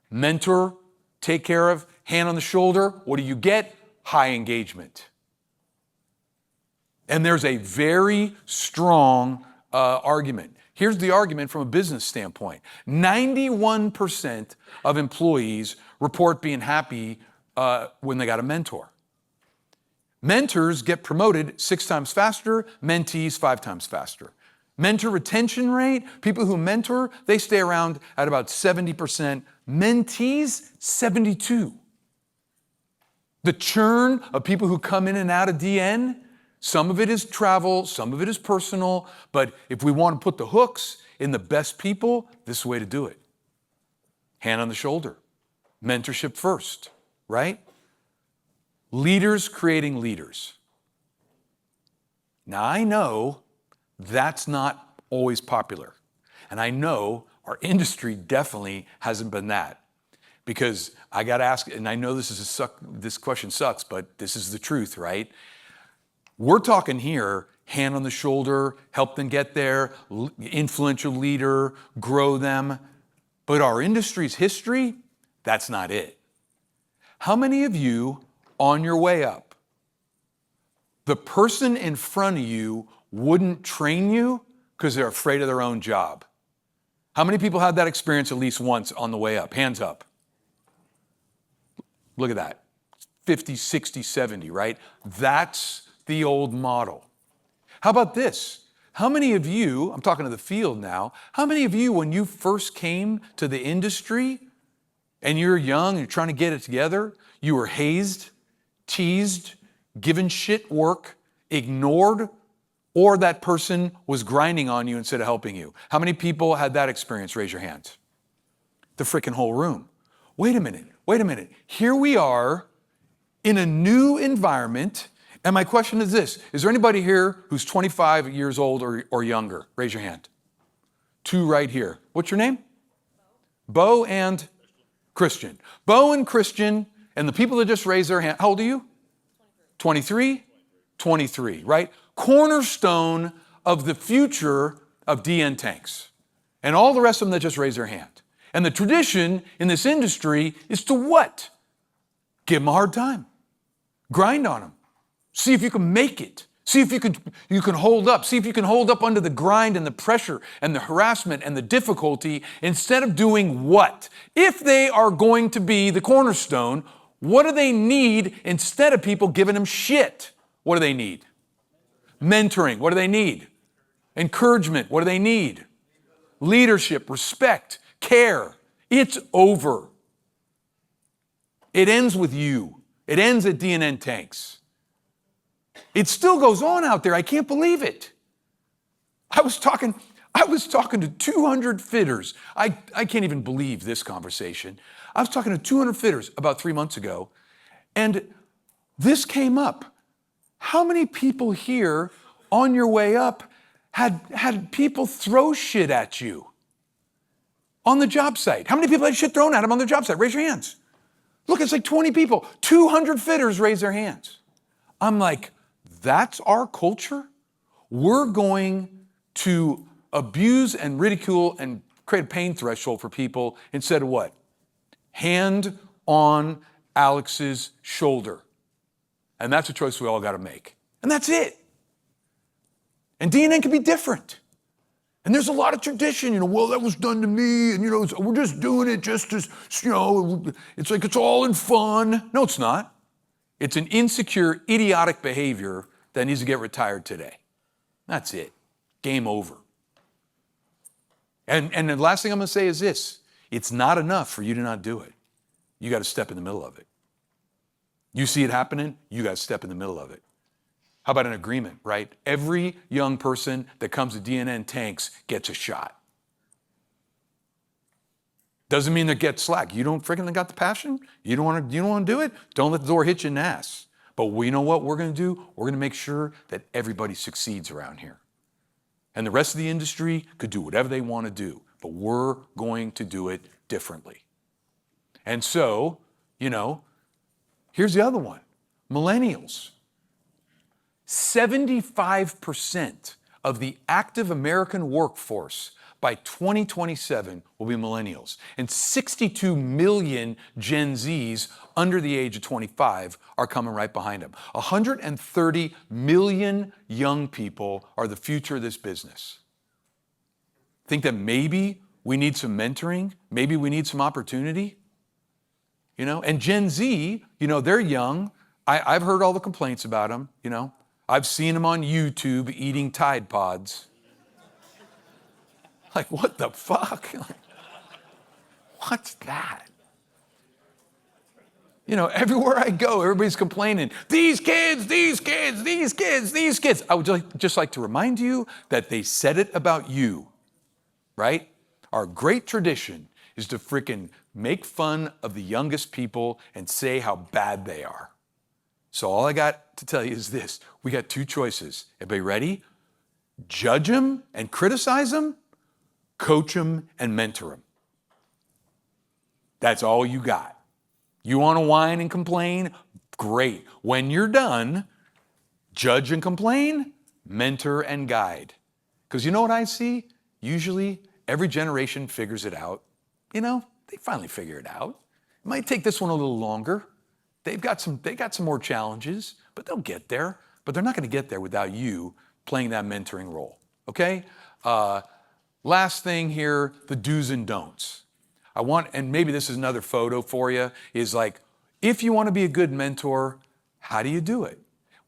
Mentor, take care of, hand on the shoulder. What do you get? High engagement. And there's a very strong argument. Here's the argument from a business standpoint. 91% of employees report being happy when they got a mentor. Mentors get promoted 6 times faster, mentees 5 times faster. Mentor retention rate, people who mentor, they stay around at about 70%. Mentees, 72. The churn of people who come in and out of DN, some of it is travel, some of it is personal, but if we want to put the hooks in the best people, this is the way to do it. Hand on the shoulder. Mentorship first, right? Leaders creating leaders. Now I know that's not always popular. And I know our industry definitely hasn't been that. Because I got to ask, and I know this question sucks, but this is the truth, right? We're talking here hand on the shoulder, help them get there, influential leader, grow them. But our industry's history, that's not it. How many of you on your way up, the person in front of you wouldn't train you because they're afraid of their own job? How many people had that experience at least once on the way up? Hands up. Look at that. 50, 60, 70, right? That's the old model. How about this? How many of you, I'm talking to the field now, how many of you, when you first came to the industry and you're young, you're trying to get it together, you were hazed, teased, given shit work, ignored, or that person was grinding on you instead of helping you? How many people had that experience? Raise your hands. The freaking whole room. Wait a minute. Here we are in a new environment. And my question is this: is there anybody here who's 25 years old or younger? Raise your hand. 2 right here. What's your name? Bo and Christian. Bo and Christian, and the people that just raised their hand, how old are you? 23? 23, right? Cornerstone of the future of DN Tanks. And all the rest of them that just raised their hand. And the tradition in this industry is to what? Give them a hard time. Grind on them. See if you can make it. See if you can hold up. See if you can hold up under the grind and the pressure and the harassment and the difficulty instead of doing what? If they are going to be the cornerstone, what do they need instead of people giving them shit? What do they need? Mentoring. What do they need? Encouragement. What do they need? Leadership, respect, care. It's over. It ends with you. It ends at DNN Tanks. It still goes on out there. I can't believe it. I was talking to 200 fitters. I can't even believe this conversation. I was talking to 200 fitters about 3 months ago, and this came up. How many people here on your way up had people throw shit at you on the job site? How many people had shit thrown at them on the job site? Raise your hands. Look, it's like 20 people. 200 fitters raise their hands. I'm like, that's our culture? We're going to abuse and ridicule and create a pain threshold for people instead of what? Hand on Alex's shoulder. And that's a choice we all got to make. And that's it. And DNN can be different. And there's a lot of tradition, well, that was done to me, and, we're just doing it just as, it's like it's all in fun. No, it's not. It's an insecure, idiotic behavior that needs to get retired today. That's it. Game over. And the last thing I'm going to say is this. It's not enough for you to not do it. You got to step in the middle of it. You see it happening, you got to step in the middle of it. How about an agreement, right? Every young person that comes to DNN Tanks gets a shot. Doesn't mean they get slack. You don't freaking got the passion? You don't want to do it? Don't let the door hit you in the ass. But you know what we're going to do? We're going to make sure that everybody succeeds around here. And the rest of the industry could do whatever they want to do, but we're going to do it differently. And so, here's the other one. Millennials. 75% of the active American workforce by 2027 will be millennials. And 62 million Gen Zs under the age of 25 are coming right behind them. 130 million young people are the future of this business. Think that maybe we need some mentoring? Maybe we need some opportunity? And Gen Z, they're young. I've heard all the complaints about them, I've seen them on YouTube eating Tide Pods. Like, what the fuck? What's that? Everywhere I go, everybody's complaining, these kids. I would just like to remind you that they said it about you, right? Our great tradition is to freaking make fun of the youngest people and say how bad they are. So all I got to tell you is this. We got 2 choices. Everybody ready? Judge them and criticize them, coach them and mentor them. That's all you got. You want to whine and complain? Great. When you're done, judge and complain, mentor and guide. Because you know what I see? Usually every generation figures it out. You know, they finally figure it out. It might take this one a little longer. They got some more challenges, but they'll get there. But they're not going to get there without you playing that mentoring role. Okay? Last thing here, the do's and don'ts. And maybe this is another photo for you, is like, if you want to be a good mentor, how do you do it?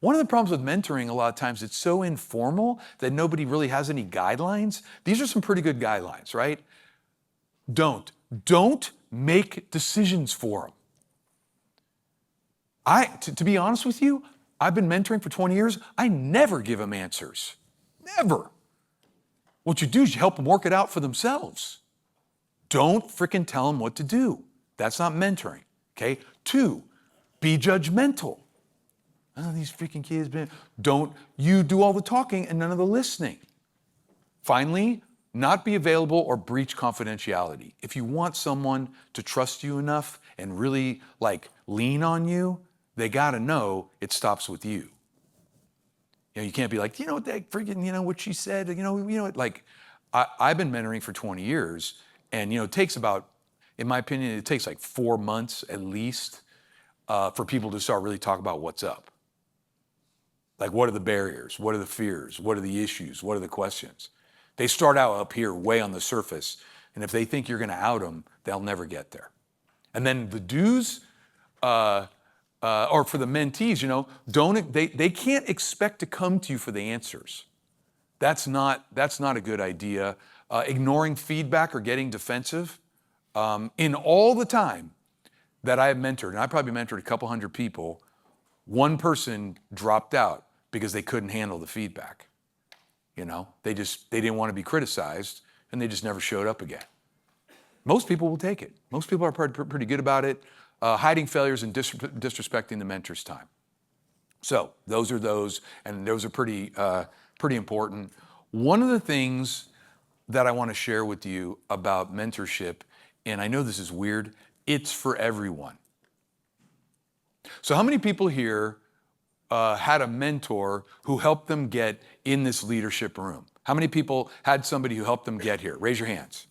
One of the problems with mentoring, a lot of times, it's so informal that nobody really has any guidelines. These are some pretty good guidelines, right? Don't make decisions for them. To be honest with you, I've been mentoring for 20 years. I never give them answers. Never. What you do is you help them work it out for themselves. Don't freaking tell them what to do. That's not mentoring, okay? 2, be judgmental. Oh, these freaking kids, don't you do all the talking and none of the listening. Finally, not be available or breach confidentiality. If you want someone to trust you enough and really like lean on you, they gotta know it stops with you. You know, you can't be like, you know what that freaking, you know what she said, you know what, like, I've been mentoring for 20 years and, you know, it takes about, in my opinion, it takes like 4 months at least for people to start really talking about what's up. Like, what are the barriers? What are the fears? What are the issues? What are the questions? They start out up here way on the surface, and if they think you're gonna out them, they'll never get there. And then the do's, or for the mentees, you know, they can't expect to come to you for the answers. That's not a good idea. Ignoring feedback or getting defensive. In all the time that I have mentored, and I probably mentored a couple hundred people, one person dropped out because they couldn't handle the feedback. You know, they didn't want to be criticized, and they just never showed up again. Most people will take it. Most people are pretty good about it. Hiding failures and disrespecting the mentor's time. So those, and those are pretty important. One of the things that I want to share with you about mentorship, and I know this is weird, it's for everyone. So how many people here had a mentor who helped them get in this leadership room? How many people had somebody who helped them get here? Raise your hands.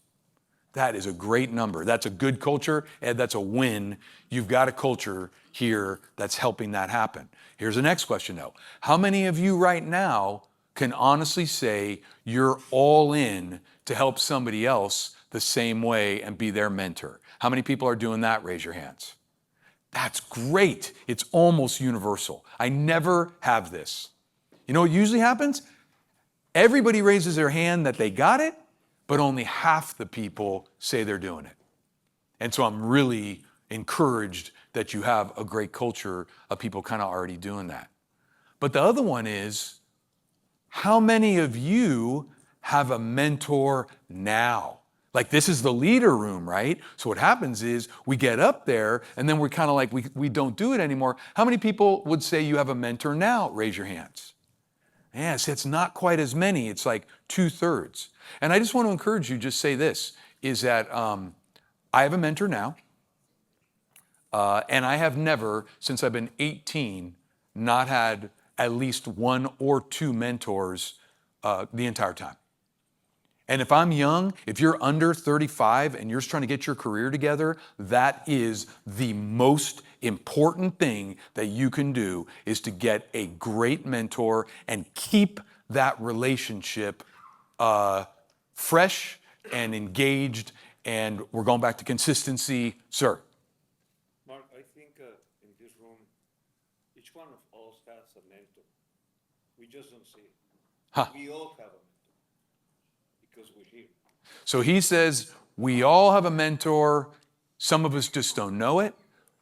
That is a great number. That's a good culture, and that's a win. You've got a culture here that's helping that happen. Here's the next question though. How many of you right now can honestly say you're all in to help somebody else the same way and be their mentor? How many people are doing that? Raise your hands. That's great. It's almost universal. I never have this. You know what usually happens? Everybody raises their hand that they got it, but only half the people say they're doing it. And so I'm really encouraged that you have a great culture of people kind of already doing that. But the other one is, how many of you have a mentor now? Like, this is the leader room, right? So what happens is we get up there and then we're kind of like, we don't do it anymore. How many people would say you have a mentor now? Raise your hands. Yes, it's not quite as many. It's like 2/3. And I just want to encourage you, just say this, is that I have a mentor now. And I have never, since I've been 18, not had at least 1 or 2 mentors the entire time. And if I'm young, if you're under 35 and you're just trying to get your career together, that is the most important thing that you can do, is to get a great mentor and keep that relationship fresh and engaged. And we're going back to consistency. Sir. Mark, I think in this room, each one of us has a mentor. We just don't see it. Huh. We all have a mentor because we're here. So he says, we all have a mentor. Some of us just don't know it.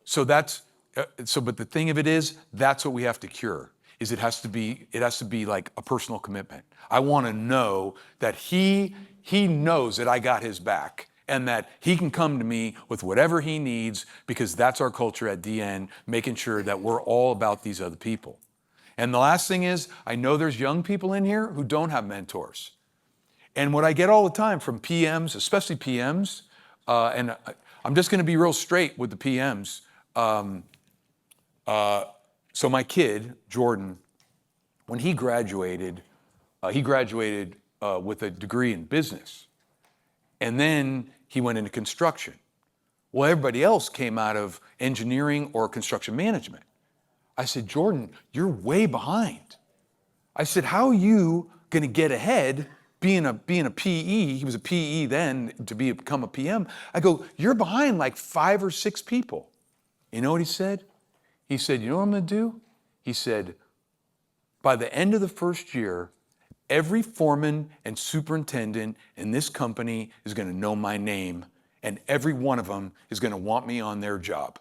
So but the thing of it is, that's what we have to cure, is it has to be like a personal commitment. I want to know that he knows that I got his back and that he can come to me with whatever he needs, because that's our culture at DN, making sure that we're all about these other people. And the last thing is, I know there's young people in here who don't have mentors. And what I get all the time from PMs, especially PMs, and I'm just going to be real straight with the PMs. So my kid, Jordan, when he graduated, He graduated with a degree in business. And then he went into construction. Well, everybody else came out of engineering or construction management. I said, Jordan, you're way behind. I said, how are you going to get ahead being a PE? He was a PE then to become a PM. I go, you're behind like 5 or 6 people. You know what he said? He said, you know what I'm going to do? He said, by the end of the first year, every foreman and superintendent in this company is going to know my name, and every one of them is going to want me on their job.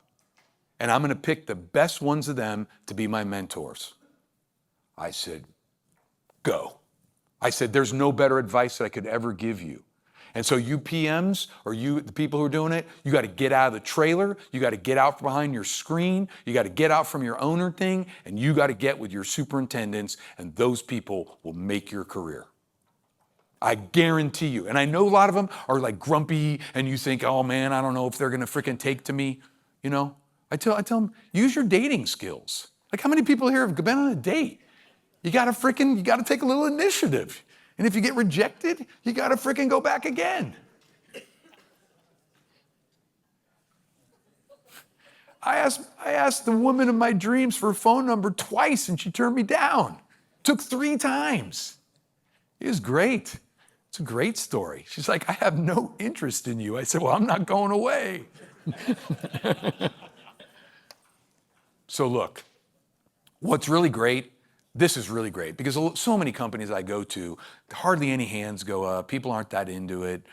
And I'm going to pick the best ones of them to be my mentors. I said, go. I said, there's no better advice that I could ever give you. And so you PMs, or you, the people who are doing it, you got to get out of the trailer, you got to get out from behind your screen, you got to get out from your owner thing, and you got to get with your superintendents, and those people will make your career. I guarantee you. And I know a lot of them are like grumpy, and you think, oh man, I don't know if they're going to freaking take to me. You know, I tell them, use your dating skills. Like, how many people here have been on a date? You got to take a little initiative. And if you get rejected, you got to freaking go back again. I asked the woman of my dreams for a phone number twice, and she turned me down. Took 3 times. It was great. It's a great story. She's like, I have no interest in you. I said, well, I'm not going away. So look, what's really great, this is really great, because so many companies I go to, hardly any hands go up. People aren't that into it.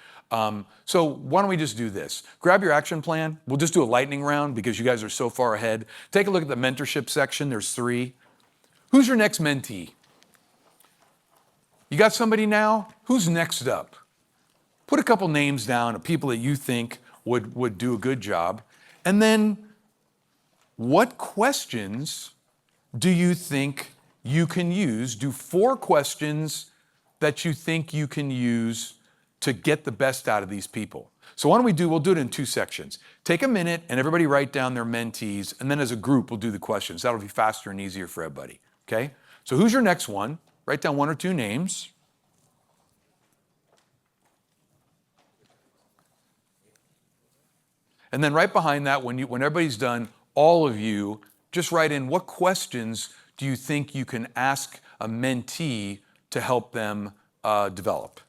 So why don't we just do this? Grab your action plan. We'll just do a lightning round because you guys are so far ahead. Take a look at the mentorship section. There's 3. Who's your next mentee? You got somebody now? Who's next up? Put a couple names down of people that you think would do a good job. And then what questions do you think you can use? Do 4 questions that you think you can use to get the best out of these people. So why don't we'll do it in 2 sections. Take a minute and everybody write down their mentees, and then as a group, we'll do the questions. That'll be faster and easier for everybody, okay? So who's your next one? Write down 1 or 2 names. And then right behind that, when everybody's done, all of you, just write in what questions do you think you can ask a mentee to help them develop.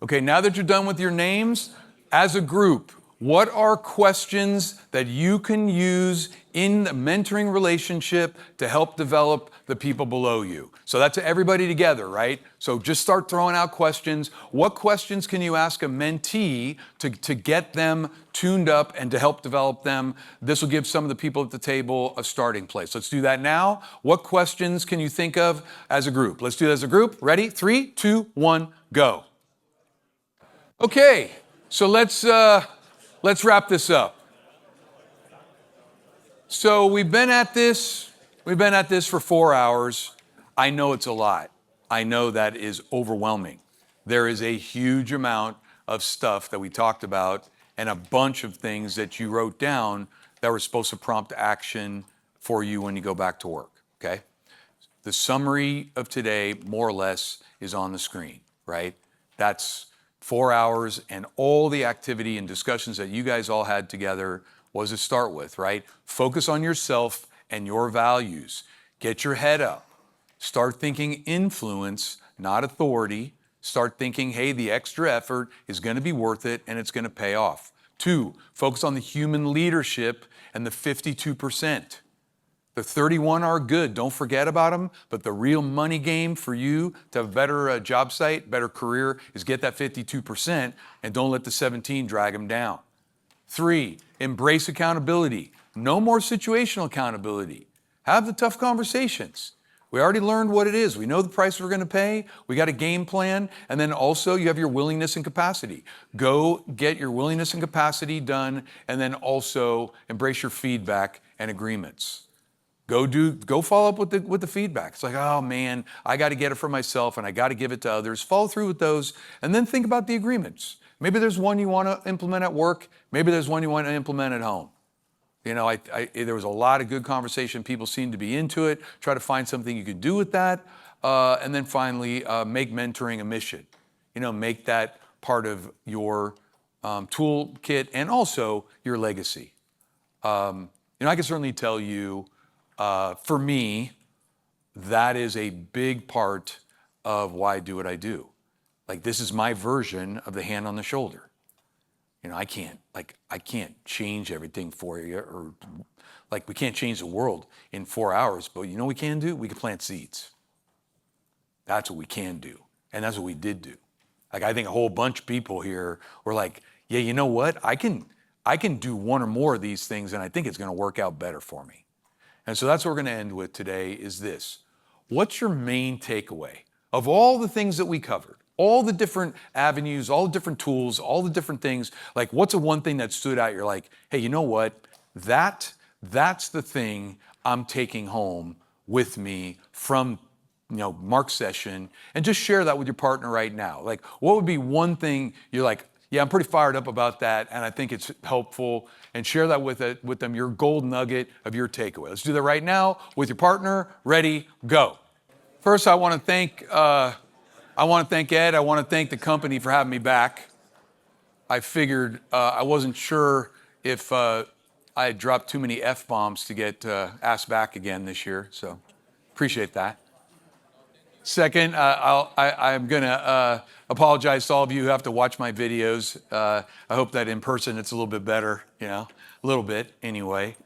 Okay, now that you're done with your names, as a group, what are questions that you can use in the mentoring relationship to help develop the people below you? So that's everybody together, right? So just start throwing out questions. What questions can you ask a mentee to get them tuned up and to help develop them? This will give some of the people at the table a starting place. Let's do that now. What questions can you think of as a group? Let's do it as a group. Ready? 3, 2, 1, go. Okay, so let's wrap this up. So we've been at this for 4 hours. I know it's a lot. I know that is overwhelming. There is a huge amount of stuff that we talked about and a bunch of things that you wrote down that were supposed to prompt action for you when you go back to work, okay? The summary of today, more or less, is on the screen, right? That's 4 hours, and all the activity and discussions that you guys all had together was to start with, right? Focus on yourself and your values. Get your head up. Start thinking influence, not authority. Start thinking, hey, the extra effort is going to be worth it and it's going to pay off. 2, focus on the human leadership and the 52%. The 31 are good, don't forget about them, but the real money game for you to have a better job site, better career, is get that 52% and don't let the 17 drag them down. 3, embrace accountability. No more situational accountability. Have the tough conversations. We already learned what it is. We know the price we're going to pay. We got a game plan. And then also you have your willingness and capacity. Go get your willingness and capacity done, and then also embrace your feedback and agreements. Go follow up with the feedback. It's like, oh man, I got to get it for myself and I got to give it to others. Follow through with those, and then think about the agreements. Maybe there's one you want to implement at work. Maybe there's one you want to implement at home. You know, there was a lot of good conversation. People seemed to be into it. Try to find something you could do with that. And then finally, make mentoring a mission. You know, make that part of your toolkit and also your legacy. You know, I can certainly tell you, for me, that is a big part of why I do what I do. Like, this is my version of the hand on the shoulder. You know, I can't change everything for you, or like, we can't change the world in 4 hours, but you know what we can do? We can plant seeds. That's what we can do. And that's what we did do. Like, I think a whole bunch of people here were like, yeah, you know what? I can do one or more of these things, and I think it's gonna work out better for me. And so that's what we're gonna end with today is this. What's your main takeaway of all the things that we covered? All the different avenues, all the different tools, all the different things. Like, what's the one thing that stood out? You're like, hey, you know what? That's the thing I'm taking home with me from, you know, Mark's session, and just share that with your partner right now. Like, what would be one thing you're like, yeah, I'm pretty fired up about that, and I think it's helpful, and share that with them, your gold nugget of your takeaway. Let's do that right now with your partner. Ready, go. First, I want to thank Ed. I want to thank the company for having me back. I figured I wasn't sure if I had dropped too many F-bombs to get asked back again this year, so appreciate that. Second, I'm going to apologize to all of you who have to watch my videos. I hope that in person it's a little bit better, you know, a little bit anyway.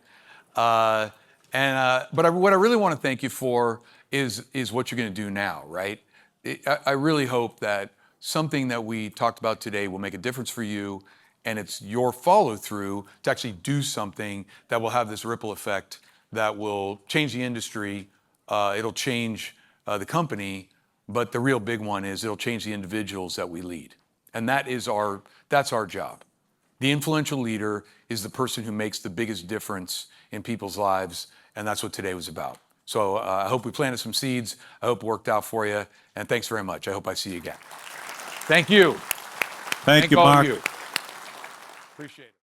But what I really want to thank you for is what you're going to do now, right? I really hope that something that we talked about today will make a difference for you, and it's your follow through to actually do something that will have this ripple effect that will change the industry. It'll change the company, but the real big one is it'll change the individuals that we lead. And that's our job. The influential leader is the person who makes the biggest difference in people's lives, and that's what today was about. So I hope we planted some seeds. I hope it worked out for you, and thanks very much. I hope I see you again. Thank you. Thank you, all of Mark. you. Appreciate it.